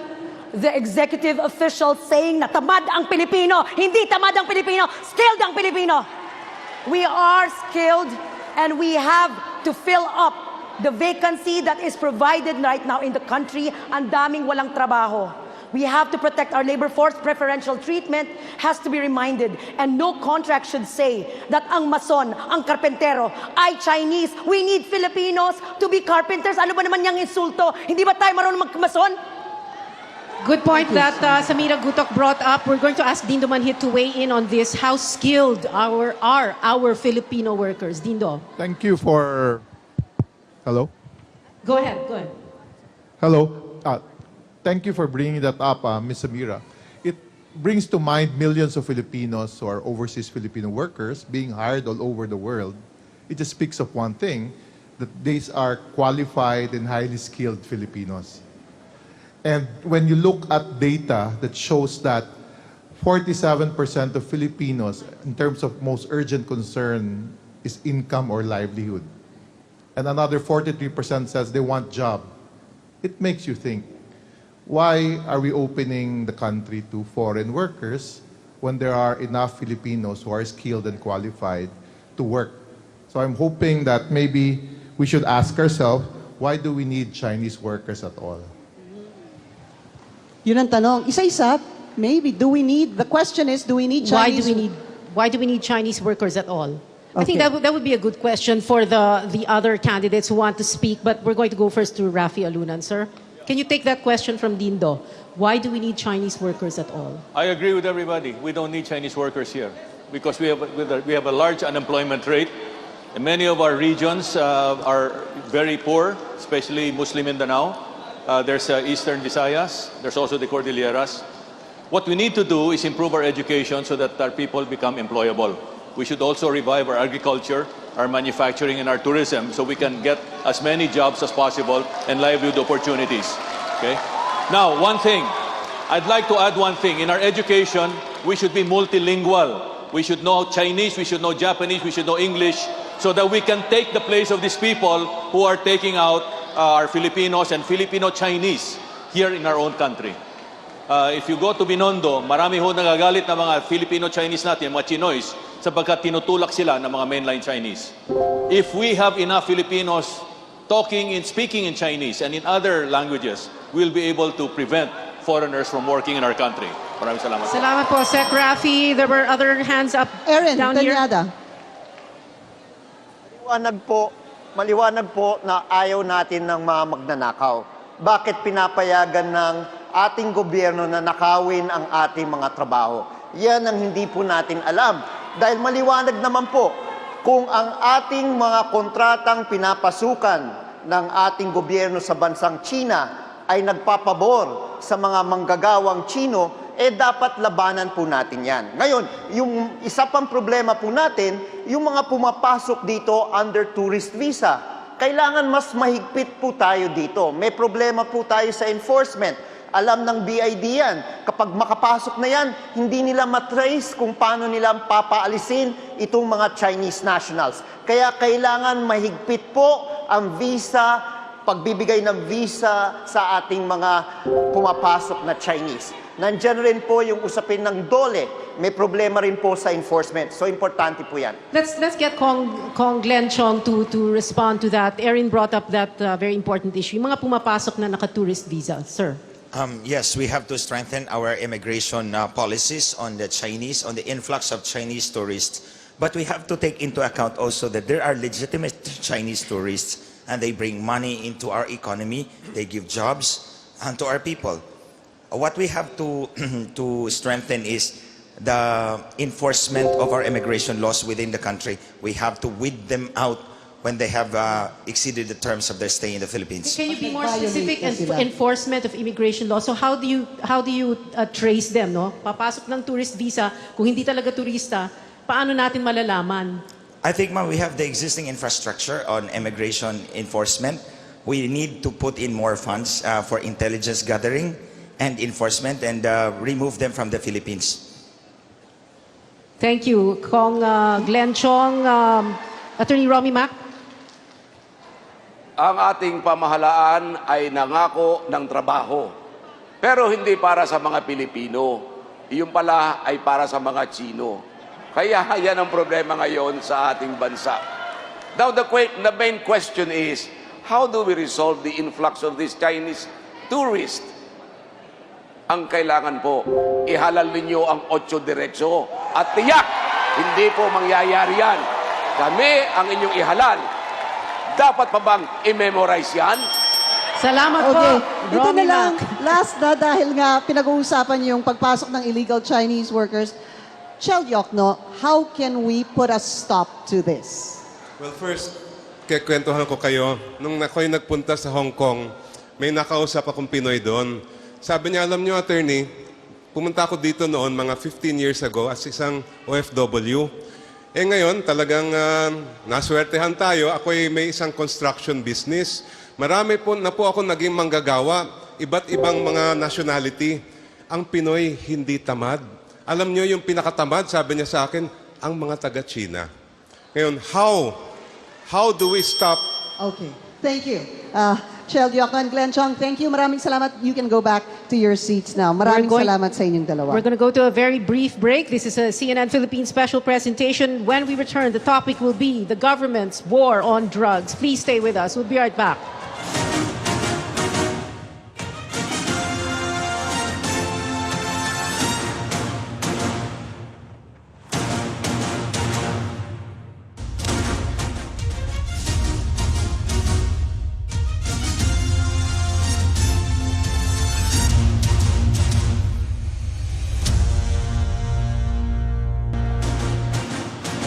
[SPEAKER 8] the executive officials saying na tamad ang Pilipino. Hindi tamad ang Pilipino, skilled ang Pilipino. We are skilled and we have to fill up the vacancy that is provided right now in the country. Ang daming walang trabaho. We have to protect our labor force. Preferential treatment has to be reminded. And no contract should say that ang mason, ang karpentero ay Chinese. We need Filipinos to be carpenters. Ano ba naman yung insulto? Hindi ba tayo marunong magmason?
[SPEAKER 9] Good point that Samira Gutoc brought up. We're going to ask Dindo Manhit to weigh in on this. How skilled are our Filipino workers? Dindo.
[SPEAKER 16] Thank you for... Hello?
[SPEAKER 9] Go ahead.
[SPEAKER 16] Hello. Thank you for bringing that up, Ms. Samira. It brings to mind millions of Filipinos or overseas Filipino workers being hired all over the world. It just speaks of one thing, that these are qualified and highly skilled Filipinos. And when you look at data that shows that 47% of Filipinos, in terms of most urgent concern, is income or livelihood. And another 43% says they want job. It makes you think, why are we opening the country to foreign workers when there are enough Filipinos who are skilled and qualified to work? So I'm hoping that maybe we should ask ourselves, why do we need Chinese workers at all?
[SPEAKER 10] Yun ang tanong. Isa-isa, maybe, the question is, do we need Chinese?
[SPEAKER 9] Why do we need Chinese workers at all? I think that would be a good question for the other candidates who want to speak, but we're going to go first to Raffy Alunan, sir. Can you take that question from Dindo? Why do we need Chinese workers at all?
[SPEAKER 12] I agree with everybody. We don't need Chinese workers here because we have a large unemployment rate. And many of our regions are very poor, especially Muslim Mindanao. There's Eastern Visayas. There's also the Cordilleras. What we need to do is improve our education so that our people become employable. We should also revive our agriculture, our manufacturing, and our tourism so we can get as many jobs as possible and livelihood opportunities. Okay? Now, one thing. I'd like to add one thing. In our education, we should be multilingual. We should know Chinese, we should know Japanese, we should know English so that we can take the place of these people who are taking out our Filipinos and Filipino Chinese here in our own country. If you go to Binondo, marami ho nagagalit na mga Filipino-Chinese natin, mga Chinoys, sapagkat tinutulak sila ng mga mainline Chinese. If we have enough Filipinos speaking in Chinese and in other languages, we'll be able to prevent foreigners from working in our country. Maraming salamat.
[SPEAKER 9] Salamat po, Sec. Raffy. There were other hands up
[SPEAKER 10] Erin
[SPEAKER 9] down here.
[SPEAKER 10] Tañada.
[SPEAKER 4] Maliwanag po na ayaw natin ng mga magnanakaw. Bakit pinapayagan ng ating gobyerno na nakawin ang ating mga trabaho? Yan ang hindi po natin alam. Dahil maliwanag naman po, kung ang ating mga kontratang pinapasukan ng ating gobyerno sa bansang China ay nagpapabor sa mga manggagawang Chino, dapat labanan po natin yan. Ngayon, yung isa pang problema po natin, yung mga pumapasok dito under tourist visa. Kailangan mas mahigpit po tayo dito. May problema po tayo sa enforcement. Alam ng BID yan. Kapag makapasok na yan, hindi nila matrace kung paano nila papaalisin itong mga Chinese nationals. Kaya kailangan mahigpit po ang visa, pagbibigay ng visa sa ating mga pumapasok na Chinese. Nandiyan rin po yung usapin ng DOLE. May problema rin po sa enforcement. So, importante po yan.
[SPEAKER 9] Let's get Kong Glenn Chong to respond to that. Erin brought up that very important issue. Yung mga pumapasok na naka-tourist visa. Sir.
[SPEAKER 19] Yes, we have to strengthen our immigration policies on the Chinese, on the influx of Chinese tourists. But we have to take into account also that there are legitimate Chinese tourists and they bring money into our economy. They give jobs to our people. What we have to strengthen is the enforcement of our immigration laws within the country. We have to weed them out when they have exceeded the terms of their stay in the Philippines.
[SPEAKER 9] Can you be more specific in enforcement of immigration law? So how do you trace them? No? Papasok ng tourist visa, kung hindi talaga turista, paano natin malalaman?
[SPEAKER 19] I think, ma'am, we have the existing infrastructure on immigration enforcement. We need to put in more funds for intelligence gathering and enforcement and remove them from the Philippines.
[SPEAKER 9] Thank you. Kong Glenn Chong, Attorney Romy Mac.
[SPEAKER 14] Ang ating pamahalaan ay nangako ng trabaho. Pero hindi para sa mga Pilipino. Iyon pala ay para sa mga Chino. Kaya yan ang problema ngayon sa ating bansa. Now the main question is, how do we resolve the influx of these Chinese tourists? Ang kailangan po, ihalal ninyo ang OTSO DIRETSO at tiyak, hindi po mangyayari yan. Kami ang inyong ihalal. Dapat pa bang i-memorize yan?
[SPEAKER 9] Salamat
[SPEAKER 10] Okay,
[SPEAKER 9] po,
[SPEAKER 10] ito na
[SPEAKER 9] Romy
[SPEAKER 10] lang,
[SPEAKER 9] Mac.
[SPEAKER 10] last na dahil nga pinag-uusapan yung pagpasok ng illegal Chinese workers. Chel Diokno, how can we put a stop to this?
[SPEAKER 7] Well, first, kikwentuhan ko kayo. Nung ako'y nagpunta sa Hong Kong, may nakausap akong Pinoy doon. Sabi niya, alam niyo, attorney, pumunta ako dito noon mga 15 years ago as isang OFW. Ngayon, talagang naswertehan tayo. Ako'y may isang construction business. Marami po na po ako naging manggagawa. Iba't ibang mga nationality. Ang Pinoy hindi tamad. Alam niyo yung pinakatamad, sabi niya sa akin, ang mga taga-China. Ngayon, how do we stop?
[SPEAKER 10] Okay, thank you. Chel Diokno and Glenn Chong, thank you. Maraming salamat. You can go back to your seats now. Maraming salamat sa inyong dalawa.
[SPEAKER 9] We're going to go to a very brief break. This is a CNN Philippines special presentation. When we return, the topic will be the government's war on drugs. Please stay with us. We'll be right back.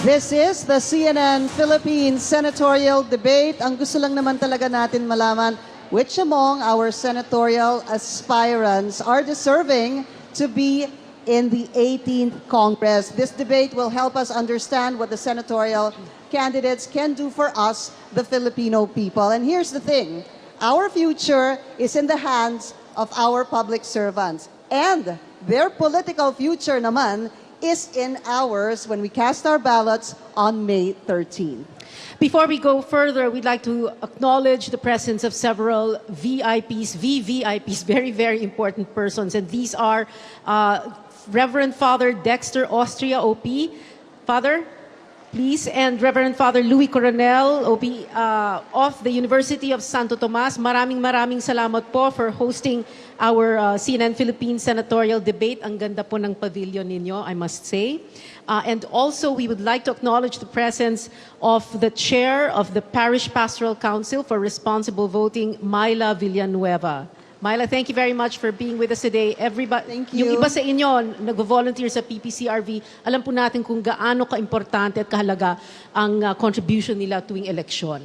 [SPEAKER 10] This is the CNN Philippines Senatorial Debate. Ang gusto lang naman talaga natin malaman, which among our senatorial aspirants are deserving to be in the 18th Congress. This debate will help us understand what the senatorial candidates can do for us, the Filipino people. And here's the thing, our future is in the hands of our public servants. And their political future naman is in ours when we cast our ballots on May 13.
[SPEAKER 9] Before we go further, we'd like to acknowledge the presence of several VIPs, VVIPs, very, very important persons. And these are Reverend Father Dexter Austria, OP. Father, Please, and Reverend Father Louis Coronel, OB of the University of Santo Tomas, maraming salamat po for hosting our CNN Philippines Senatorial debate. Ang ganda po ng pavilion ninyo, I must say. And also, we would like to acknowledge the presence of the Chair of the Parish Pastoral Council for Responsible Voting, Myla Villanueva. Myla, thank you very much for being with us today. Everybody,
[SPEAKER 10] Thank you.
[SPEAKER 9] Yung iba sa inyo, nag-volunteer sa PPCRV, alam po natin kung gaano ka-importante at kahalaga ang contribution nila tuwing eleksyon.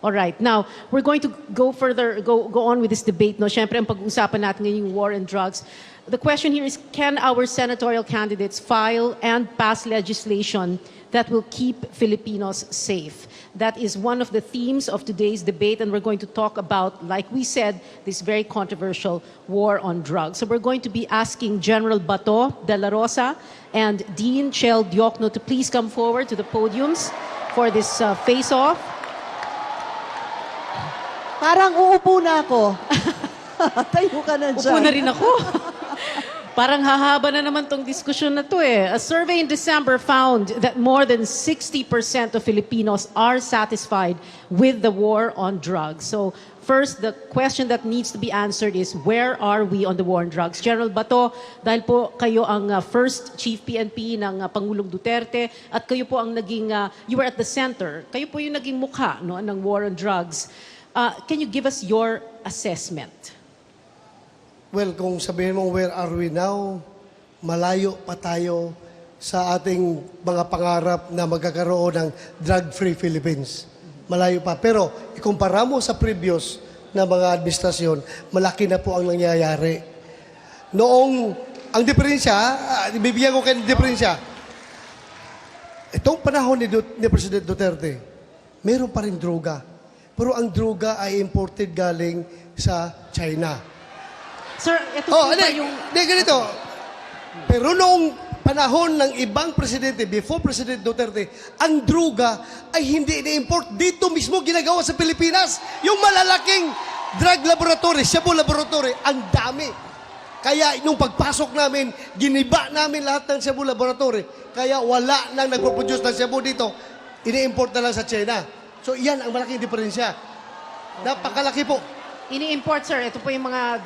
[SPEAKER 9] All right, now, we're going to go on with this debate. No? Siyempre, ang pag-uusapan natin ngayon yung war and drugs. The question here is, can our senatorial candidates file and pass legislation that will keep Filipinos safe? That is one of the themes of today's debate, and we're going to talk about, like we said, this very controversial war on drugs. So we're going to be asking General Bato, Dela Rosa, and Dean Chel Diokno to please come forward to the podiums for this face-off.
[SPEAKER 10] Parang uupo na ako. Tayo ka na dyan.
[SPEAKER 9] Upo na rin ako. Parang hahaba na naman tong diskusyon na to eh. A survey in December found that more than 60% of Filipinos are satisfied with the war on drugs. So first, the question that needs to be answered is, where are we on the war on drugs? General Bato, dahil po kayo ang first Chief PNP ng Pangulong Duterte at kayo po ang naging, you were at the center, kayo po yung naging mukha no, ng war on drugs. Can you give us your assessment?
[SPEAKER 6] Well, kung sabihin mo, where are we now? Malayo pa tayo sa ating mga pangarap na magkakaroon ng drug-free Philippines. Malayo pa. Pero, ikumpara mo sa previous na mga administrasyon, malaki na po ang nangyayari. Noong, ang diferensya, bibigyan ko kayo ng diferensya. Itong panahon ni President Duterte, meron pa rin droga. Pero ang droga ay imported galing sa China.
[SPEAKER 9] Sir, ito po ba yung...
[SPEAKER 6] ganito. Pero noong panahon ng ibang presidente, before President Duterte, ang droga ay hindi na-import. Dito mismo ginagawa sa Pilipinas. Yung malalaking drug laboratory, Cebu laboratory, ang dami. Kaya nung pagpasok namin, giniba namin lahat ng Cebu laboratory. Kaya wala nang nagpo-produce ng Cebu dito. Ini-import na lang sa China. So yan ang malaking diferensya. Napakalaki po.
[SPEAKER 9] Ini-import, sir. Ito po yung mga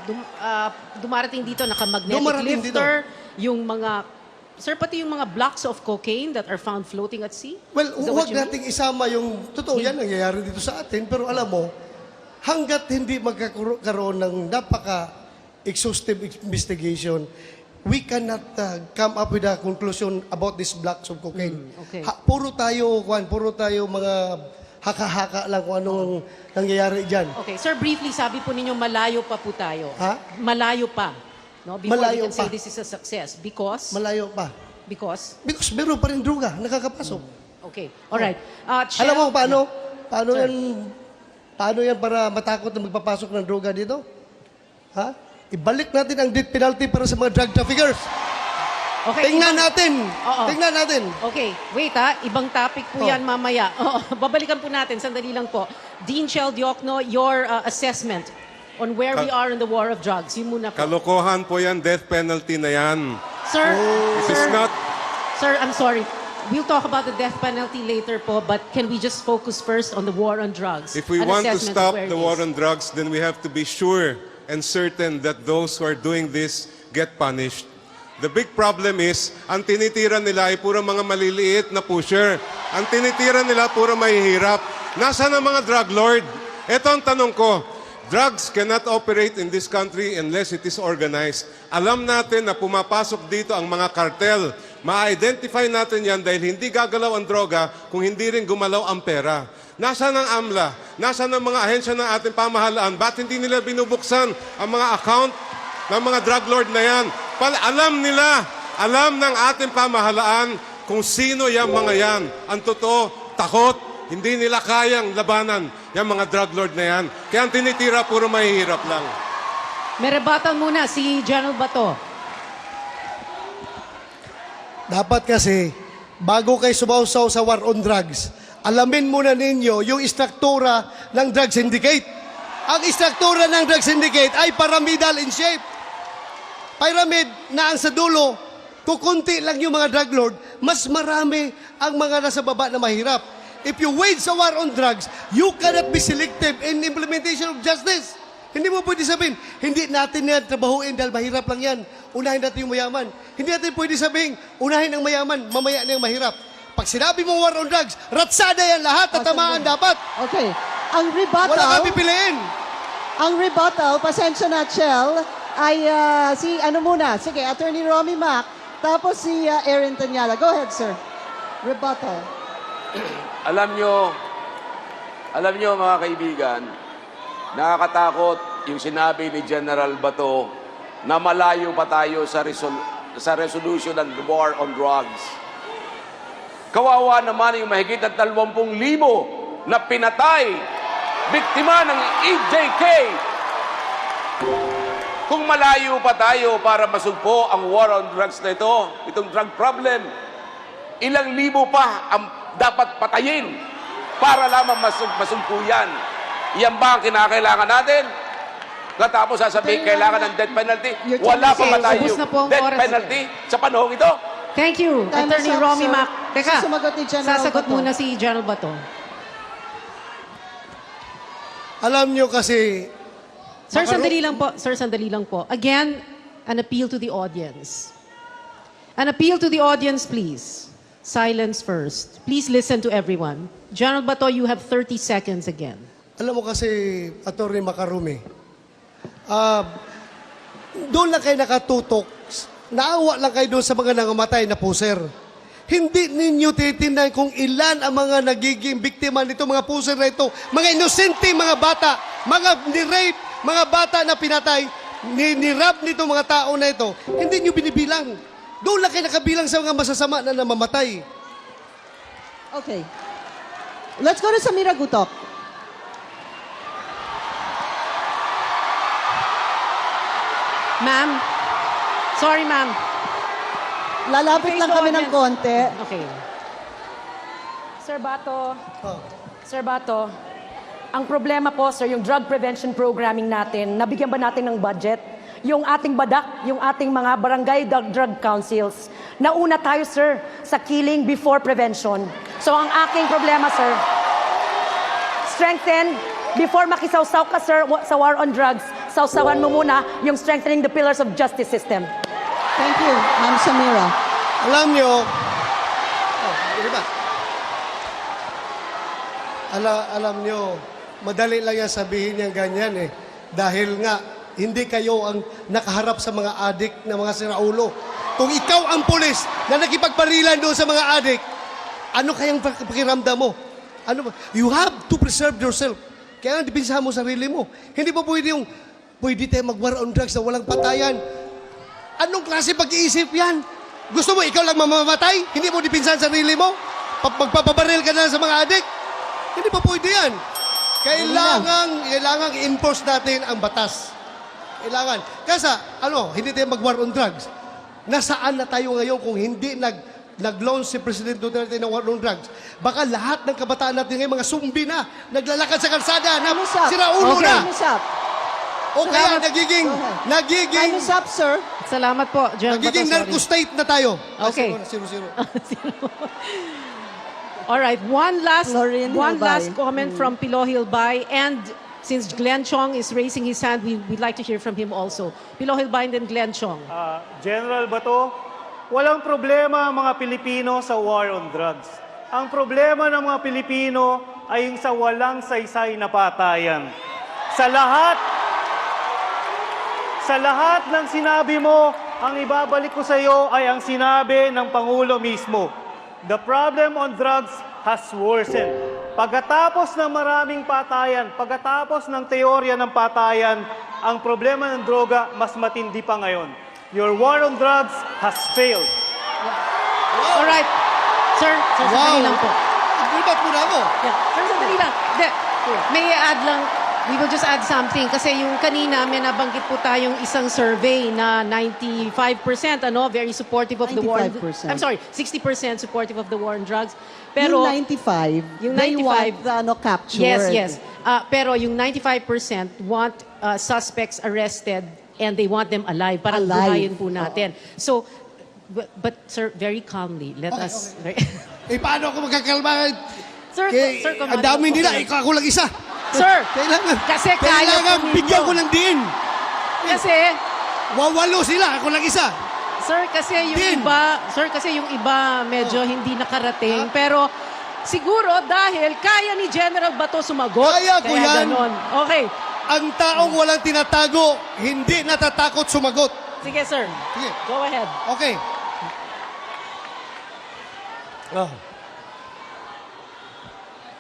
[SPEAKER 9] dumarating dito, naka-magnetic lifter, yung mga, sir, pati yung mga blocks of cocaine that are found floating at sea?
[SPEAKER 6] Well, huwag nating isama yung, totoo yan, nangyayari dito sa atin, pero alam mo, hanggat hindi magkakaroon ng napaka-exhaustive investigation, we cannot come up with a conclusion about these blocks of cocaine.
[SPEAKER 9] Okay.
[SPEAKER 6] Puro tayo mga haka-haka lang kung anong nangyayari dyan.
[SPEAKER 9] Okay. Sir, briefly, sabi po ninyo, malayo pa po tayo.
[SPEAKER 6] Ha?
[SPEAKER 9] Malayo pa. No? Before
[SPEAKER 6] Malayo
[SPEAKER 9] we can say
[SPEAKER 6] pa.
[SPEAKER 9] this is a success. Because?
[SPEAKER 6] Malayo pa.
[SPEAKER 9] Because?
[SPEAKER 6] Because meron pa rin droga, nakakapasok.
[SPEAKER 9] Okay. Alright.
[SPEAKER 6] Alam mo paano yan para matakot na magpapasok ng droga dito? Ha? Ibalik natin ang death penalty para sa mga drug traffickers.
[SPEAKER 9] Okay,
[SPEAKER 6] Tingnan natin.
[SPEAKER 9] Oo.
[SPEAKER 6] Tingnan natin.
[SPEAKER 9] Okay, wait ha. Ibang topic po yan mamaya. Babalikan po natin. Sandali lang po. Dean Chel Diokno, your assessment on where we are in the war of drugs. Yun muna po.
[SPEAKER 7] Kalokohan po yan, death penalty na yan.
[SPEAKER 9] Sir,
[SPEAKER 7] This is not...
[SPEAKER 9] Sir, I'm sorry. We'll talk about the death penalty later po, but can we just focus first on the war on drugs?
[SPEAKER 7] If we
[SPEAKER 9] An
[SPEAKER 7] want to
[SPEAKER 9] assessment of
[SPEAKER 7] stop
[SPEAKER 9] where
[SPEAKER 7] the
[SPEAKER 9] it
[SPEAKER 7] war
[SPEAKER 9] is.
[SPEAKER 7] on drugs, then we have to be sure and certain that those who are doing this get punished. The big problem is, ang tinitira nila ay puro mga maliliit na pusher. Ang tinitira nila puro mahihirap. Nasaan ang mga drug lord? Ito ang tanong ko. Drugs cannot operate in this country unless it is organized. Alam natin na pumapasok dito ang mga cartel. Ma-identify natin yan dahil hindi gagalaw ang droga kung hindi rin gumalaw ang pera. Nasaan ang AMLA? Nasaan ang mga ahensya ng ating pamahalaan? Ba't hindi nila binubuksan ang mga account ng mga drug lord na yan? Alam nila, alam ng ating pamahalaan kung sino yung mga yan. Ang totoo, takot, hindi nila kayang labanan yung mga drug lord na yan. Kaya ang tinitira, puro mahihirap lang.
[SPEAKER 9] May rebuttal muna si General Bato.
[SPEAKER 6] Dapat kasi, bago kayo sumausaw sa war on drugs, alamin muna ninyo yung istruktura ng drug syndicate. Ang istruktura ng drug syndicate ay pyramidal in shape. Pyramid na ang sa dulo, kukunti lang yung mga drug lord, mas marami ang mga nasa baba na mahirap. If you wage sa war on drugs, you cannot be selective in implementation of justice. Hindi mo pwede sabihin, hindi natin yan trabahuin dahil mahirap lang yan. Unahin natin yung mayaman. Hindi natin pwede sabihin, unahin ang mayaman, mamaya na yung mahirap. Pag sinabi mo war on drugs, ratsada yan lahat, tatamaan dapat.
[SPEAKER 10] Okay. Ang rebuttal...
[SPEAKER 6] Wala kang pipiliin.
[SPEAKER 10] Ang rebuttal, pasensya na, Chel, ay sige, Attorney Romy Mac, tapos si Erin Tañada. Go ahead, sir. Rebuttal.
[SPEAKER 14] Alam nyo mga kaibigan, nakakatakot yung sinabi ni General Bato na malayo pa tayo sa resolution ng war on drugs. Kawawa naman yung mahigit at 20,000 na pinatay, biktima ng EJK. Kung malayo pa tayo para masugpo ang war on drugs na ito, itong drug problem, ilang libo pa ang dapat patayin para lamang masugpo yan. Yan ba ang kinakailangan natin? Katapos sasabihin, kailangan ng death penalty. Wala pa ba tayo death penalty sa panahon ito?
[SPEAKER 9] Thank you, Attorney Romy Mac. Teka, sasagot
[SPEAKER 10] Bato.
[SPEAKER 9] muna si General Bato.
[SPEAKER 6] Alam nyo kasi...
[SPEAKER 9] Sir, sandali lang po. Sir, sandali lang po. Again, an appeal to the audience. An appeal to the audience, please. Silence first. Please listen to everyone. General Bato, you have 30 seconds again.
[SPEAKER 6] Alam mo kasi, Atty. Macarumi, doon lang kayo nakatutok, naawa lang kayo doon sa mga nangamatay na puser. Hindi ninyo titinay kung ilan ang mga nagiging biktima nito, mga puser na ito, mga inosente, mga bata, mga ni-rape, mga bata na pinatay, ni-rap nito mga tao na ito. Hindi nyo binibilang. Doon lang kayo nakabilang sa mga masasama na namamatay.
[SPEAKER 10] Okay. Let's go to Samira Gutoc.
[SPEAKER 9] Ma'am. Sorry, ma'am.
[SPEAKER 10] Lalapit lang kami ng konti.
[SPEAKER 9] Okay.
[SPEAKER 8] Sir Bato, Sir Bato, ang problema po, sir, yung drug prevention programming natin, nabigyan ba natin ng budget? Yung ating badak, yung ating mga barangay drug councils. Nauna tayo, sir, sa killing before prevention. So ang aking problema, sir, strengthen, before makisawsaw ka, sir, sa war on drugs, sawsawan mo muna yung strengthening the pillars of justice system.
[SPEAKER 10] Thank you, Ma'am Samira.
[SPEAKER 6] Alam nyo, alam nyo, madali lang yan sabihin yung ganyan eh. Dahil nga, hindi kayo ang nakaharap sa mga adik na mga siraulo. Kung ikaw ang pulis na nakipagbarilan doon sa mga adik, ano kayang pakiramdam mo? Ano ba? You have to preserve yourself. Kaya dipinsahan mo sarili mo. Hindi pa pwede yung, pwede tayo mag-war on drugs na walang patayan. Anong klase pag-iisip yan? Gusto mo ikaw lang mamamatay? Hindi mo dipinsahan sarili mo? Magpapabaril ka na sa mga adik? Hindi pa pwede yan. Kailangan i-enforce natin ang batas. Kailangan. Kasi, hindi tayo mag-war on drugs. Nasaan na tayo ngayon kung hindi nag-launch si President Duterte ng war on drugs? Baka lahat ng kabataan natin ngayon, mga sumbi na, naglalakad sa kalsada, na siraulo na. O kaya nagiging...
[SPEAKER 10] Time is up, sir.
[SPEAKER 9] Salamat po, General Bato.
[SPEAKER 6] Nagiging narco-state na tayo.
[SPEAKER 9] Okay.
[SPEAKER 6] Zero.
[SPEAKER 9] All right, one last
[SPEAKER 10] Hilbay.
[SPEAKER 9] comment from Pilo Hilbay, and since Glenn Chong is raising his hand, we'd like to hear from him also. Pilo Hilbay and then Glenn Chong.
[SPEAKER 13] General Bato, walang problema ang mga Pilipino sa war on drugs. Ang problema ng mga Pilipino ay yung sa walang saysay na patayan. Sa lahat ng sinabi mo, ang ibabalik ko sa iyo ay ang sinabi ng Pangulo mismo. The problem on drugs has worsened. Pagkatapos ng maraming patayan, pagkatapos ng teorya ng patayan, ang problema ng droga mas matindi pa ngayon. Your war on drugs has failed.
[SPEAKER 9] All right. Sir, sandali lang po.
[SPEAKER 6] Ibat mo na ako.
[SPEAKER 9] Yeah. Sir, sandali lang. May add lang. We will just add something. Kasi yung kanina, may nabanggit po tayong isang survey na 95%, very supportive of the war.
[SPEAKER 10] 95%.
[SPEAKER 9] I'm sorry, 60% supportive of the war on drugs. Pero,
[SPEAKER 10] yung 95,
[SPEAKER 9] yung
[SPEAKER 10] they
[SPEAKER 9] 95,
[SPEAKER 10] want captured.
[SPEAKER 9] Yes. Pero yung 95% want suspects arrested and they want them alive. Parang buhayin po natin. So, But sir, very calmly, let us...
[SPEAKER 6] Paano ako magkakalma?
[SPEAKER 9] Sir, sir,
[SPEAKER 6] ang dami nila, ako lang isa.
[SPEAKER 9] Sir,
[SPEAKER 6] kailangan,
[SPEAKER 9] kasi kaya po
[SPEAKER 6] bigyan ko ng din.
[SPEAKER 9] Kasi...
[SPEAKER 6] Wawalo sila, ako lang isa.
[SPEAKER 9] Sir, kasi yung iba medyo hindi nakarating, pero siguro dahil kaya ni General Bato sumagot.
[SPEAKER 6] Kaya ko yan.
[SPEAKER 9] Ganon. Okay.
[SPEAKER 6] Ang taong walang tinatago, hindi natatakot sumagot.
[SPEAKER 9] Sige, sir.
[SPEAKER 6] Sige.
[SPEAKER 9] Go ahead.
[SPEAKER 6] Okay.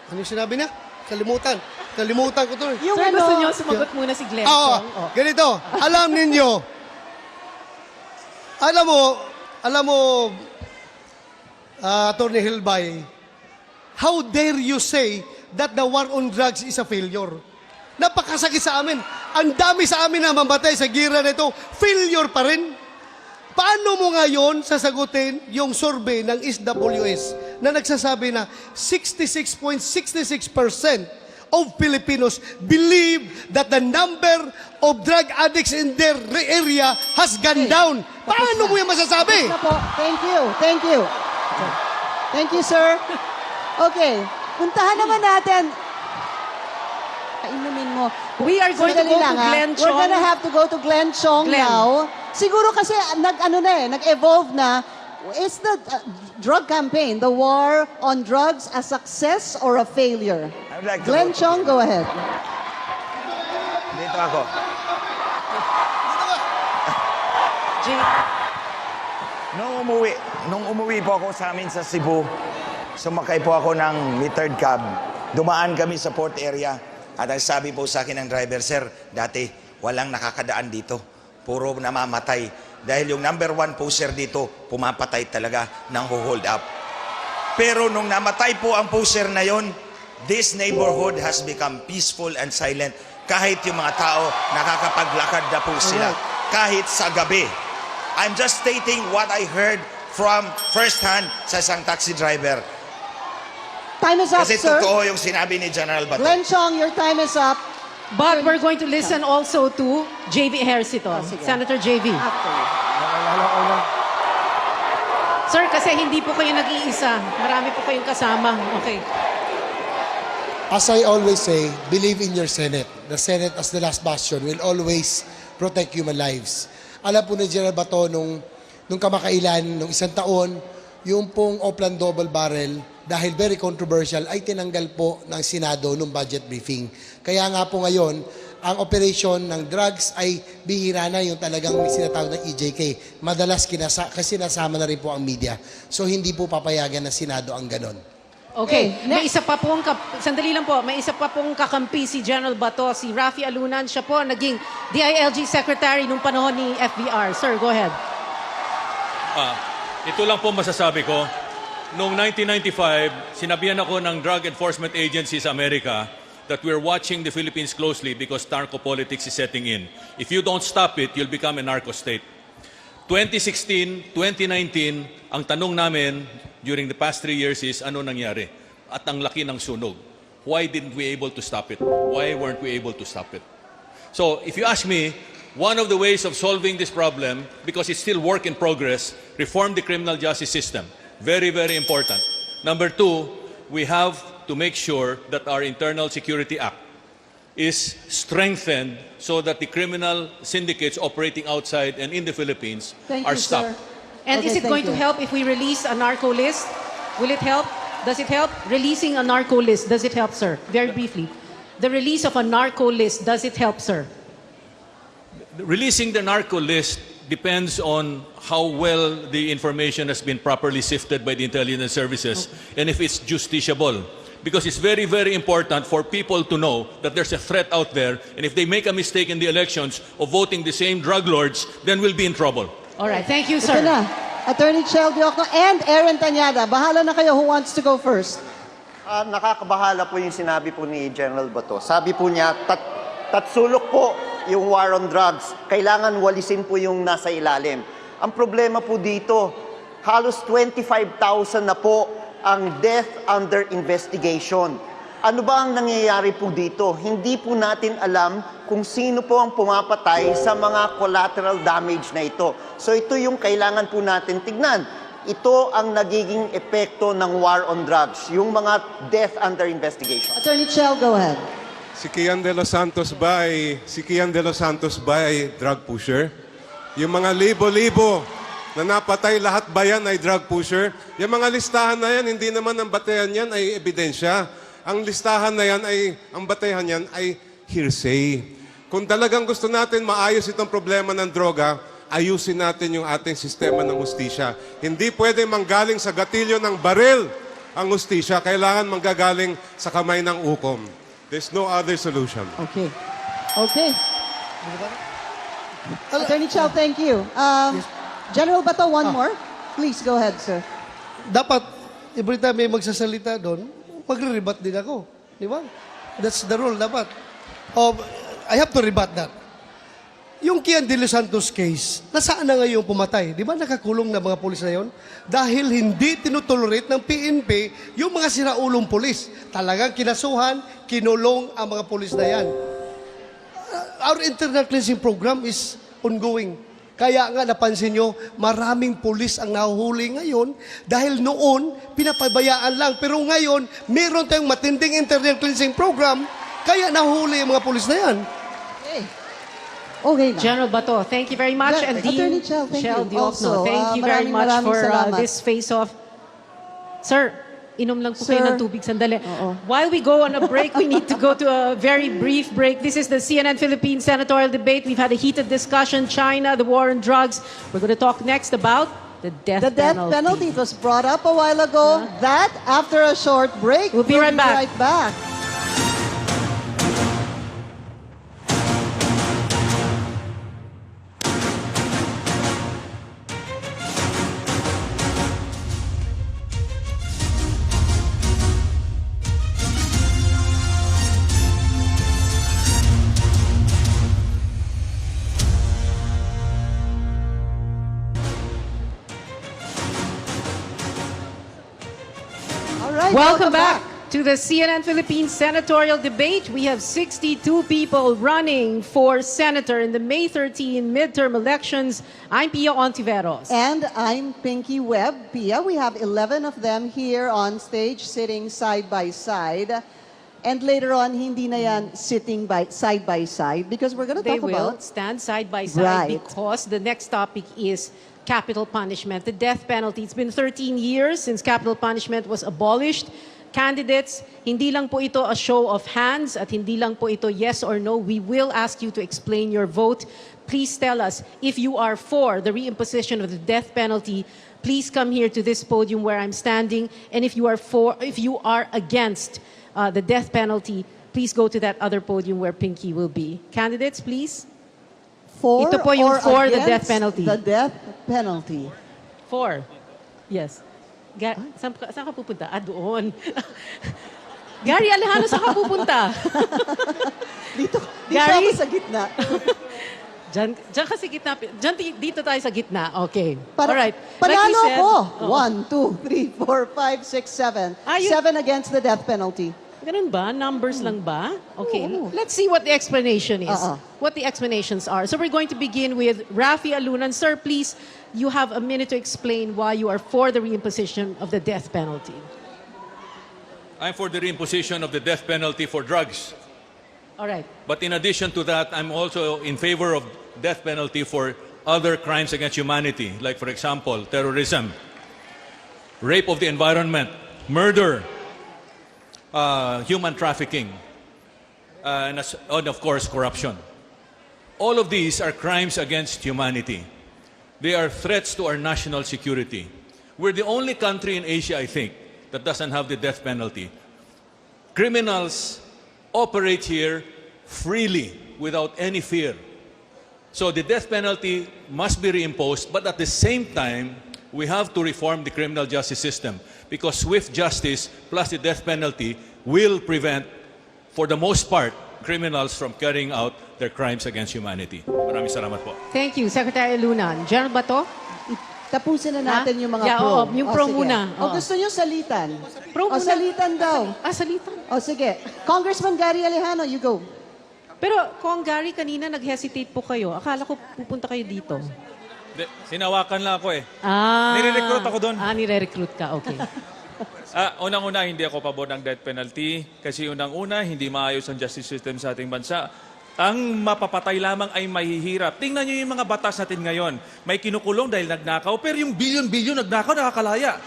[SPEAKER 6] Ano yung sinabi niya? Kalimutan ko to.
[SPEAKER 9] Sir, gusto niyo sumagot muna si Glenn Chong?
[SPEAKER 6] Ganito, alam ninyo, alam mo, Atty. Hilbay, how dare you say that the war on drugs is a failure? Napakasakit sa amin. Ang dami sa amin na mamatay sa gira nito, failure pa rin. Paano mo ngayon sasagutin yung survey ng SWS na nagsasabi na 66.66% of Filipinos believe that the number of drug addicts in their area has gone down. Paano mo yan masasabi?
[SPEAKER 10] Thank you. Thank you, sir. Okay, puntahan naman natin. Kainumin mo.
[SPEAKER 9] We are going to go to Glenn Chong.
[SPEAKER 10] We're gonna have to go to Glenn Chong now. Siguro kasi nag-evolve na. Is the drug campaign, the war on drugs, a success or a failure?
[SPEAKER 19] Like
[SPEAKER 10] Glenn Chong, go ahead.
[SPEAKER 19] Dito ako. Nung umuwi po ako sa amin sa Cebu, sumakay po ako ng metered cab. Dumaan kami sa port area. At ang sabi po sa akin ng driver, sir, dati walang nakakadaan dito. Puro namamatay. Dahil yung number 1 poser dito, pumapatay talaga ng hold up. Pero nung namatay po ang poser na yon, this neighborhood has become peaceful and silent. Kahit yung mga tao, nakakapaglakad na po sila. Kahit sa gabi. I'm just stating what I heard from first hand sa isang taxi driver.
[SPEAKER 10] Time is up,
[SPEAKER 19] Kasi
[SPEAKER 10] sir.
[SPEAKER 19] totoo yung sinabi ni General Bato.
[SPEAKER 10] Glenn Chong, your time is up.
[SPEAKER 9] But we're going to listen also to JV Ejercito, Senator JV. Sir, kasi hindi po kayo nag-iisa. Marami po kayong kasama. Okay.
[SPEAKER 15] As I always say, believe in your Senate. The Senate as the last bastion will always protect human lives. Alam po ni General Bato nung kamakailan, nung isang taon, yung pong Oplan Double Barrel, dahil very controversial, ay tinanggal po ng Senado nung budget briefing. Kaya nga po ngayon, ang operation ng drugs ay bihira na yung talagang sinatawag ng EJK. Madalas kasi nasama na rin po ang media. So hindi po papayagan ng Senado ang ganon.
[SPEAKER 9] Okay. May isa pa pong, sandali lang po, may isa pa pong kakampi si General Bato, si Raffy Alunan. Siya po naging DILG Secretary nung panahon ni FBR. Sir, go ahead.
[SPEAKER 12] Ito lang po masasabi ko. Noong 1995, sinabihan ako ng Drug Enforcement Agency sa Amerika that we're watching the Philippines closely because narco-politics is setting in. If you don't stop it, you'll become a narco state. 2016, 2019, ang tanong namin during the past 3 years is, ano nangyari? At ang laki ng sunog. Why didn't we able to stop it? Why weren't we able to stop it? So, if you ask me, one of the ways of solving this problem, because it's still work in progress, reform the criminal justice system. Very, very important. Number 2, we have to make sure that our Internal Security Act is strengthened so that the criminal syndicates operating outside and in the Philippines are stopped.
[SPEAKER 9] And is it going to help if we release a narco list? Will it help? Does it help? Releasing a narco list, does it help, sir? Very briefly. The release of a narco list, does it help, sir?
[SPEAKER 12] Releasing the narco list depends on how well the information has been properly sifted by the intelligence services and if it's justiciable. Because it's very, very important for people to know that there's a threat out there, and if they make a mistake in the elections of voting the same drug lords, then we'll be in trouble.
[SPEAKER 9] All right, thank you, sir.
[SPEAKER 10] Ito na, Attorney Chel Diokno and Erin Tañada. Bahala na kayo, who wants to go first?
[SPEAKER 4] Nakakabahala po yung sinabi po ni General Bato. Sabi po niya, tatsulok po yung war on drugs. Kailangan walisin po yung nasa ilalim. Ang problema po dito, halos 25,000 na po ang death under investigation. Ano ba ang nangyayari po dito? Hindi po natin alam kung sino po ang pumapatay sa mga collateral damage na ito. So ito yung kailangan po natin tignan. Ito ang nagiging epekto ng war on drugs, yung mga death under investigation.
[SPEAKER 10] Attorney Chel, go ahead.
[SPEAKER 7] Si Kian de los Santos ba ay drug pusher? Yung mga libo-libo na napatay, lahat ba yan ay drug pusher? Yung mga listahan na yan, hindi naman ang batehan yan ay ebidensya. Ang listahan na yan ang batehan yan ay hearsay. Kung talagang gusto natin maayos itong problema ng droga, ayusin natin yung ating sistema ng hustisya. Hindi pwede manggaling sa gatilyo ng baril ang hustisya. Kailangan manggagaling sa kamay ng ukom. There's no other solution.
[SPEAKER 10] Okay. Okay. Attorney Chel, thank you. General Bato, one more. Please, go ahead, sir.
[SPEAKER 6] Dapat, every time may magsasalita doon, magre-rebut din ako. Di ba? That's the rule, dapat. I have to rebut that. Yung Kian de los Santos case, nasaan na ngayon pumatay? Di ba nakakulong na mga pulis na yun? Dahil hindi tinutolerate ng PNP yung mga siraulong pulis. Talagang kinasuhan, kinulong ang mga pulis na yan. Our internal cleansing program is ongoing. Kaya nga napansin nyo, maraming pulis ang nahuhuli ngayon dahil noon, pinapabayaan lang. Pero ngayon, meron tayong matinding internal cleansing program, kaya nahuhuli ang mga pulis na yan.
[SPEAKER 10] Okay. Okay na.
[SPEAKER 9] General Bato, thank you very much. And
[SPEAKER 10] Attorney
[SPEAKER 9] Dean
[SPEAKER 10] Chel, thank
[SPEAKER 9] Chel
[SPEAKER 10] you.
[SPEAKER 9] Diokno,
[SPEAKER 10] Also,
[SPEAKER 9] thank you very much
[SPEAKER 10] maraming
[SPEAKER 9] for
[SPEAKER 10] salamat.
[SPEAKER 9] this face-off. Sir, inom lang po kayo
[SPEAKER 10] Sir.
[SPEAKER 9] ng tubig sandali. While we go on a break, we need to go to a very brief break. This is the CNN Philippines Senatorial Debate. We've had a heated discussion, China, the war on drugs. We're going to talk next about the death penalty.
[SPEAKER 10] The death penalty. It was brought up a while ago. That after a short break.
[SPEAKER 9] We'll be right back.
[SPEAKER 10] Right back.
[SPEAKER 9] Welcome back to the CNN Philippines Senatorial Debate. We have 62 people running for senator in the May 13 midterm elections. I'm Pia Ontiveros.
[SPEAKER 10] And I'm Pinky Webb. Pia, we have 11 of them here on stage sitting side by side. And later on, hindi na yan sitting side by side because we're going to
[SPEAKER 9] They
[SPEAKER 10] talk
[SPEAKER 9] will
[SPEAKER 10] about...
[SPEAKER 9] stand side by side
[SPEAKER 10] Right.
[SPEAKER 9] because the next topic is capital punishment, the death penalty. It's been 13 years since capital punishment was abolished. Candidates, hindi lang po ito a show of hands at hindi lang po ito yes or no. We will ask you to explain your vote. Please tell us if you are for the reimposition of the death penalty. Please come here to this podium where I'm standing. And if you are against the death penalty, please go to that other podium where Pinky will be. Candidates, please.
[SPEAKER 10] For
[SPEAKER 9] Ito po yung
[SPEAKER 10] or
[SPEAKER 9] for the
[SPEAKER 10] against
[SPEAKER 9] death penalty.
[SPEAKER 10] The death penalty.
[SPEAKER 9] For. Yes. Saan ka pupunta? Doon. Gary Alejano, saan ka pupunta?
[SPEAKER 10] Dito
[SPEAKER 9] Gary?
[SPEAKER 10] ako sa gitna.
[SPEAKER 9] Diyan ka sa gitna. Dito tayo sa gitna. Okay.
[SPEAKER 10] Alright.
[SPEAKER 9] Like we
[SPEAKER 10] Panalo
[SPEAKER 9] said-
[SPEAKER 10] ko.
[SPEAKER 9] Oo.
[SPEAKER 10] 1, 2, 3, 4, 5, 6, 7.
[SPEAKER 9] Ayun.
[SPEAKER 10] 7 against the death penalty.
[SPEAKER 9] Ganun ba? Numbers lang ba? Okay. Let's see what the explanation is. What the explanations are. So we're going to begin with Raffy Alunan. Sir, please, you have a minute to explain why you are for the reimposition of the death penalty.
[SPEAKER 12] I'm for the reimposition of the death penalty for drugs.
[SPEAKER 9] All right.
[SPEAKER 12] But in addition to that, I'm also in favor of death penalty for other crimes against humanity, like, for example, terrorism, rape of the environment, murder, human trafficking, and of course, corruption. All of these are crimes against humanity. They are threats to our national security. We're the only country in Asia, I think, that doesn't have the death penalty. Criminals operate here freely, without any fear. So the death penalty must be reimposed, but at the same time, we have to reform the criminal justice system because swift justice plus the death penalty will prevent, for the most part, criminals from carrying out their crimes against humanity. Maraming salamat po.
[SPEAKER 9] Thank you, Secretary Alunan. General Bato?
[SPEAKER 10] Tapusin na natin yung mga
[SPEAKER 9] Yeah,
[SPEAKER 10] pro.
[SPEAKER 9] oo, yung pro
[SPEAKER 10] sige.
[SPEAKER 9] muna.
[SPEAKER 10] O gusto nyo salitan?
[SPEAKER 9] Pro muna.
[SPEAKER 10] Salitan daw.
[SPEAKER 9] Salitan.
[SPEAKER 10] O sige. Congressman Gary Alejano, you go.
[SPEAKER 9] Pero, Kong Gary, kanina nag-hesitate po kayo. Akala ko pupunta kayo dito.
[SPEAKER 20] Sinawakan lang ako eh.
[SPEAKER 9] Nire-recruit
[SPEAKER 20] ako doon.
[SPEAKER 9] Nire-recruit ka. Okay.
[SPEAKER 20] Unang-una, hindi ako pabor ng death penalty kasi unang-una, hindi maayos ang justice system sa ating bansa. Ang mapapatay lamang ay mahihirap. Tingnan nyo yung mga batas natin ngayon. May kinukulong dahil nagnakaw, pero yung bilyon-bilyon nagnakaw, nakakalaya.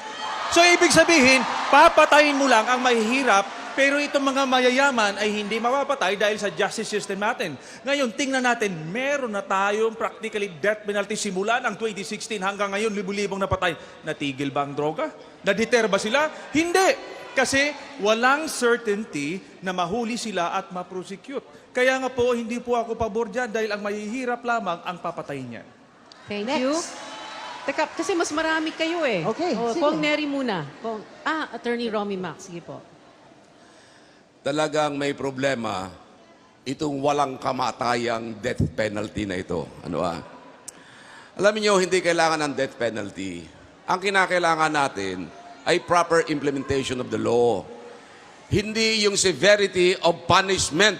[SPEAKER 20] So, ibig sabihin, papatayin mo lang ang mahihirap, pero itong mga mayayaman ay hindi mapapatay dahil sa justice system natin. Ngayon, tingnan natin, meron na tayong practically death penalty simula ng 2016 hanggang ngayon, libu-libong napatay. Natigil ba ang droga? Na-deter ba sila? Hindi! Kasi walang certainty na mahuli sila at ma-prosecute. Kaya nga po, hindi po ako pabor dyan dahil ang mahihirap lamang ang papatayin niyan.
[SPEAKER 9] Thank you. Teka, kasi mas marami kayo eh.
[SPEAKER 10] Okay, sige.
[SPEAKER 9] Kong Neri muna. Attorney Romy Mac. Sige po.
[SPEAKER 14] Talagang may problema itong walang kamatayang death penalty na ito. Alam niyo, hindi kailangan ng death penalty. Ang kinakailangan natin ay proper implementation of the law. Hindi yung severity of punishment,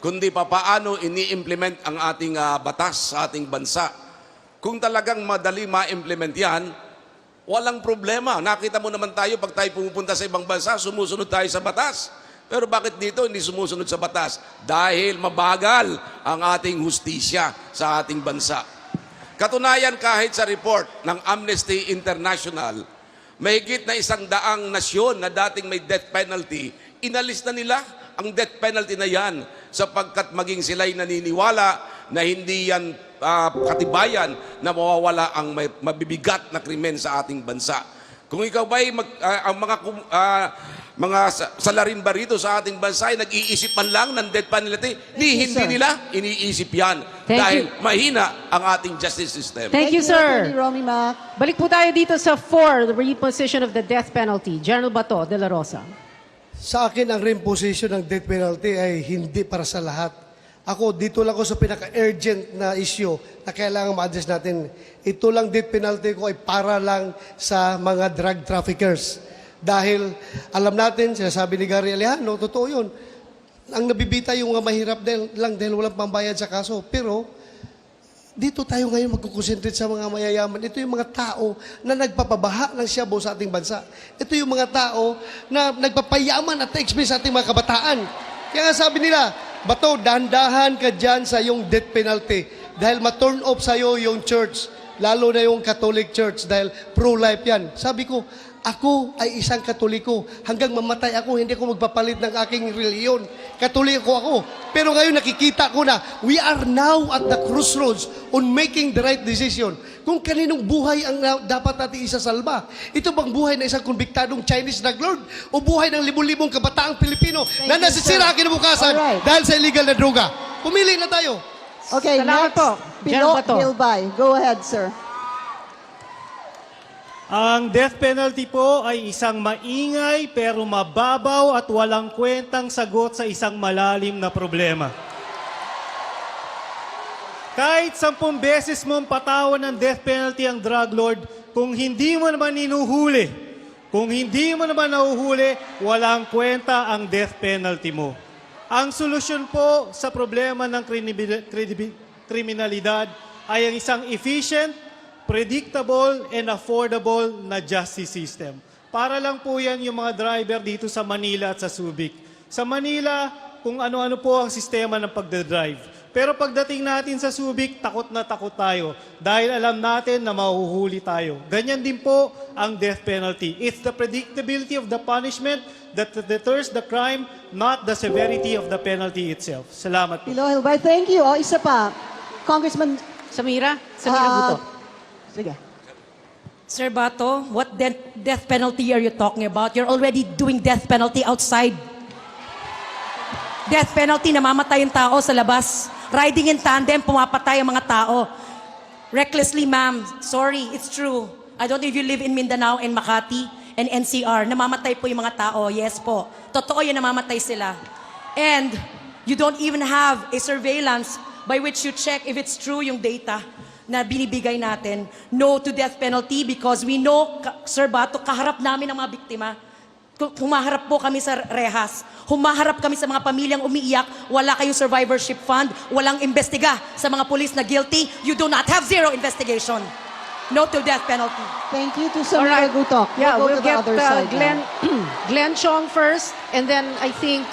[SPEAKER 14] kundi paano ini-implement ang ating batas sa ating bansa. Kung talagang madali ma-implement yan, walang problema. Nakita mo naman tayo, pag tayo pumupunta sa ibang bansa, sumusunod tayo sa batas. Pero bakit dito hindi sumusunod sa batas? Dahil mabagal ang ating hustisya sa ating bansa. Katunayan, kahit sa report ng Amnesty International, mahigit na 100 nasyon na dating may death penalty, inalis na nila ang death penalty na yan sapagkat maging sila'y naniniwala na hindi yan katibayan na mawawala ang mabibigat na krimen sa ating bansa. Kung ikaw ba'y ang mga salarin ba rito sa ating bansa ay nag-iisip man lang ng death penalty, hindi nila iniisip yan dahil mahina ang ating justice system.
[SPEAKER 9] Thank you, sir.
[SPEAKER 10] Romy Mac.
[SPEAKER 9] Balik po tayo dito sa 4, the reimposition of the death penalty. General Bato, Dela Rosa.
[SPEAKER 6] Sa akin, ang reimposition ng death penalty ay hindi para sa lahat. Ako, dito lang ako sa pinaka-urgent na issue na kailangan ma-address natin. Ito lang death penalty ko ay para lang sa mga drug traffickers. Dahil alam natin, sinasabi ni Gary Alejano, totoo yun. Ang nabibita yung mga mahirap dahil walang pambayad sa kaso. Pero dito tayo ngayon magkukonsentrate sa mga mayayaman. Ito yung mga tao na nagpapabaha ng shabu sa ating bansa. Ito yung mga tao na nagpapayaman at expense sa ating mga kabataan. Kaya nga sabi nila, Bato, dahan-dahan ka dyan sa yung death penalty dahil ma-turn off sa'yo yung church, lalo na yung Catholic Church dahil pro-life yan. Sabi ko, ako ay isang Katoliko. Hanggang mamatay ako, hindi ako magpapalit ng aking reliyon. Katoliko ako. Pero ngayon nakikita ko na we are now at the crossroads on making the right decision. Kung kaninong buhay ang dapat natin isasalba. Ito bang buhay na isang konbiktadong Chinese drug lord o buhay ng libu-libong kabataang Pilipino na nasisira kinabukasan dahil sa illegal na droga? Pumili na tayo.
[SPEAKER 10] Okay,
[SPEAKER 9] Salamat
[SPEAKER 10] next.
[SPEAKER 9] po. General Bato.
[SPEAKER 10] Hilbay. Go ahead, sir.
[SPEAKER 13] Ang death penalty po ay isang maingay pero mababaw at walang kwentang sagot sa isang malalim na problema. Kahit 10 beses mong patawan ng death penalty ang drug lord, kung hindi mo naman inuhuli, kung hindi mo naman nahuhuli, walang kwenta ang death penalty mo. Ang solusyon po sa problema ng kriminalidad ay ang isang efficient, predictable and affordable na justice system. Para lang po yan yung mga driver dito sa Manila at sa Subic. Sa Manila, kung ano-ano po ang sistema ng pagdadrive. Pero pagdating natin sa Subic, takot na takot tayo dahil alam natin na mahuhuli tayo. Ganyan din po ang death penalty. It's the predictability of the punishment that deters the crime, not the severity of the penalty itself. Salamat po.
[SPEAKER 10] Pilo Hilbay, thank you. O, isa pa. Congressman
[SPEAKER 8] Samira Gutoc.
[SPEAKER 10] Sige.
[SPEAKER 8] Sir Bato, what death penalty are you talking about? You're already doing death penalty outside. Death penalty, namamatay yung tao sa labas. Riding in tandem, pumapatay ang mga tao. Recklessly, ma'am. Sorry, it's true. I don't know if you live in Mindanao and Makati and NCR. Namamatay po yung mga tao. Yes po. Totoo yun, namamatay sila. And you don't even have a surveillance by which you check if it's true yung data. na binibigay natin. No to death penalty because we know, Sir Bato, kaharap namin ang mga biktima. Humaharap po kami sa rehas. Humaharap kami sa mga pamilyang umiiyak. Wala kayong survivorship fund. Walang imbestiga sa mga pulis na guilty. You do not have zero investigation. No to death penalty.
[SPEAKER 10] Thank you to Samira Gutoc.
[SPEAKER 9] Yeah,
[SPEAKER 10] We'll go
[SPEAKER 9] we'll
[SPEAKER 10] to the
[SPEAKER 9] get
[SPEAKER 10] other side
[SPEAKER 9] Glenn,
[SPEAKER 10] now.
[SPEAKER 9] Glenn Chong first, and then I think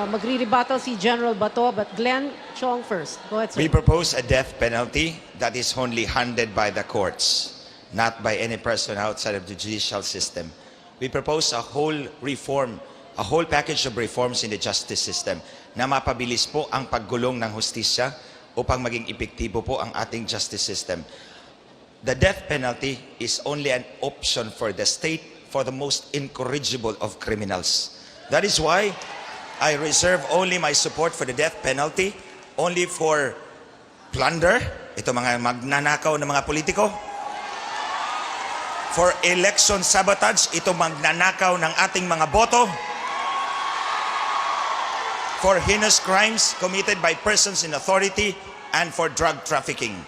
[SPEAKER 9] magre-rebuttal si General Bato, but Glenn Chong first. Go ahead, sir.
[SPEAKER 19] We propose a death penalty that is only handed by the courts, not by any person outside of the judicial system. We propose a whole reform, a whole package of reforms in the justice system na mapabilis po ang paggulong ng hustisya upang maging epektibo po ang ating justice system. The death penalty is only an option for the state for the most incorrigible of criminals. That is why I reserve only my support for the death penalty only for plunder, ito mga magnanakaw ng mga politiko. For election sabotage, ito magnanakaw ng ating mga boto. For heinous crimes committed by persons in authority and for drug trafficking.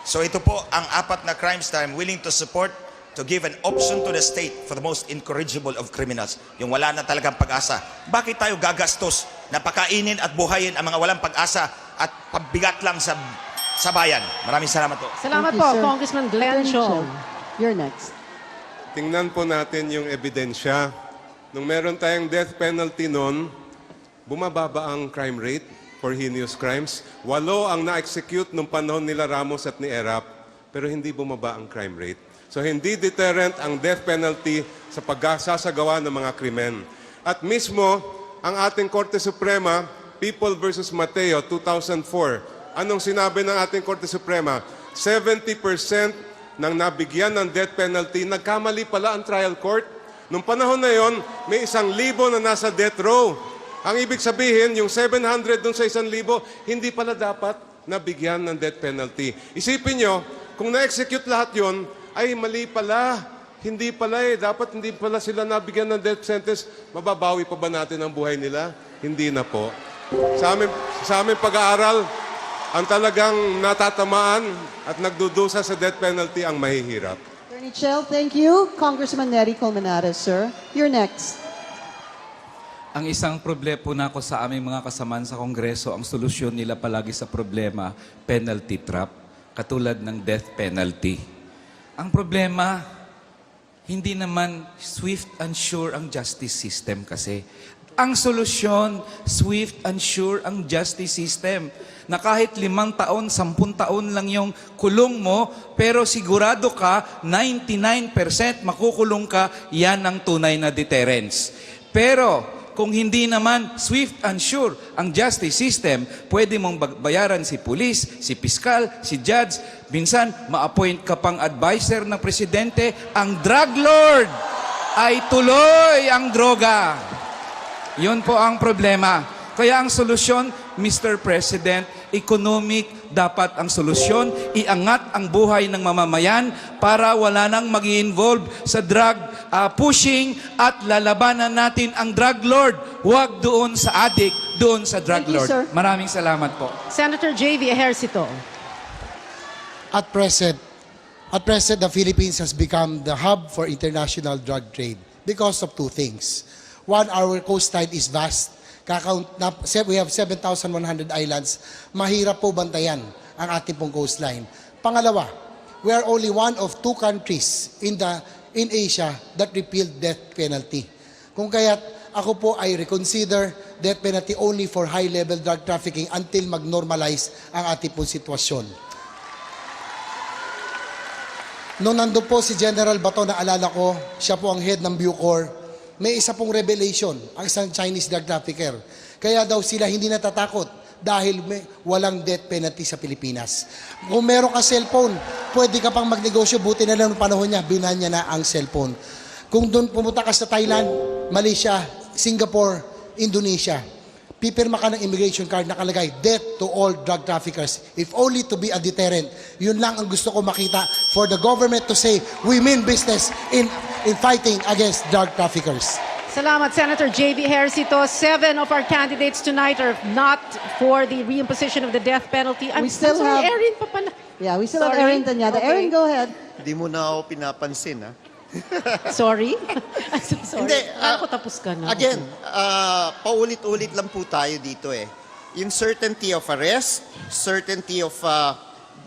[SPEAKER 19] So ito po ang apat na crimes that I'm willing to support to give an option to the state for the most incorrigible of criminals. Yung wala na talagang pag-asa. Bakit tayo gagastos na pakainin at buhayin ang mga walang pag-asa at pabigat lang sa bayan? Maraming salamat po.
[SPEAKER 9] Salamat po, Congressman Glenn Chong.
[SPEAKER 10] You're next.
[SPEAKER 7] Tingnan po natin yung ebidensya. Nung meron tayong death penalty noon, bumababa ang crime rate for heinous crimes. 8 ang na-execute nung panahon nila Ramos at ni Erap, pero hindi bumaba ang crime rate. So hindi deterrent ang death penalty sa pagsasagawa ng mga krimen. At mismo, ang ating Korte Suprema, People versus Mateo, 2004, anong sinabi ng ating Korte Suprema? 70% ng nabigyan ng death penalty, nagkamali pala ang trial court. Nung panahon na yon, may 1,000 na nasa death row. Ang ibig sabihin, yung 700 dun sa 1,000, hindi pala dapat nabigyan ng death penalty. Isipin nyo, kung na-execute lahat yon, ay mali pala. Hindi pala dapat hindi pala sila nabigyan ng death sentence. Mababawi pa ba natin ang buhay nila? Hindi na po. Sa aming pag-aaral, ang talagang natatamaan at nagdudusa sa death penalty ang mahihirap.
[SPEAKER 10] Attorney Chel, thank you. Congressman Neri Colmenares, sir. You're next.
[SPEAKER 5] Ang isang problema po na ako sa aming mga kasamaan sa Kongreso, ang solusyon nila palagi sa problema, penalty trap, katulad ng death penalty. Ang problema, hindi naman swift and sure ang justice system kasi. Ang solusyon, swift and sure ang justice system. Na kahit 5 taon, 10 taon lang yung kulong mo, pero sigurado ka, 99% makukulong ka, yan ang tunay na deterrence. Pero, kung hindi naman swift and sure ang justice system, pwede mong bayaran si pulis, si piskal, si judge. Minsan, ma-appoint ka pang advisor ng presidente. Ang drug lord ay tuloy ang droga. Yun po ang problema. Kaya ang solusyon, Mr. President, economic dapat ang solusyon. Iangat ang buhay ng mamamayan para wala nang mag-i-involve sa drug pushing at lalabanan natin ang drug lord. Huwag doon sa addict, doon sa drug lord. Maraming salamat po.
[SPEAKER 9] Senator J.V. Ejercito.
[SPEAKER 15] At present, the Philippines has become the hub for international drug trade because of 2 things. One, our coastline is vast. We have 7,100 islands. Mahirap po bantayan ang ating pong coastline. Pangalawa, we are only one of 2 countries in Asia that repealed death penalty. Kung kaya't ako po ay reconsider death penalty only for high-level drug trafficking until mag-normalize ang ating pong sitwasyon. Noong nandun po si General Bato, naalala ko, siya po ang head ng Bucor, may isa pong revelation, ang isang Chinese drug trafficker. Kaya daw sila hindi natatakot dahil walang death penalty sa Pilipinas. Kung meron ka cellphone, pwede ka pang magnegosyo, buti na lang noong panahon niya, binan niya na ang cellphone. Kung doon pumunta ka sa Thailand, Malaysia, Singapore, Indonesia, pipirma ka ng immigration card nakalagay, death to all drug traffickers. If only to be a deterrent. Yun lang ang gusto ko makita for the government to say, we mean business in fighting against drug traffickers.
[SPEAKER 9] Salamat, Senator J.V. Ejercito. 7 of our candidates tonight are not for the reimposition of the death penalty.
[SPEAKER 10] We still have
[SPEAKER 9] Erin pa pala.
[SPEAKER 10] Yeah, we still have
[SPEAKER 8] Sorry?
[SPEAKER 10] Erin Tañada.
[SPEAKER 8] Okay.
[SPEAKER 10] Erin, go ahead.
[SPEAKER 4] Hindi mo na ako pinapansin, ha?
[SPEAKER 8] Sorry? Sorry.
[SPEAKER 4] Hindi,
[SPEAKER 8] Ako tapos ka na.
[SPEAKER 4] Again, paulit-ulit lang po tayo dito eh. Yung certainty of arrest, certainty of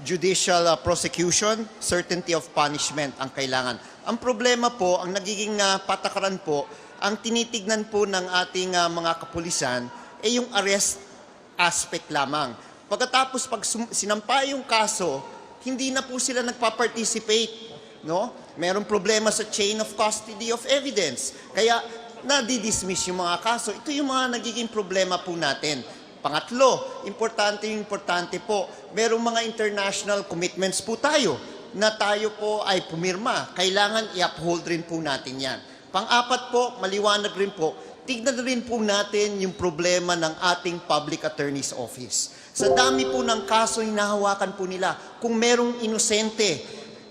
[SPEAKER 4] judicial prosecution, certainty of punishment ang kailangan. Ang problema po, ang nagiging patakaran po, ang tinitignan po ng ating mga kapulisan ay yung arrest aspect lamang. Pagkatapos pag sinampa yung kaso, hindi na po sila nagpa-participate, no? Merong problema sa chain of custody of evidence. Kaya nadi-dismiss yung mga kaso. Ito yung mga nagiging problema po natin. Pangatlo, importante po, merong mga international commitments po tayo na tayo po ay pumirma. Kailangan i-uphold rin po natin yan. Pang-apat po, maliwanag rin po, tignan rin po natin yung problema ng ating Public Attorney's Office. Sa dami po ng kaso, hinahawakan po nila. Kung merong inosente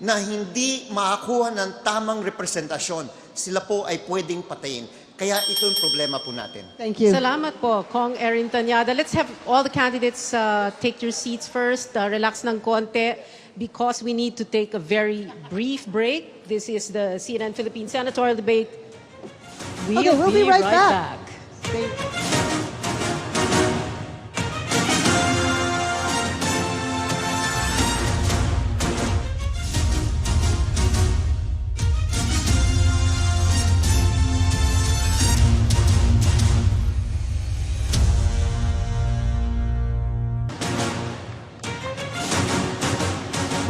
[SPEAKER 4] na hindi makakuha ng tamang representasyon, sila po ay pwedeng patayin. Kaya ito yung problema po natin.
[SPEAKER 10] Thank you.
[SPEAKER 9] Salamat po, Kong Erin Tañada. Let's have all the candidates take your seats first. Relax ng konti because we need to take a very brief break. This is the CNN Philippine Senatorial Debate.
[SPEAKER 10] We'll be right back.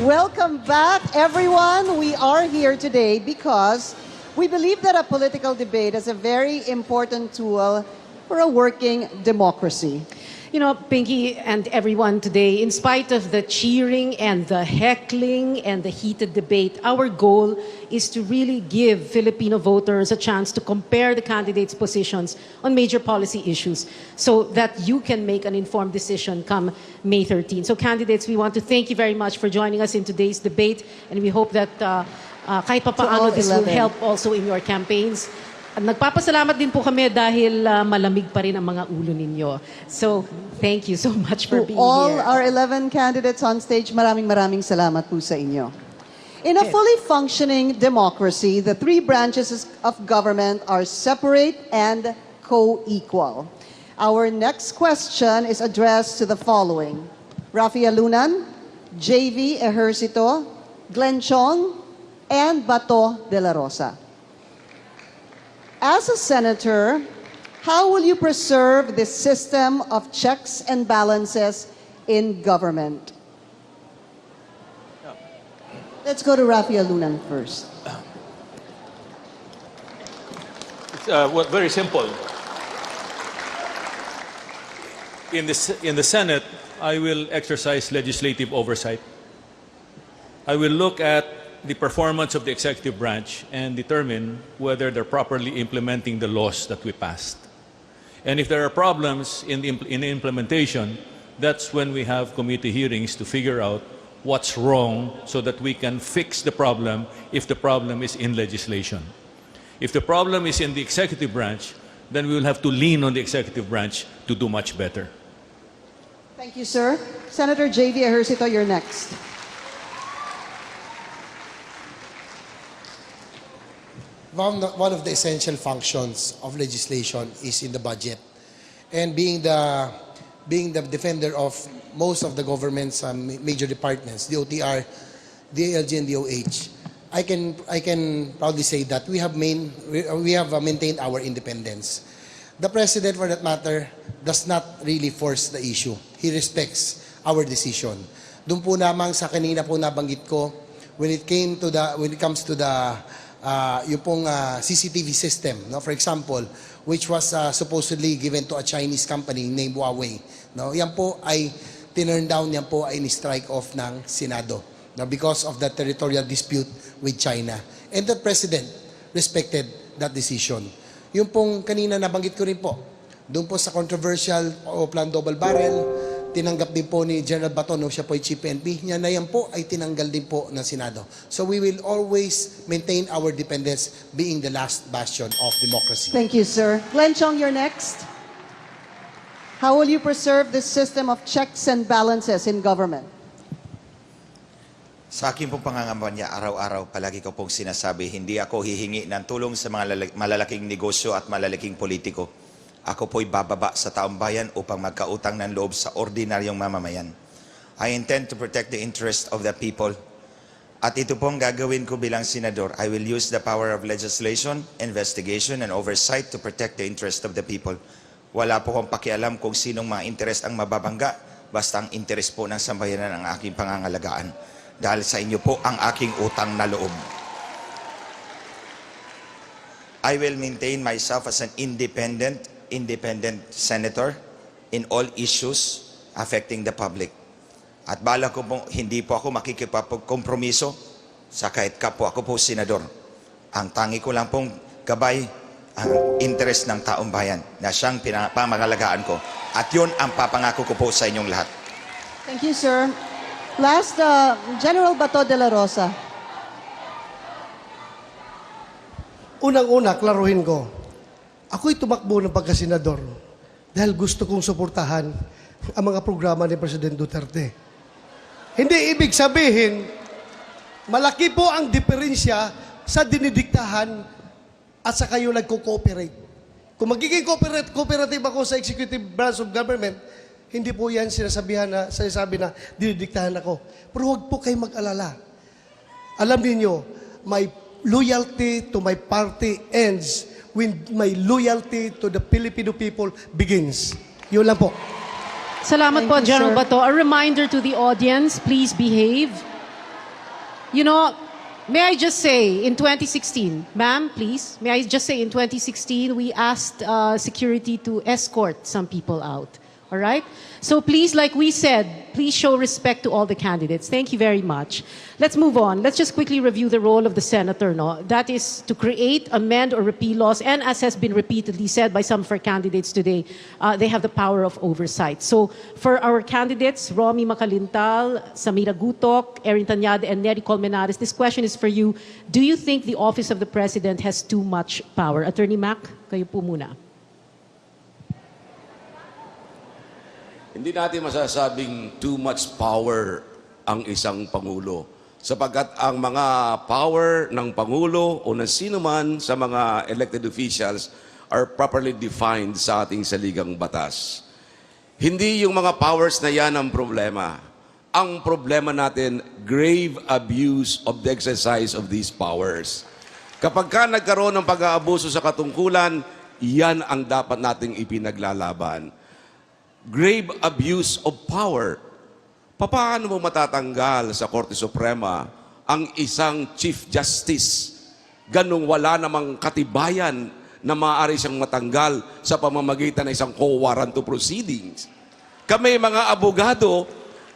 [SPEAKER 10] Welcome back, everyone. We are here today because we believe that a political debate is a very important tool for a working democracy.
[SPEAKER 9] You know, Pinky and everyone today, in spite of the cheering and the heckling and the heated debate, our goal is to really give Filipino voters a chance to compare the candidates' positions on major policy issues so that you can make an informed decision come May 13. So candidates, we want to thank you very much for joining us in today's debate, and we hope that kahit papaano this will help also in your campaigns. At nagpapasalamat din po kami dahil malamig pa rin ang mga ulo ninyo. So, thank you so much for being
[SPEAKER 10] all
[SPEAKER 9] here.
[SPEAKER 10] our 11 candidates on stage, maraming salamat po sa inyo. In a fully functioning democracy, the three branches of government are separate and co-equal. Our next question is addressed to the following: Raffy Alunan, JV Ejercito, Glenn Chong, and Bato, Dela Rosa. As a senator, how will you preserve this system of checks and balances in government? Let's go to Raffy Alunan first.
[SPEAKER 12] It's very simple. In the Senate, I will exercise legislative oversight. I will look at the performance of the executive branch and determine whether they're properly implementing the laws that we passed. And if there are problems in the implementation, that's when we have committee hearings to figure out what's wrong so that we can fix the problem if the problem is in legislation. If the problem is in the executive branch, then we will have to lean on the executive branch to do much better.
[SPEAKER 10] Thank you, sir. Senator JV Ejercito, you're next.
[SPEAKER 15] One of the essential functions of legislation is in the budget. And being the defender of most of the government's major departments, the OTR, the ALG, and the OH, I can proudly say that we have maintained our independence. The President, for that matter, does not really force the issue. He respects our decision. Doon po namang sa kanina po nabanggit ko, when it comes to the yung pong CCTV system, no? For example, which was supposedly given to a Chinese company named Huawei. No? Yan po ay tinurn down, yan po ay ni-strike off ng Senado, no? Because of the territorial dispute with China. And the President respected that decision. Yung pong kanina nabanggit ko rin po, doon po sa controversial Plan Double Barrel, tinanggap din po ni General Bato, no, siya po ay Chief PNP, niya na yan po ay tinanggal din po ng Senado. So we will always maintain our independence being the last bastion of democracy.
[SPEAKER 10] Thank you, sir. Glenn Chong, you're next. How will you preserve this system of checks and balances in government?
[SPEAKER 19] Sa akin pong pangangambanya, araw-araw, palagi ko pong sinasabi, hindi ako hihingi ng tulong sa mga malalaking negosyo at malalaking politiko. Ako po'y bababa sa taong bayan upang magkautang ng loob sa ordinaryong mamamayan. I intend to protect the interest of the people. At ito pong gagawin ko bilang senador. I will use the power of legislation, investigation, and oversight to protect the interest of the people. Wala po akong pakialam kung sinong mga interest ang mababangga, basta ang interest po ng sambayanan ang aking pangangalagaan. Dahil sa inyo po ang aking utang na loob. I will maintain myself as an independent senator in all issues affecting the public. At bala ko po, hindi po ako makikipagkompromiso sa kahit kapwa ako po senador. Ang tangi ko lang pong gabay ang interest ng taong bayan na siyang pamangalagaan ko. At yun ang papangako ko po sa inyong lahat.
[SPEAKER 10] Thank you, sir. Last, General Bato de la Rosa.
[SPEAKER 6] Unang-una, klaruhin ko. Ako'y tumakbo ng pagkasenador dahil gusto kong suportahan ang mga programa ni President Duterte. Hindi ibig sabihin, malaki po ang diferensya sa dinidiktahan at sa kayo nagko-cooperate. Kung magiging cooperative ako sa executive branch of government, hindi po yan sinasabi na dinidiktahan ako. Pero huwag po kayo mag-alala. Alam niyo, my loyalty to my party ends when my loyalty to the Filipino people begins. Yun lang po.
[SPEAKER 9] Salamat po, General Bato. A reminder to the audience, please behave. You know, may I just say, in 2016, ma'am, please, may I just say, in 2016, we asked security to escort some people out. All right? So please, like we said, please show respect to all the candidates. Thank you very much. Let's move on. Let's just quickly review the role of the senator. No? That is to create, amend, or repeal laws. And as has been repeatedly said by some of our candidates today, they have the power of oversight. So for our candidates, Romulo Macalintal, Samira Gutoc, Erin Tañada, and Neri Colmenares, this question is for you. Do you think the office of the president has too much power? Attorney Mac, kayo po muna.
[SPEAKER 14] Hindi natin masasabing too much power ang isang Pangulo. Sapagkat ang mga power ng Pangulo o ng sino man sa mga elected officials are properly defined sa ating saligang batas. Hindi yung mga powers na yan ang problema. Ang problema natin, grave abuse of the exercise of these powers. Kapag ka nagkaroon ng pag-aabuso sa katungkulan, yan ang dapat nating ipinaglalaban. Grave abuse of power. Paano mo matatanggal sa Korte Suprema ang isang Chief Justice ganung wala namang katibayan na maaari siyang matanggal sa pamamagitan ng isang co-warranto proceedings? Kami mga abogado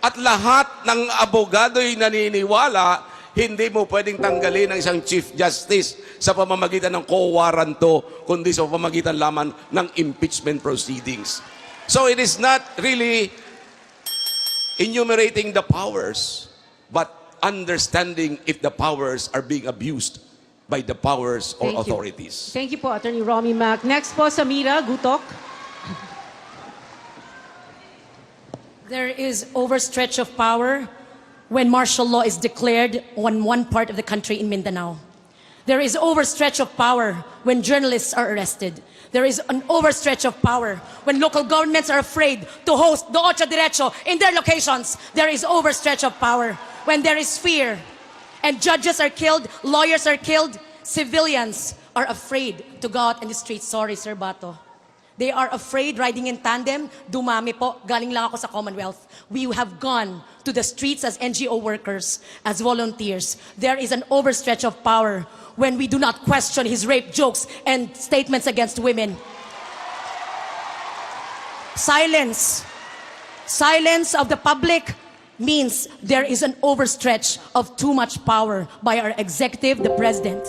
[SPEAKER 14] at lahat ng abogado ay naniniwala hindi mo pwedeng tanggalin ang isang Chief Justice sa pamamagitan ng co-warranto kundi sa pamamagitan lamang ng impeachment proceedings. So it is not really enumerating the powers, but understanding if the powers are being abused by the powers or authorities.
[SPEAKER 9] Thank you po, Attorney Romy Mac. Next po, Samira Gutoc.
[SPEAKER 8] There is overstretch of power when martial law is declared on one part of the country in Mindanao. There is overstretch of power when journalists are arrested. There is an overstretch of power when local governments are afraid to host the OTSO DIRETSO in their locations. There is overstretch of power when there is fear and judges are killed, lawyers are killed, civilians are afraid to go out in the streets. Sorry, Sir Bato. They are afraid riding in tandem. Dumami po. Galing lang ako sa Commonwealth. We have gone to the streets as NGO workers, as volunteers. There is an overstretch of power when we do not question his rape jokes and statements against women. Silence. Silence of the public means there is an overstretch of too much power by our executive, the president.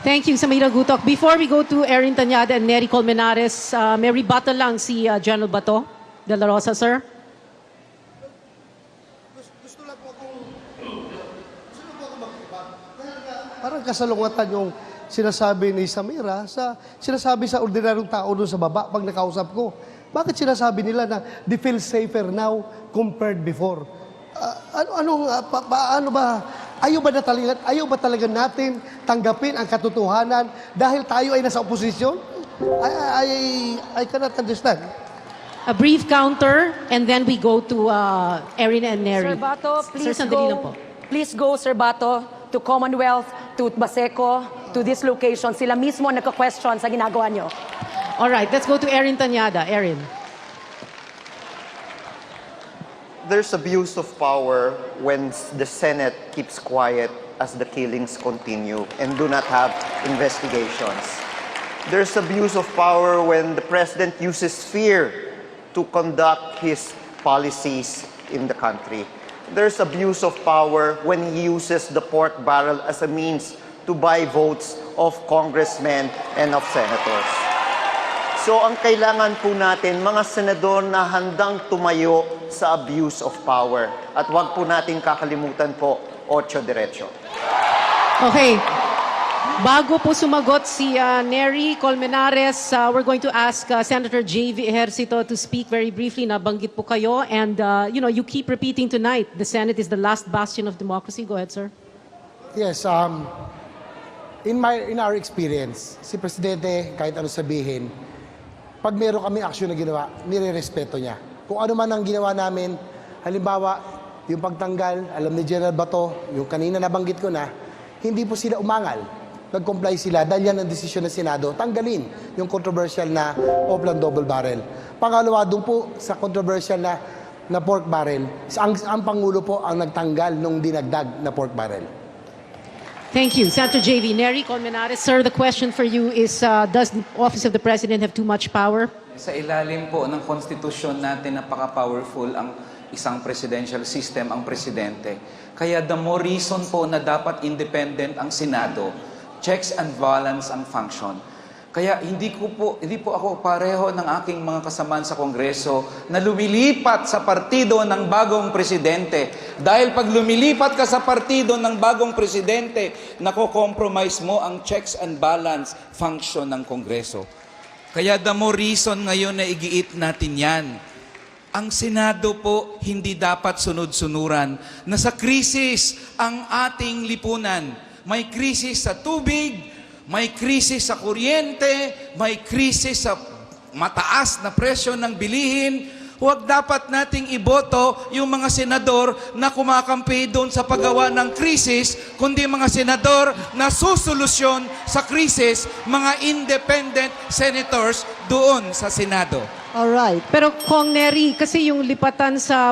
[SPEAKER 9] Thank you, Samira Gutoc. Before we go to Erin Tañada and Neri Colmenares, may rebuttal lang si General Bato de la Rosa, sir.
[SPEAKER 6] Parang kasalungatan yung sinasabi ni Samira sinasabi sa ordinaryong tao doon sa baba pag nakausap ko. Bakit sinasabi nila na they feel safer now compared before? Paano ba? Ayaw ba talaga natin tanggapin ang katotohanan dahil tayo ay nasa oposisyon? I cannot understand.
[SPEAKER 9] A brief counter, and then we go to Erin and Neri.
[SPEAKER 8] Sir Bato, please
[SPEAKER 9] Sir, sandali lang po.
[SPEAKER 8] Please go, Sir Bato, to Commonwealth, to Baseco, to this location. Sila mismo ang nagka-question sa ginagawa nyo.
[SPEAKER 9] All right, let's go to Erin Tañada. Erin.
[SPEAKER 4] There's abuse of power when the Senate keeps quiet as the killings continue and do not have investigations. There's abuse of power when the president uses fear to conduct his policies in the country. There's abuse of power when he uses the pork barrel as a means to buy votes of congressmen and of senators. So ang kailangan po natin, mga senador na handang tumayo sa abuse of power. At wag po natin kakalimutan po, OTSO DIRETSO.
[SPEAKER 9] Okay. Bago po sumagot si Neri Colmenares, we're going to ask Senator J.V. Ejercito to speak very briefly. Nabanggit po kayo. And, you keep repeating tonight, the Senate is the last bastion of democracy. Go ahead, sir.
[SPEAKER 15] Yes, in our experience, si Presidente, kahit ano sabihin, pag meron kami aksyon na ginawa, nire-respeto niya. Kung ano man ang ginawa namin, halimbawa, yung pagtanggal, alam ni General Bato, yung kanina nabanggit ko na, hindi po sila umangal. Nag-comply sila dahil yan ang desisyon ng Senado, tanggalin yung controversial na Oplan double barrel. Pangalawa, doon po sa controversial na pork barrel, ang Pangulo po ang nagtanggal nung dinagdag na pork barrel.
[SPEAKER 9] Thank you. Senator J.V. Neri Colmenares, sir, the question for you is, does the Office of the President have too much power?
[SPEAKER 5] Sa ilalim po ng konstitusyon natin, napaka-powerful ang isang presidential system, ang presidente. Kaya the more reason po na dapat independent ang Senado, checks and balance ang function. Kaya hindi po ako pareho ng aking mga kasamaan sa Kongreso na lumilipat sa partido ng bagong presidente. Dahil pag lumilipat ka sa partido ng bagong presidente, nako-compromise mo ang checks and balance function ng Kongreso. Kaya the more reason ngayon na igiit natin yan. Ang Senado po hindi dapat sunod-sunuran. Nasa krisis ang ating lipunan. May krisis sa tubig, may krisis sa kuryente, may krisis sa mataas na presyo ng bilihin. Huwag dapat nating iboto yung mga senador na kumakampi doon sa paggawa ng krisis, kundi mga senador na susolusyon sa krisis, mga independent senators doon sa Senado.
[SPEAKER 10] Alright.
[SPEAKER 9] Pero Kong Neri, kasi yung lipatan sa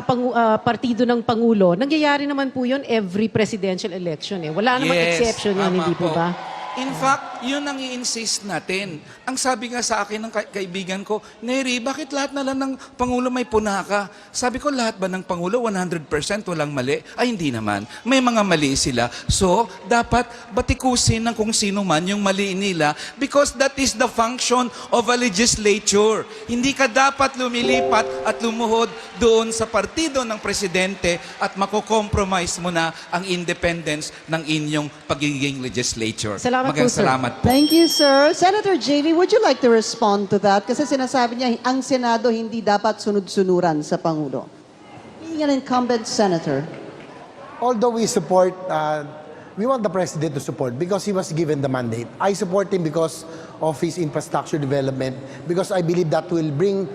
[SPEAKER 9] partido ng Pangulo, nangyayari naman po yun every presidential election. Wala namang exception yun, hindi po ba?
[SPEAKER 5] In fact, yun ang i-insist natin. Ang sabi nga sa akin ng kaibigan ko, Neri, bakit lahat na lang ng Pangulo may punaka? Sabi ko, lahat ba ng Pangulo 100% walang mali? Ay, hindi naman. May mga mali sila. So, dapat batikusin ng kung sino man yung mali nila because that is the function of a legislature. Hindi ka dapat lumilipat at lumuhod doon sa partido ng presidente at makokompromise mo na ang independence ng inyong pagiging legislature. Salamat po.
[SPEAKER 10] Thank you, sir. Senator JV, would you like to respond to that? Kasi sinasabi niya, ang Senado hindi dapat sunod-sunuran sa Pangulo. Being an incumbent senator.
[SPEAKER 15] Although we support, we want the President to support because he was given the mandate. I support him because of his infrastructure development, because I believe that will bring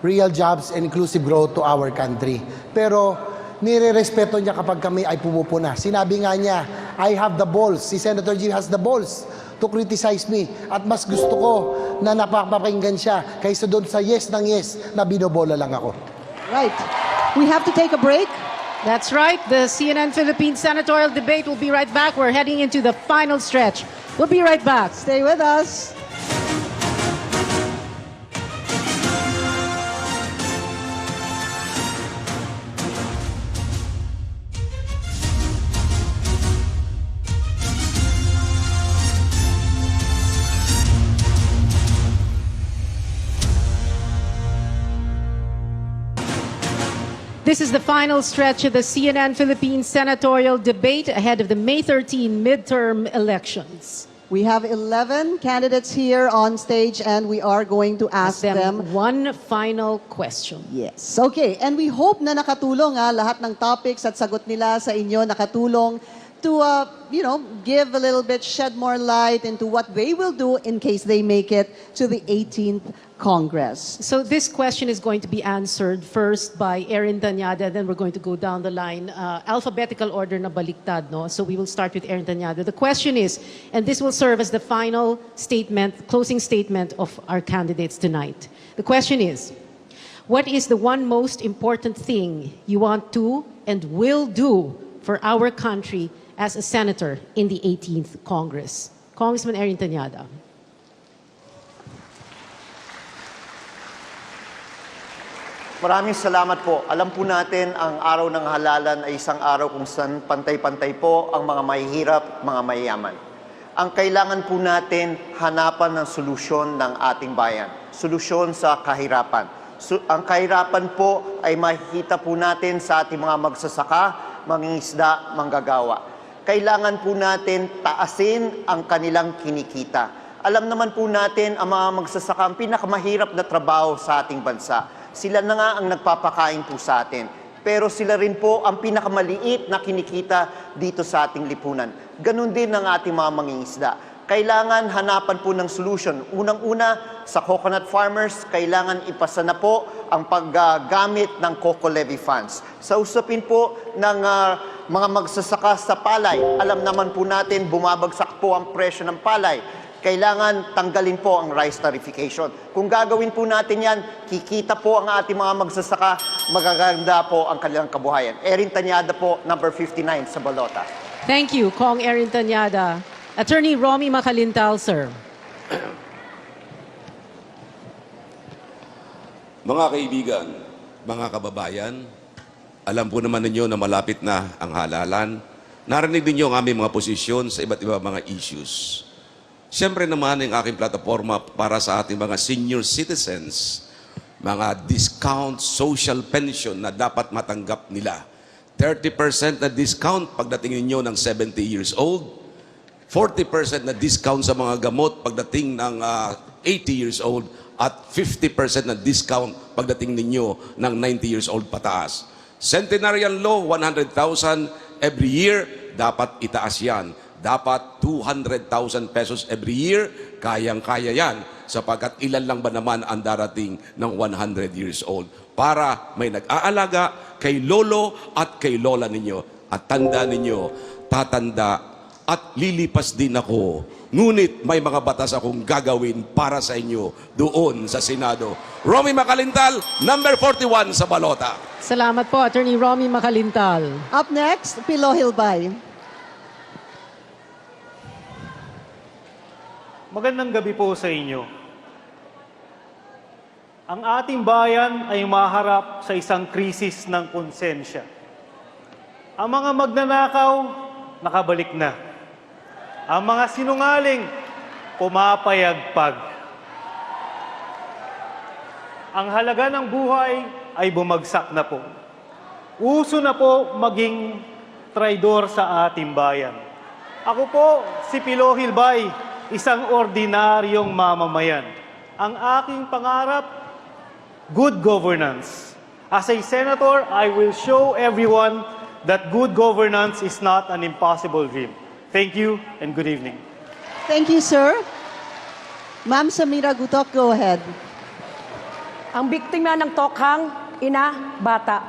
[SPEAKER 15] real jobs and inclusive growth to our country. Pero nire-respeto niya kapag kami ay pumupuna. Sinabi nga niya, I have the balls. Si Senator G has the balls to criticize me. At mas gusto ko na napapakinggan siya kaysa doon sa yes ng yes na binobola lang ako.
[SPEAKER 10] Right. We have to take a break.
[SPEAKER 9] That's right. The CNN Philippines Senatorial debate will be right back. We're heading into the final stretch. We'll be right back.
[SPEAKER 10] Stay with us.
[SPEAKER 9] This is the final stretch of the CNN Philippines Senatorial debate ahead of the May 13 midterm elections.
[SPEAKER 10] We have 11 candidates here on stage and we are going to ask them
[SPEAKER 9] one final question.
[SPEAKER 10] Yes. Okay. And we hope na nakatulong lahat ng topics at sagot nila sa inyo nakatulong to, give a little bit, shed more light into what they will do in case they make it to the 18th Congress.
[SPEAKER 9] So this question is going to be answered first by Erin Tañada, then we're going to go down the line. Alphabetical order na baliktad, no? So we will start with Erin Tañada. The question is, and this will serve as the final statement, closing statement of our candidates tonight. The question is, what is the one most important thing you want to and will do for our country as a senator in the 18th Congress? Congressman Erin Tañada.
[SPEAKER 4] Maraming salamat po. Alam po natin ang araw ng halalan ay isang araw kung saan pantay-pantay po ang mga mahihirap, mga mayayaman. Ang kailangan po natin hanapan ng solusyon ng ating bayan. Solusyon sa kahirapan. Ang kahirapan po ay makikita po natin sa ating mga magsasaka, mangingisda, manggagawa. Kailangan po natin taasin ang kanilang kinikita. Alam naman po natin ang mga magsasaka ang pinakamahirap na trabaho sa ating bansa. Sila na nga ang nagpapakain po sa atin. Pero sila rin po ang pinakamaliit na kinikita dito sa ating lipunan. Ganon din ang ating mga mangingisda. Kailangan hanapan po ng solution. Unang-una, sa coconut farmers, kailangan ipasa na po ang paggamit ng Coco Levy funds. Sa usapin po ng mga magsasaka sa palay, alam naman po natin bumabagsak po ang presyo ng palay. Kailangan tanggalin po ang rice tarification. Kung gagawin po natin yan, kikita po ang ating mga magsasaka, magaganda po ang kanilang kabuhayan. Erin Tañada po, number 59 sa balota.
[SPEAKER 9] Thank you, Kong Erin Tañada. Attorney Romulo Macalintal, sir.
[SPEAKER 14] Mga kaibigan, mga kababayan, alam po naman ninyo na malapit na ang halalan. Narinig ninyo ang aming mga posisyon sa iba't iba mga issues. Siyempre naman ang aking plataforma para sa ating mga senior citizens, mga discount social pension na dapat matanggap nila. 30% na discount pagdating ninyo ng 70 years old, 40% na discount sa mga gamot pagdating ng 80 years old, at 50% na discount pagdating ninyo ng 90 years old pataas. Senatorial law, 100,000 every year, dapat itaas yan. Dapat 200,000 pesos every year, kayang-kaya yan, sapagkat ilan lang ba naman ang darating ng 100 years old para may nag-aalaga kay lolo at kay lola ninyo. At tanda ninyo, tatanda at lilipas din ako. Ngunit may mga batas akong gagawin para sa inyo doon sa Senado. Romy Macalintal, number 41 sa balota.
[SPEAKER 9] Salamat po, Attorney Romy Macalintal.
[SPEAKER 10] Up next, Pilo Hilbay.
[SPEAKER 13] Magandang gabi po sa inyo. Ang ating bayan ay maharap sa isang krisis ng konsensya. Ang mga magnanakaw, nakabalik na. Ang mga sinungaling, pumapayagpag. Ang halaga ng buhay ay bumagsak na po. Uso na po maging traidor sa ating bayan. Ako po, si Pilo Hilbay, isang ordinaryong mamamayan. Ang aking pangarap, good governance. As a senator, I will show everyone that good governance is not an impossible dream. Thank you and good evening.
[SPEAKER 10] Thank you, sir. Ma'am Samira Gutoc, go ahead.
[SPEAKER 8] Ang biktima ng tokhang, ina, bata.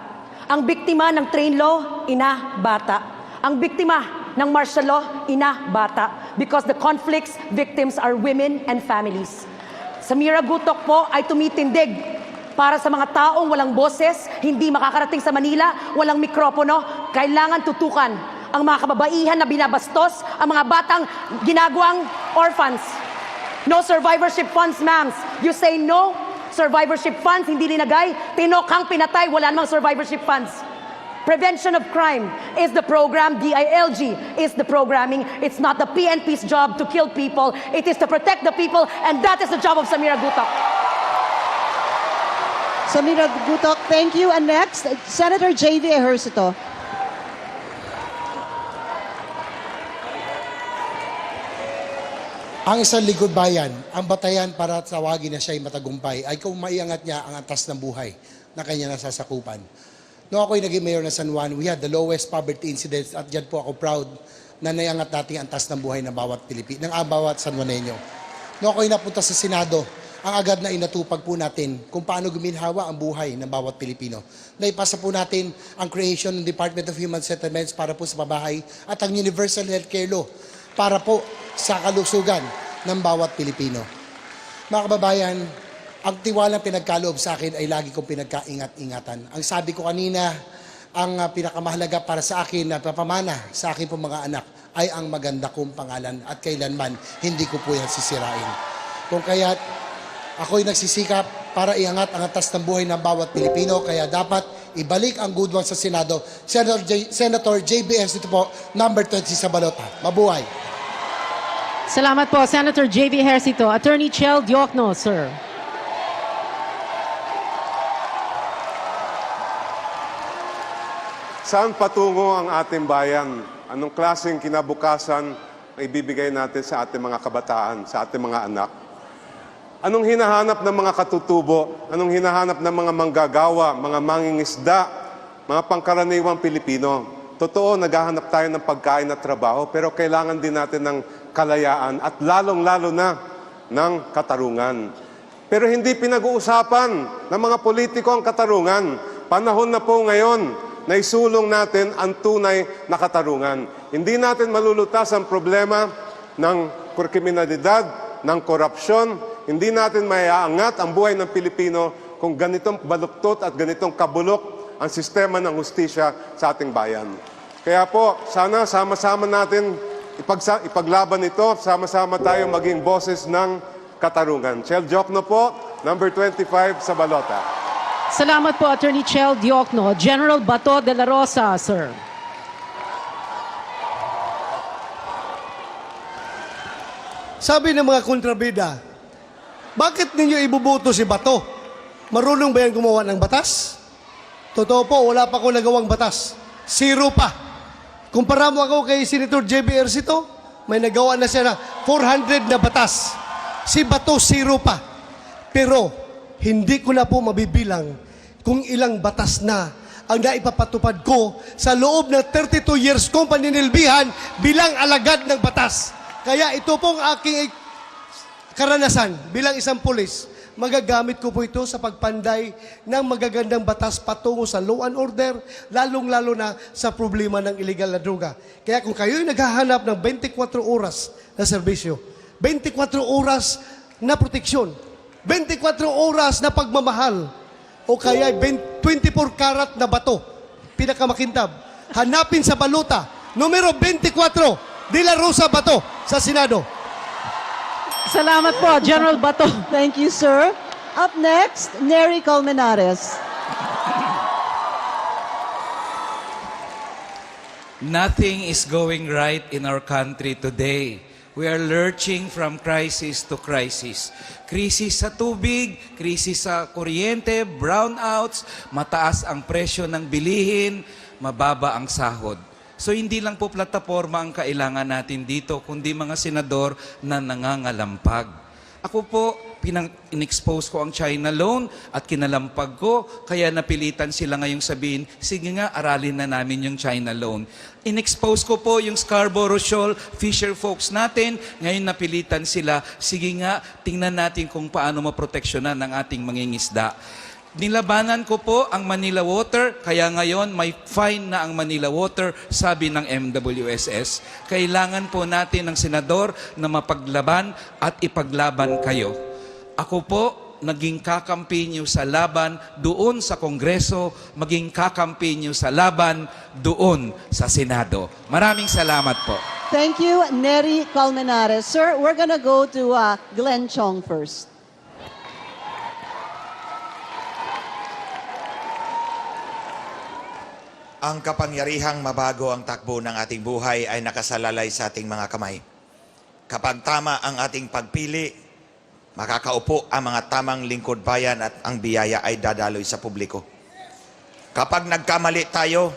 [SPEAKER 8] Ang biktima ng train law, ina, bata. Ang biktima ng martial law, ina, bata. Because the conflicts, victims are women and families. Samira Gutoc po ay tumitindig para sa mga taong walang boses, hindi makakarating sa Manila, walang mikropono. Kailangan tutukan ang mga kababaihan na binabastos, ang mga batang ginagawang orphans. No survivorship funds, ma'ams. You say no survivorship funds, hindi linagay. Tinokhang pinatay, wala namang survivorship funds. Prevention of crime is the program. DILG is the programming. It's not the PNP's job to kill people. It is to protect the people, and that is the job of Samira Gutoc.
[SPEAKER 10] Samira Gutoc, thank you. And next, Senator J.V. Ejercito.
[SPEAKER 15] Ang isang lingkod bayan, ang batayan para tawagin na siya ay matagumpay ay kung maiangat niya ang antas ng buhay na kanya nasasakupan. Noong ako'y naging mayor ng San Juan, we had the lowest poverty incidence at dyan po ako proud na naiangat natin ang antas ng buhay ng bawat Pilipino, ng bawat San Juanenyo. Noong ako'y napunta sa Senado, ang agad na inatupag po natin kung paano guminhawa ang buhay ng bawat Pilipino. Naipasa po natin ang creation ng Department of Human Settlements para po sa pabahay at ang Universal Healthcare Law para po sa kalusugan ng bawat Pilipino. Mga kababayan, ang tiwalang pinagkaloob sa akin ay lagi kong pinagkaingat-ingatan. Ang sabi ko kanina, ang pinakamahalaga para sa akin na papamana sa akin po mga anak ay ang maganda kong pangalan at kailanman hindi ko po yan sisirain. Kung kaya't ako'y nagsisikap para iangat ang antas ng buhay ng bawat Pilipino, kaya dapat ibalik ang good one sa Senado. Senator JBS, ito po, number 20 sa balota. Mabuhay!
[SPEAKER 9] Salamat po, Senator JB Ejercito. Attorney Chel Diokno, sir.
[SPEAKER 7] Saan patungo ang ating bayan? Anong klaseng kinabukasan ang ibibigay natin sa ating mga kabataan, sa ating mga anak? Anong hinahanap ng mga katutubo? Anong hinahanap ng mga manggagawa, mga mangingisda, mga pangkaraniwang Pilipino? Totoo, naghahanap tayo ng pagkain at trabaho, pero kailangan din natin ng kalayaan at lalong-lalo na ng katarungan. Pero hindi pinag-uusapan ng mga politiko ang katarungan. Panahon na po ngayon na isulong natin ang tunay na katarungan. Hindi natin malulutas ang problema ng kriminalidad, ng korupsyon. Hindi natin maiaangat ang buhay ng Pilipino kung ganitong baluktot at ganitong kabulok ang sistema ng hustisya sa ating bayan. Kaya po, sana sama-sama natin ipaglaban ito, sama-sama tayo maging boses ng katarungan. Chel Diokno po, number 25 sa balota.
[SPEAKER 9] Salamat po, Attorney Chel Diokno. General Bato de la Rosa, sir.
[SPEAKER 6] Sabi ng mga kontrabida, bakit ninyo ibubuto si Bato? Marunong ba yan gumawa ng batas? Totoo po, wala pa ako nagawang batas. Zero pa. Kumpara mo ako kay Senator JB Ejercito, may nagawa na siya na 400 na batas. Si Bato, zero pa. Pero, hindi ko na po mabibilang kung ilang batas na ang naipapatupad ko sa loob ng 32 years kong paninilbihan bilang alagad ng batas. Kaya ito pong aking karanasan bilang isang pulis, magagamit ko po ito sa pagpanday ng magagandang batas patungo sa law and order, lalong-lalo na sa problema ng illegal na droga. Kaya kung kayo'y naghahanap ng 24 oras na serbisyo, 24 oras na proteksyon, 24 oras na pagmamahal, o kaya 24 karat na bato, pinakamakintab, hanapin sa baluta, numero 24, Dela Rosa Bato, sa Senado.
[SPEAKER 9] Salamat po, General Bato.
[SPEAKER 10] Thank you, sir. Up next, Neri Colmenares.
[SPEAKER 5] Nothing is going right in our country today. We are lurching from crisis to crisis. Krisis sa tubig, krisis sa kuryente, brownouts, mataas ang presyo ng bilihin, mababa ang sahod. So hindi lang po plataforma ang kailangan natin dito, kundi mga senador na nangangalampag. Ako po, in-expose ko ang China loan at kinalampag ko, kaya napilitan sila ngayong sabihin, sige nga, aralin na namin yung China loan. In-expose ko po yung Scarborough Shoal fisher folks natin, ngayon napilitan sila, sige nga, tingnan natin kung paano maproteksyonan ang ating mangingisda. Nilabanan ko po ang Manila Water, kaya ngayon may fine na ang Manila Water, sabi ng MWSS. Kailangan po natin ng senador na mapaglaban at ipaglaban kayo. Ako po, naging kakampi niyo sa laban doon sa Kongreso, maging kakampi niyo sa laban doon sa Senado. Maraming salamat po.
[SPEAKER 10] Thank you, Neri Colmenares. Sir, we're gonna go to Glenn Chong first.
[SPEAKER 19] Ang kapangyarihang mabago ang takbo ng ating buhay ay nakasalalay sa ating mga kamay. Kapag tama ang ating pagpili, makakaupo ang mga tamang lingkod bayan at ang biyaya ay dadaloy sa publiko. Kapag nagkamali tayo,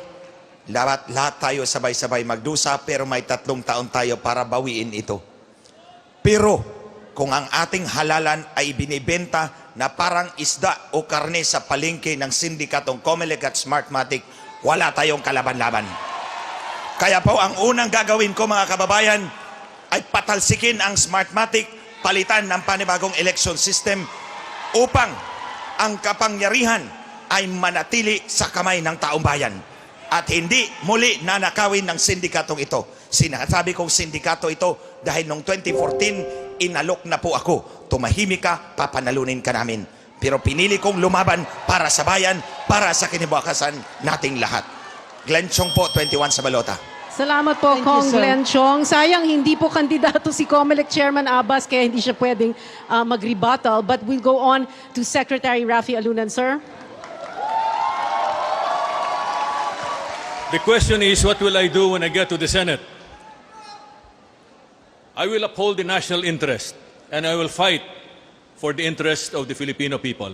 [SPEAKER 19] lahat tayo sabay-sabay magdusa pero may 3 taon tayo para bawiin ito. Pero kung ang ating halalan ay binibenta na parang isda o karne sa palengke ng sindikatong Comelec at Smartmatic, wala tayong kalaban-laban. Kaya po ang unang gagawin ko mga kababayan ay patalsikin ang Smartmatic, palitan ng panibagong election system upang ang kapangyarihan ay manatili sa kamay ng taong bayan at hindi muli nanakawin ng sindikatong ito. Sinasabi kong sindikato ito dahil noong 2014, inalok na po ako. Tumahimik ka, papanalunin ka namin. Pero pinili kong lumaban para sa bayan, para sa kinabukasan nating lahat. Glenn Chong po, 21 sa balota.
[SPEAKER 9] Salamat po, Kong Glenn Chong. Sayang, hindi po kandidato si COMELEC Chairman Abbas, kaya hindi siya pwedeng mag-rebuttal. But we'll go on to Secretary Raffy Alunan, sir.
[SPEAKER 12] The question is, what will I do when I get to the Senate? I will uphold the national interest and I will fight for the interest of the Filipino people.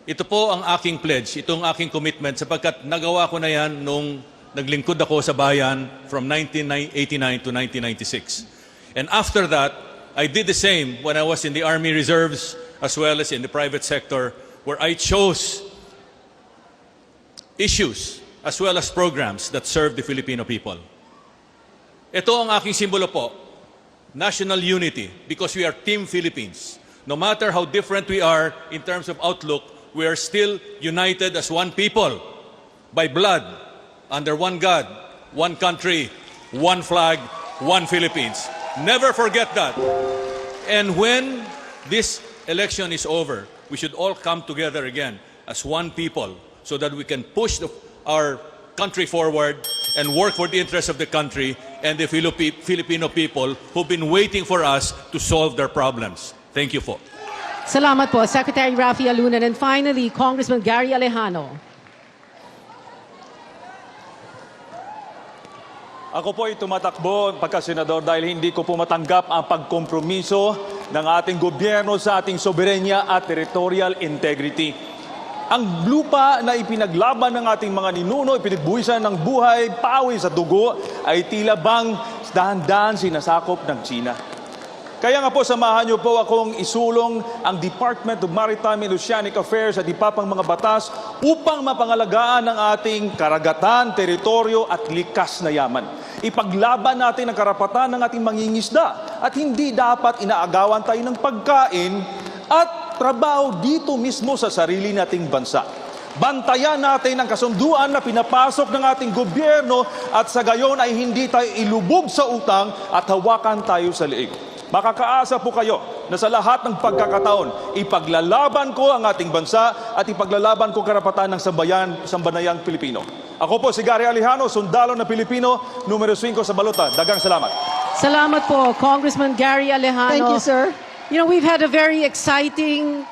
[SPEAKER 12] Ito po ang aking pledge, itong aking commitment sapagkat nagawa ko na yan nung naglingkod ako sa bayan from 1989 to 1996. And after that, I did the same when I was in the Army Reserves as well as in the private sector where I chose issues as well as programs that serve the Filipino people. Ito ang aking simbolo po, national unity, because we are Team Philippines. No matter how different we are in terms of outlook, we are still united as one people, by blood, under one God, one country, one flag, one Philippines. Never forget that. And when this election is over, we should all come together again as one people so that we can push our country forward and work for the interests of the country and the Filipino people who've been waiting for us to solve their problems. Thank you po.
[SPEAKER 9] Salamat po, Secretary Raffy Alunan. And finally, Congressman Gary Alejano.
[SPEAKER 11] Ako po ay tumatakbo pagka-senador dahil hindi ko po matanggap ang pagkompromiso ng ating gobyerno sa ating soberenya at territorial integrity. Ang lupa na ipinaglaban ng ating mga ninuno, ipinagbuhisan ng buhay, pawis at dugo, ay tila bang dahan-dahan sinasakop ng China. Kaya nga po, samahan niyo po akong isulong ang Department of Maritime and Oceanic Affairs at iba pang mga batas upang mapangalagaan ang ating karagatan, teritoryo at likas na yaman. Ipaglaban natin ang karapatan ng ating mangingisda at hindi dapat inaagawan tayo ng pagkain at trabaho dito mismo sa sarili nating bansa. Bantayan natin ang kasunduan na pinapasok ng ating gobyerno at sa gayon ay hindi tayo ilubog sa utang at hawakan tayo sa liig. Makakaasa po kayo na sa lahat ng pagkakataon, ipaglalaban ko ang ating bansa at ipaglalaban ko karapatan ng sambanayang Pilipino. Ako po si Gary Alejano, sundalo na Pilipino, numero 5 sa balota. Dagang salamat.
[SPEAKER 9] Salamat po, Congressman Gary Alejano.
[SPEAKER 10] Thank you, sir.
[SPEAKER 9] You know, we've had a very exciting,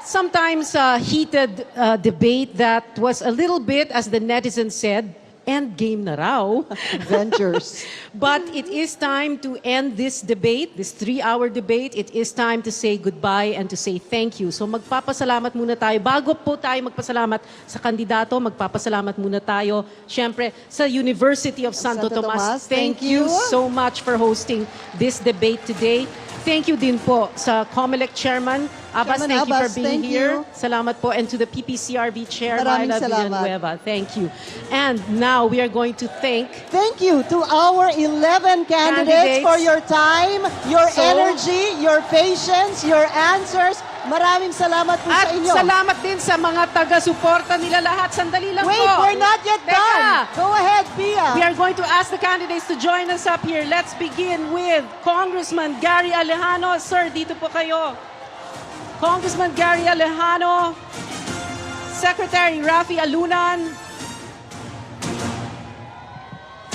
[SPEAKER 9] sometimes heated debate that was a little bit, as the netizens said, end game na raw.
[SPEAKER 10] Adventures.
[SPEAKER 9] But it is time to end this debate, this 3-hour debate. It is time to say goodbye and to say thank you. So magpapasalamat muna tayo. Bago po tayo magpasalamat sa kandidato, magpapasalamat muna tayo, syempre, sa University of Santo Tomas. Thank you so much for hosting this debate today. Thank you din po sa COMELEC Chairman Abbas, thank you for being here. Salamat po. And to the PPCRB Chair,
[SPEAKER 10] Maraming
[SPEAKER 9] Myla
[SPEAKER 10] salamat.
[SPEAKER 9] Villanueva. Thank you. And now we are going to thank
[SPEAKER 10] you to our 11 candidates for your time, your energy, your patience, your answers. Maraming salamat po sa inyo.
[SPEAKER 9] At salamat din sa mga taga-suporta nila lahat. Sandali lang
[SPEAKER 10] Wait,
[SPEAKER 9] po.
[SPEAKER 10] we're not yet done. Go ahead, Pia.
[SPEAKER 9] We are going to ask the candidates to join us up here. Let's begin with Congressman Gary Alejano. Sir, dito po kayo. Congressman Gary Alejano, Secretary Raffy Alunan,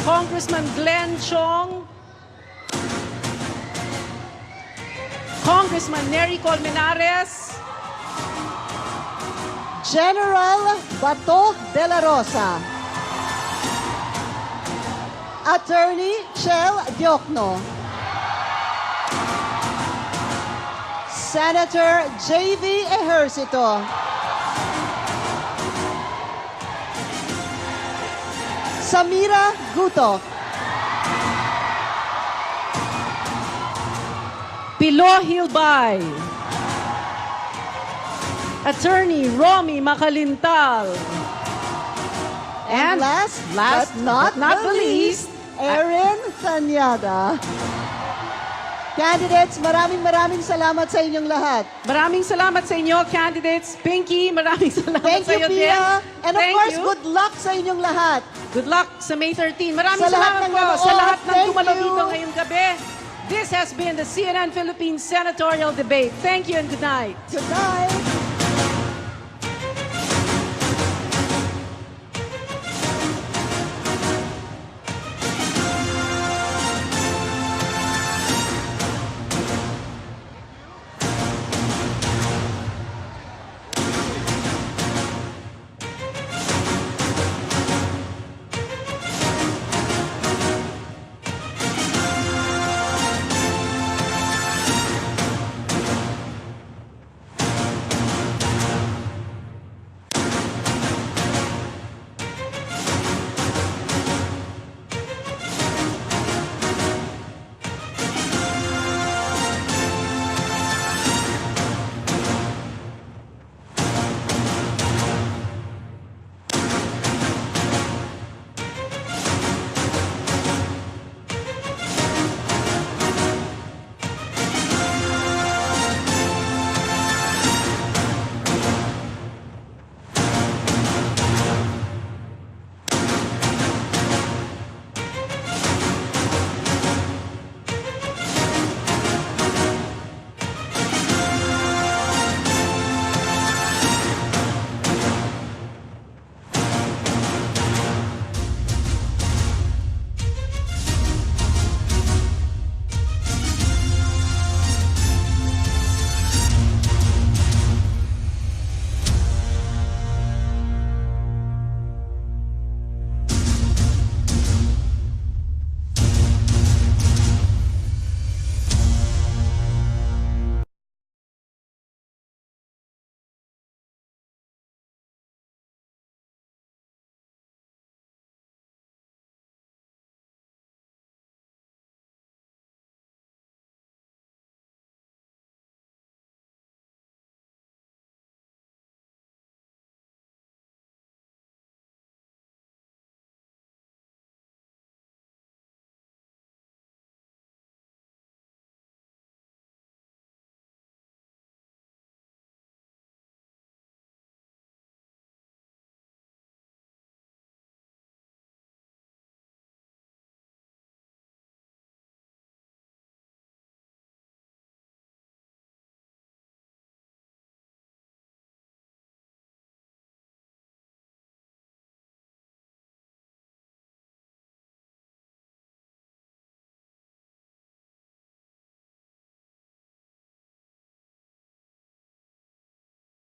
[SPEAKER 9] Congressman Glenn Chong, Congressman Neri Colmenares,
[SPEAKER 10] General Bato Dela Rosa, Attorney Chel Diokno, Senator J.V. Ejercito, Samira Gutoc,
[SPEAKER 9] Florin Hilbay. Attorney Romulo Macalintal.
[SPEAKER 10] And last but not the least, Erin Tañada. Candidates, maraming salamat sa inyong lahat.
[SPEAKER 9] Maraming salamat sa inyo, candidates. Pinky, maraming salamat
[SPEAKER 10] Thank
[SPEAKER 9] sa
[SPEAKER 10] you,
[SPEAKER 9] iyo din.
[SPEAKER 10] Pia. And of
[SPEAKER 9] Thank
[SPEAKER 10] course,
[SPEAKER 9] you.
[SPEAKER 10] good luck sa inyong lahat.
[SPEAKER 9] Good luck sa May 13. Maraming
[SPEAKER 10] Sa lahat
[SPEAKER 9] salamat
[SPEAKER 10] ng
[SPEAKER 9] po
[SPEAKER 10] nanood,
[SPEAKER 9] sa lahat ng
[SPEAKER 10] thank
[SPEAKER 9] dumalo
[SPEAKER 10] you.
[SPEAKER 9] dito ngayong gabi. This has been the CNN Philippines Senatorial Debate. Thank you and good night.
[SPEAKER 10] Good night.